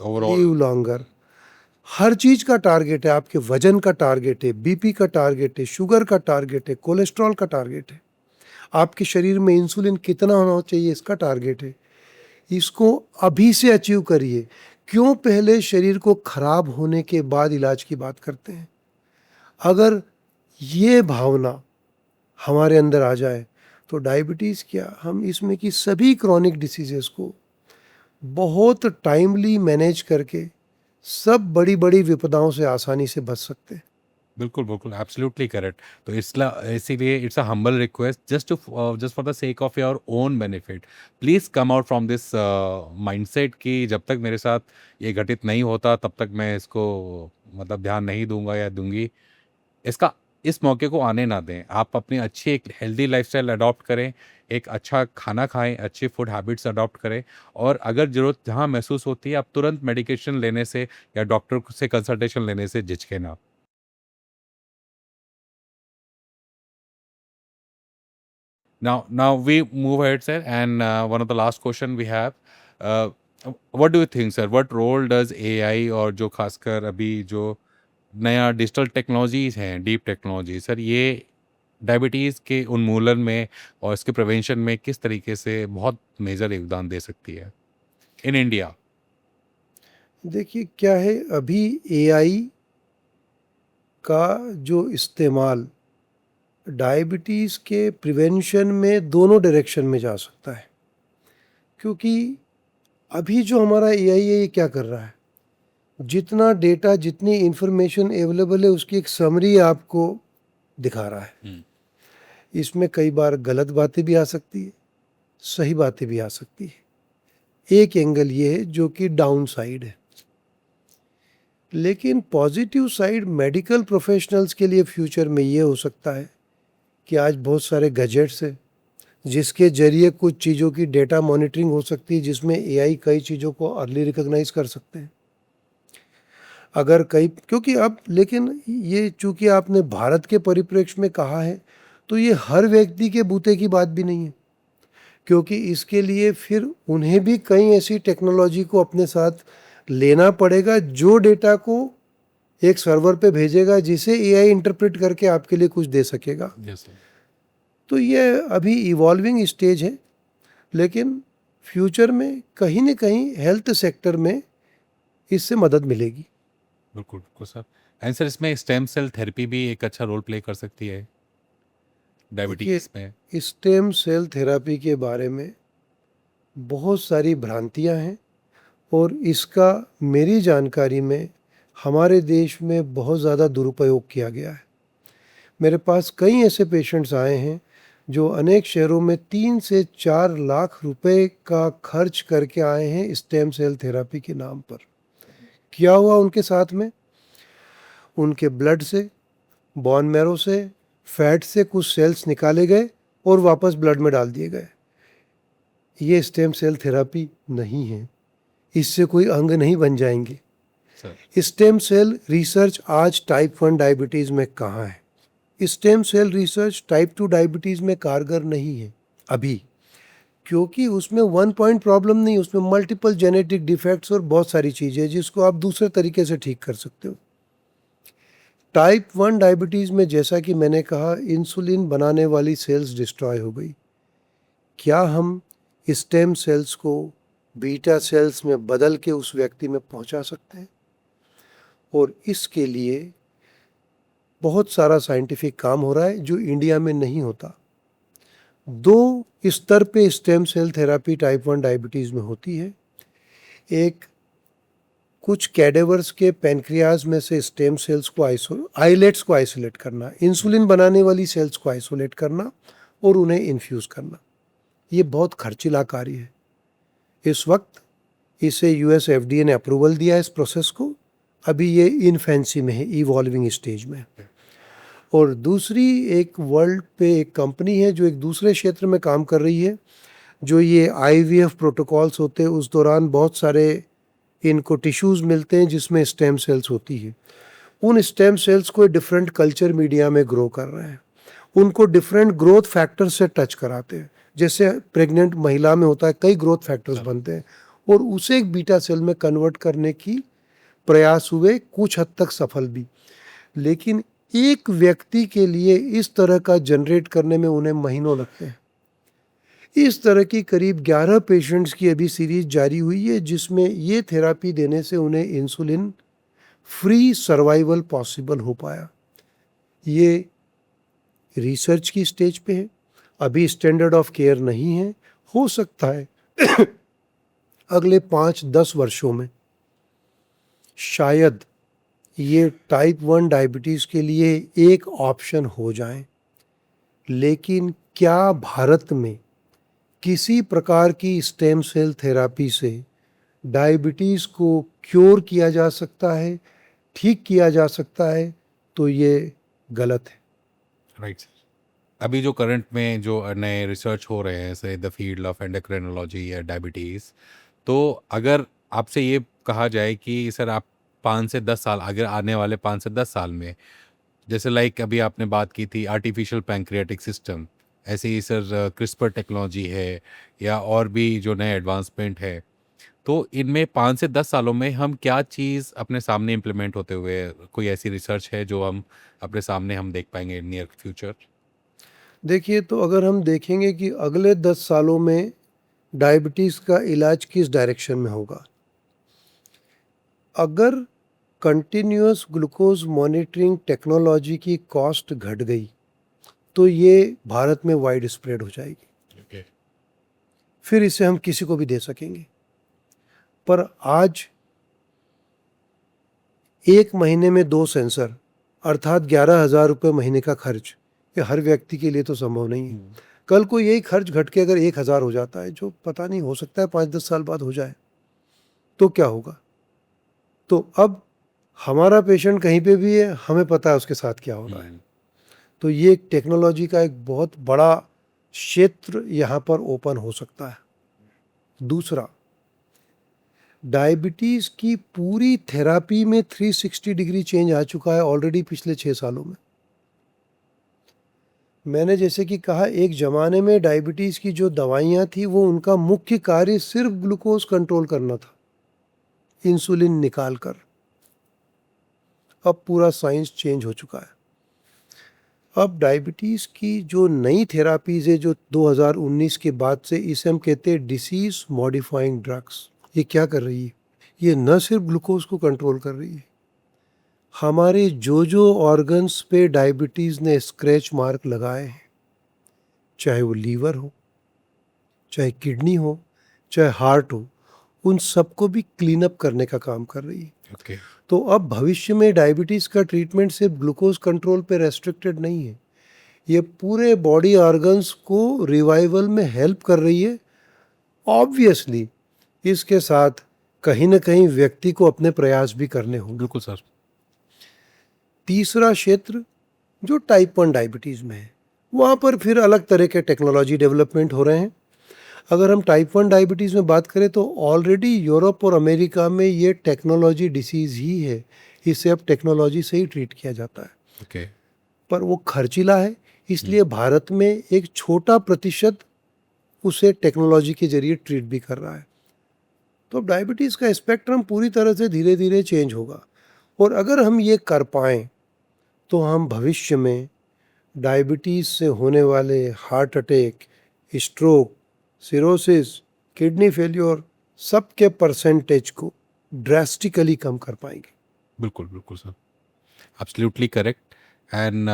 overall live longer. हर चीज़ का टारगेट है, आपके वजन का टारगेट है, बीपी का टारगेट है, शुगर का टारगेट है, कोलेस्ट्रॉल का टारगेट है, आपके शरीर में इंसुलिन कितना होना चाहिए इसका टारगेट है। इसको अभी से अचीव करिए। क्यों पहले शरीर को खराब होने के बाद इलाज की बात करते हैं? अगर ये भावना हमारे अंदर आ जाए तो डायबिटीज़ क्या, हम इसमें की सभी क्रॉनिक डिसीजेस को बहुत टाइमली मैनेज करके सब बड़ी बड़ी विपदाओं से आसानी से बच सकते हैं। बिल्कुल बिल्कुल, एब्सोल्युटली करेक्ट। तो इसीलिए it's a humble request, just for the sake of your own benefit, please come out from this mindset कि जब तक मेरे साथ ये घटित नहीं होता तब तक मैं इसको मतलब ध्यान नहीं दूंगा या दूंगी। इसका इस मौके को आने ना दें। आप अपनी अच्छी एक हेल्दी लाइफस्टाइल अडॉप्ट करें, एक अच्छा खाना खाएं, अच्छी फूड हैबिट्स अडॉप्ट करें, और अगर ज़रूरत जहाँ महसूस होती है आप तुरंत मेडिकेशन लेने से या डॉक्टर से कंसल्टेशन लेने से झिझकें ना। Now we move ahead, sir, and one of the last question we have, uh, what do you think, sir? What role does AI और जो खासकर अभी जो नया डिजिटल टेक्नोलॉजीज हैं, डीप टेक्नोलॉजी, सर, ये डायबिटीज़ के उन्मूलन में और इसके प्रिवेंशन में किस तरीके से बहुत मेजर योगदान दे सकती है इन इंडिया? देखिए क्या है, अभी एआई का जो इस्तेमाल डायबिटीज़ के प्रिवेंशन में दोनों डायरेक्शन में जा सकता है। क्योंकि अभी जो हमारा एआई है ये क्या कर रहा है, जितना डेटा, जितनी इंफॉर्मेशन अवेलेबल है उसकी एक समरी आपको दिखा रहा है। इसमें कई बार गलत बातें भी आ सकती है, सही बातें भी आ सकती है। एक एंगल ये है जो कि डाउन साइड है, लेकिन पॉजिटिव साइड मेडिकल प्रोफेशनल्स के लिए फ्यूचर में ये हो सकता है कि आज बहुत सारे गैजेट्स हैं जिसके जरिए कुछ चीज़ों की डेटा मॉनिटरिंग हो सकती है, जिसमें एआई कई चीज़ों को अर्ली रिकॉग्नाइज कर सकते हैं। अगर कई, क्योंकि अब लेकिन ये चूंकि आपने भारत के परिप्रेक्ष्य में कहा है, तो ये हर व्यक्ति के बूते की बात भी नहीं है, क्योंकि इसके लिए फिर उन्हें भी कई ऐसी टेक्नोलॉजी को अपने साथ लेना पड़ेगा जो डेटा को एक सर्वर पे भेजेगा, जिसे एआई इंटरप्रेट करके आपके लिए कुछ दे सकेगा। Yes, sir. तो ये अभी इवॉल्विंग स्टेज है, लेकिन फ्यूचर में कहीं न कहीं हेल्थ सेक्टर में इससे मदद मिलेगी। बिल्कुल बिल्कुल सर। एंड सर, इसमें स्टेम सेल थेरेपी भी एक अच्छा रोल प्ले कर सकती है डायबिटीज में। देखिए, स्टेम सेल थेरेपी के बारे में बहुत सारी भ्रांतियां हैं, और इसका मेरी जानकारी में हमारे देश में बहुत ज़्यादा दुरुपयोग किया गया है। मेरे पास कई ऐसे पेशेंट्स आए हैं जो अनेक शहरों में 3 से 4 लाख रुपए का खर्च करके आए हैं स्टेम सेल थेरेपी के नाम पर। क्या हुआ उनके साथ में? उनके ब्लड से, बोन मैरो से, फैट से कुछ सेल्स निकाले गए और वापस ब्लड में डाल दिए गए। ये स्टेम सेल थेरेपी नहीं है, इससे कोई अंग नहीं बन जाएंगे। सर, स्टेम सेल रिसर्च आज टाइप 1 डायबिटीज़ में कहाँ है? Stem cell research type 2 diabetes में कारगर नहीं है अभी, क्योंकि उसमें वन पॉइंट प्रॉब्लम नहीं, उसमें मल्टीपल जेनेटिक डिफेक्ट्स और बहुत सारी चीज़ें जिसको आप दूसरे तरीके से ठीक कर सकते हो। टाइप 1 डायबिटीज़ में जैसा कि मैंने कहा, इंसुलिन बनाने वाली सेल्स डिस्ट्रॉय हो गई। क्या हम स्टेम सेल्स को बीटा सेल्स में बदल के उस व्यक्ति में पहुंचा सकते हैं? और इसके लिए बहुत सारा साइंटिफिक काम हो रहा है जो इंडिया में नहीं होता। 2 स्तर पे stem cell therapy type 1 diabetes में होती है। एक, कुछ कैडेवर्स के पैनक्रियाज में से स्टेम सेल्स को आइलेट्स को आइसोलेट करना, इंसुलिन बनाने वाली सेल्स को आइसोलेट करना और उन्हें इन्फ्यूज़ करना। ये बहुत खर्चीला कार्य है। इस वक्त इसे यूएस एफडीए ने अप्रूवल दिया है इस प्रोसेस को। अभी ये इनफेंसी में है, इवॉल्विंग स्टेज में है। और दूसरी, एक वर्ल्ड पे एक कंपनी है जो एक दूसरे क्षेत्र में काम कर रही है, जो ये आईवीएफ प्रोटोकॉल्स होते हैं, उस दौरान बहुत सारे इनको टिश्यूज़ मिलते हैं जिसमें स्टेम सेल्स होती है। उन स्टेम सेल्स को डिफरेंट कल्चर मीडिया में ग्रो कर रहे हैं, उनको डिफरेंट ग्रोथ फैक्टर से टच कराते हैं। जैसे प्रेग्नेंट महिला में होता है, कई ग्रोथ फैक्टर्स बनते हैं, और उसे एक बीटा सेल में कन्वर्ट करने की प्रयास हुए, कुछ हद तक सफल भी। लेकिन एक व्यक्ति के लिए इस तरह का जनरेट करने में उन्हें महीनों लगते हैं। इस तरह की करीब 11 पेशेंट्स की अभी सीरीज जारी हुई है, जिसमें ये थेरेपी देने से उन्हें इंसुलिन फ्री सर्वाइवल पॉसिबल हो पाया। ये रिसर्च की स्टेज पे है, अभी स्टैंडर्ड ऑफ केयर नहीं है। हो सकता है अगले 5-10 वर्षों में शायद ये टाइप 1 डायबिटीज़ के लिए एक ऑप्शन हो जाए। लेकिन क्या भारत में किसी प्रकार की स्टेम सेल थेरेपी से डायबिटीज़ को क्योर किया जा सकता है, ठीक किया जा सकता है? तो ये गलत है। राइट। अभी जो करंट में जो नए रिसर्च हो रहे हैं, से द फील्ड ऑफ एंडोक्रिनोलॉजी या डायबिटीज़, तो अगर आपसे ये कहा जाए कि सर आप 5 से 10 साल, अगर आने वाले 5 से 10 साल में, जैसे लाइक अभी आपने बात की थी आर्टिफिशियल पैंक्रियाटिक सिस्टम, ऐसे ही सर क्रिस्पर टेक्नोलॉजी है या और भी जो नए एडवांसमेंट है, तो इनमें 5 से 10 सालों में हम क्या चीज़ अपने सामने इम्प्लीमेंट होते हुए, कोई ऐसी रिसर्च है जो हम अपने सामने हम देख पाएंगे इन नियर फ्यूचर? देखिए, तो अगर हम देखेंगे कि अगले 10 सालों में डायबिटीज़ का इलाज किस डायरेक्शन में होगा। अगर कंटिन्यूअस ग्लूकोज मॉनिटरिंग टेक्नोलॉजी की कॉस्ट घट गई तो ये भारत में वाइड स्प्रेड हो जाएगी। ओके। फिर इसे हम किसी को भी दे सकेंगे। पर आज एक महीने में 2 सेंसर अर्थात 11,000 रुपये महीने का खर्च, ये हर व्यक्ति के लिए तो संभव नहीं है। कल को यही खर्च घट के अगर 1,000 हो जाता है, जो पता नहीं, हो सकता है 5-10 साल बाद हो जाए, तो क्या होगा? तो अब हमारा पेशेंट कहीं पे भी है, हमें पता है उसके साथ क्या हो रहा है। तो ये टेक्नोलॉजी का एक बहुत बड़ा क्षेत्र यहाँ पर ओपन हो सकता है। दूसरा, डायबिटीज़ की पूरी थेरापी में 360 डिग्री चेंज आ चुका है ऑलरेडी पिछले 6 सालों में। मैंने जैसे कि कहा, एक ज़माने में डायबिटीज़ की जो दवाइयाँ थी वो उनका मुख्य कार्य सिर्फ ग्लूकोज कंट्रोल करना था, इंसुलिन निकाल कर। अब पूरा साइंस चेंज हो चुका है। अब डायबिटीज़ की जो नई थेरापीज़ है जो 2019 के बाद से, इसे हम कहते हैं डिसीज़ मॉडिफाइंग ड्रग्स। ये क्या कर रही है? ये न सिर्फ ग्लूकोज को कंट्रोल कर रही है, हमारे जो ऑर्गन्स पे डायबिटीज़ ने स्क्रैच मार्क लगाए हैं, चाहे वो लीवर हो, चाहे किडनी हो, चाहे हार्ट हो, उन सबको भी क्लीन अप करने का काम कर रही है। ओके। तो अब भविष्य में डायबिटीज़ का ट्रीटमेंट सिर्फ ग्लूकोज कंट्रोल पे रेस्ट्रिक्टेड नहीं है, ये पूरे बॉडी ऑर्गन्स को रिवाइवल में हेल्प कर रही है। ऑब्वियसली इसके साथ कहीं ना कहीं व्यक्ति को अपने प्रयास भी करने होंगे। बिल्कुल सर। तीसरा क्षेत्र जो टाइप 1 डायबिटीज़ में है, वहाँ पर फिर अलग तरह के टेक्नोलॉजी डेवलपमेंट हो रहे हैं। अगर हम टाइप 1 डायबिटीज़ में बात करें तो ऑलरेडी यूरोप और अमेरिका में ये टेक्नोलॉजी डिसीज़ ही है, इसे अब टेक्नोलॉजी से ही ट्रीट किया जाता है। ओके। पर वो खर्चीला है, इसलिए भारत में एक छोटा प्रतिशत उसे टेक्नोलॉजी के जरिए ट्रीट भी कर रहा है। तो अब डायबिटीज़ का स्पेक्ट्रम पूरी तरह से धीरे धीरे चेंज होगा, और अगर हम ये कर पाएँ तो हम भविष्य में डायबिटीज़ से होने वाले heart attack, stroke, cirrhosis, kidney failure, सब के परसेंटेज को ड्रास्टिकली कम कर पाएंगे। बिल्कुल बिल्कुल सर, एब्सोल्युटली करेक्ट। एंड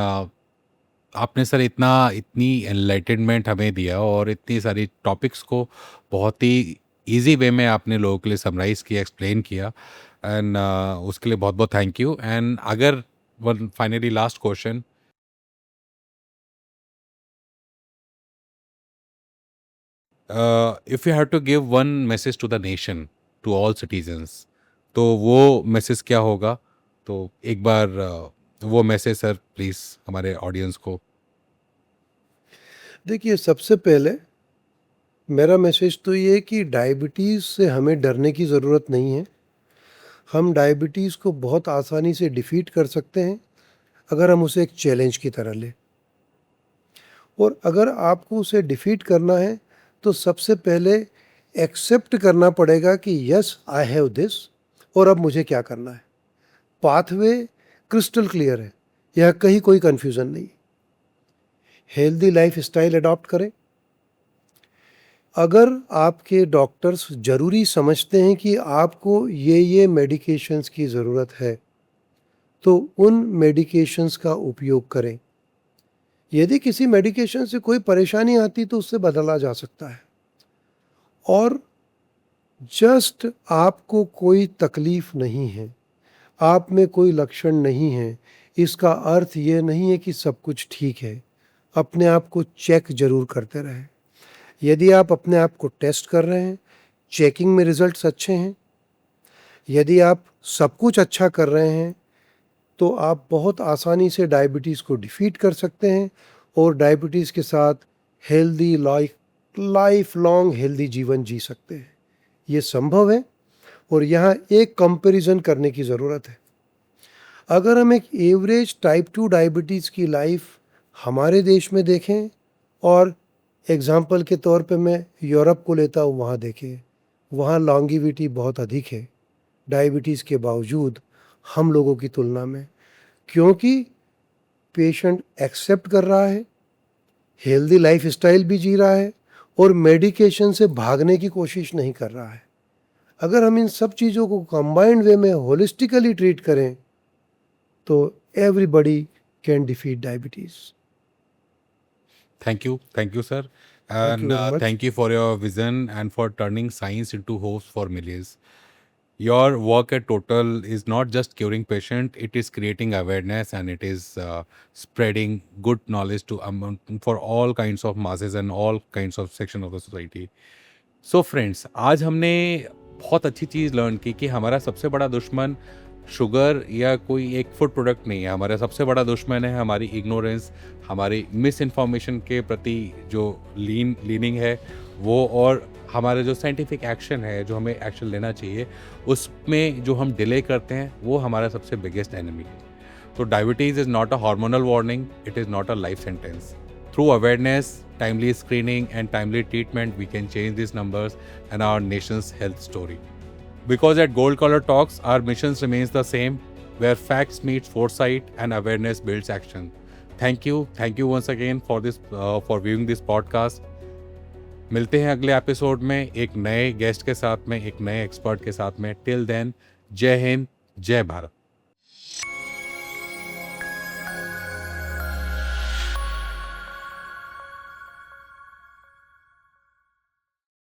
आपने सर इतनी एनलाइटनमेंट हमें दिया और इतनी सारी टॉपिक्स को बहुत ही इजी वे में आपने लोगों के लिए समराइज किया, एक्सप्लेन किया, एंड उसके लिए बहुत बहुत थैंक यू। एंड अगर one finally last question, if you have to give one message to the nation, to all citizens, तो वो मैसेज क्या होगा? तो एक बार वो मैसेज सर प्लीज़ हमारे ऑडियंस को। देखिए, सबसे पहले मेरा मैसेज तो ये है कि डायबिटीज़ से हमें डरने की ज़रूरत नहीं है। हम डायबिटीज़ को बहुत आसानी से डिफीट कर सकते हैं अगर हम उसे एक चैलेंज की तरह लें। और अगर आपको उसे डिफीट करना है तो सबसे पहले एक्सेप्ट करना पड़ेगा कि यस आई हैव दिस, और अब मुझे क्या करना है। पाथवे क्रिस्टल क्लियर है, यह कहीं कोई कन्फ्यूज़न नहीं। हेल्दी लाइफ स्टाइल अडॉप्ट करें। अगर आपके डॉक्टर्स ज़रूरी समझते हैं कि आपको ये मेडिकेशंस की ज़रूरत है तो उन मेडिकेशंस का उपयोग करें। यदि किसी मेडिकेशन से कोई परेशानी आती तो उससे बदला जा सकता है। और जस्ट आपको कोई तकलीफ नहीं है, आप में कोई लक्षण नहीं है, इसका अर्थ ये नहीं है कि सब कुछ ठीक है। अपने आप को चेक ज़रूर करते रहें। यदि आप अपने आप को टेस्ट कर रहे हैं, चेकिंग में रिजल्ट्स अच्छे हैं, यदि आप सब कुछ अच्छा कर रहे हैं, तो आप बहुत आसानी से डायबिटीज़ को डिफीट कर सकते हैं और डायबिटीज़ के साथ हेल्दी लाइफ लॉन्ग हेल्दी जीवन जी सकते हैं। ये संभव है और यहाँ एक कंपैरिजन करने की ज़रूरत है। अगर हम एक एवरेज टाइप 2 डायबिटीज़ की लाइफ हमारे देश में देखें और एग्जाम्पल के तौर पे मैं यूरोप को लेता हूँ, वहाँ देखें, वहाँ लॉन्गिविटी बहुत अधिक है डायबिटीज़ के बावजूद हम लोगों की तुलना में, क्योंकि पेशेंट एक्सेप्ट कर रहा है, हेल्दी लाइफ स्टाइल भी जी रहा है और मेडिकेशन से भागने की कोशिश नहीं कर रहा है। अगर हम इन सब चीज़ों को कंबाइंड वे में होलिस्टिकली ट्रीट करें तो everybody can defeat diabetes. Thank you, sir. Thank you And very much. thank you for your vision and for turning science into hopes for millions. Your work at Total is not just curing patient, it is creating awareness and it is spreading good knowledge to for all kinds of masses and all kinds of section of the society. So friends, आज हमने बहुत अच्छी चीज़ learn की कि हमारा सबसे बड़ा दुश्मन शुगर या कोई एक फूड प्रोडक्ट नहीं है। हमारा सबसे बड़ा दुश्मन है हमारी इग्नोरेंस, हमारी मिस इन्फॉर्मेशन के प्रति जो लीनिंग है वो, और हमारे जो साइंटिफिक एक्शन है जो हमें एक्शन लेना चाहिए उसमें जो हम डिले करते हैं वो हमारा सबसे बिगेस्ट एनिमी है। तो diabetes is not a hormonal warning, it is not a life sentence. Through awareness, timely screening and timely treatment, we can change these numbers and our nation's health story. Because at Gold Collar Talks, our mission remains the same, where facts meet foresight and awareness builds action. Thank you once again for for viewing this podcast. मिलते हैं अगले episode में एक नए guest के साथ में, एक नए एक्सपर्ट के साथ में। टिल देन, जय हिंद, जय भारत।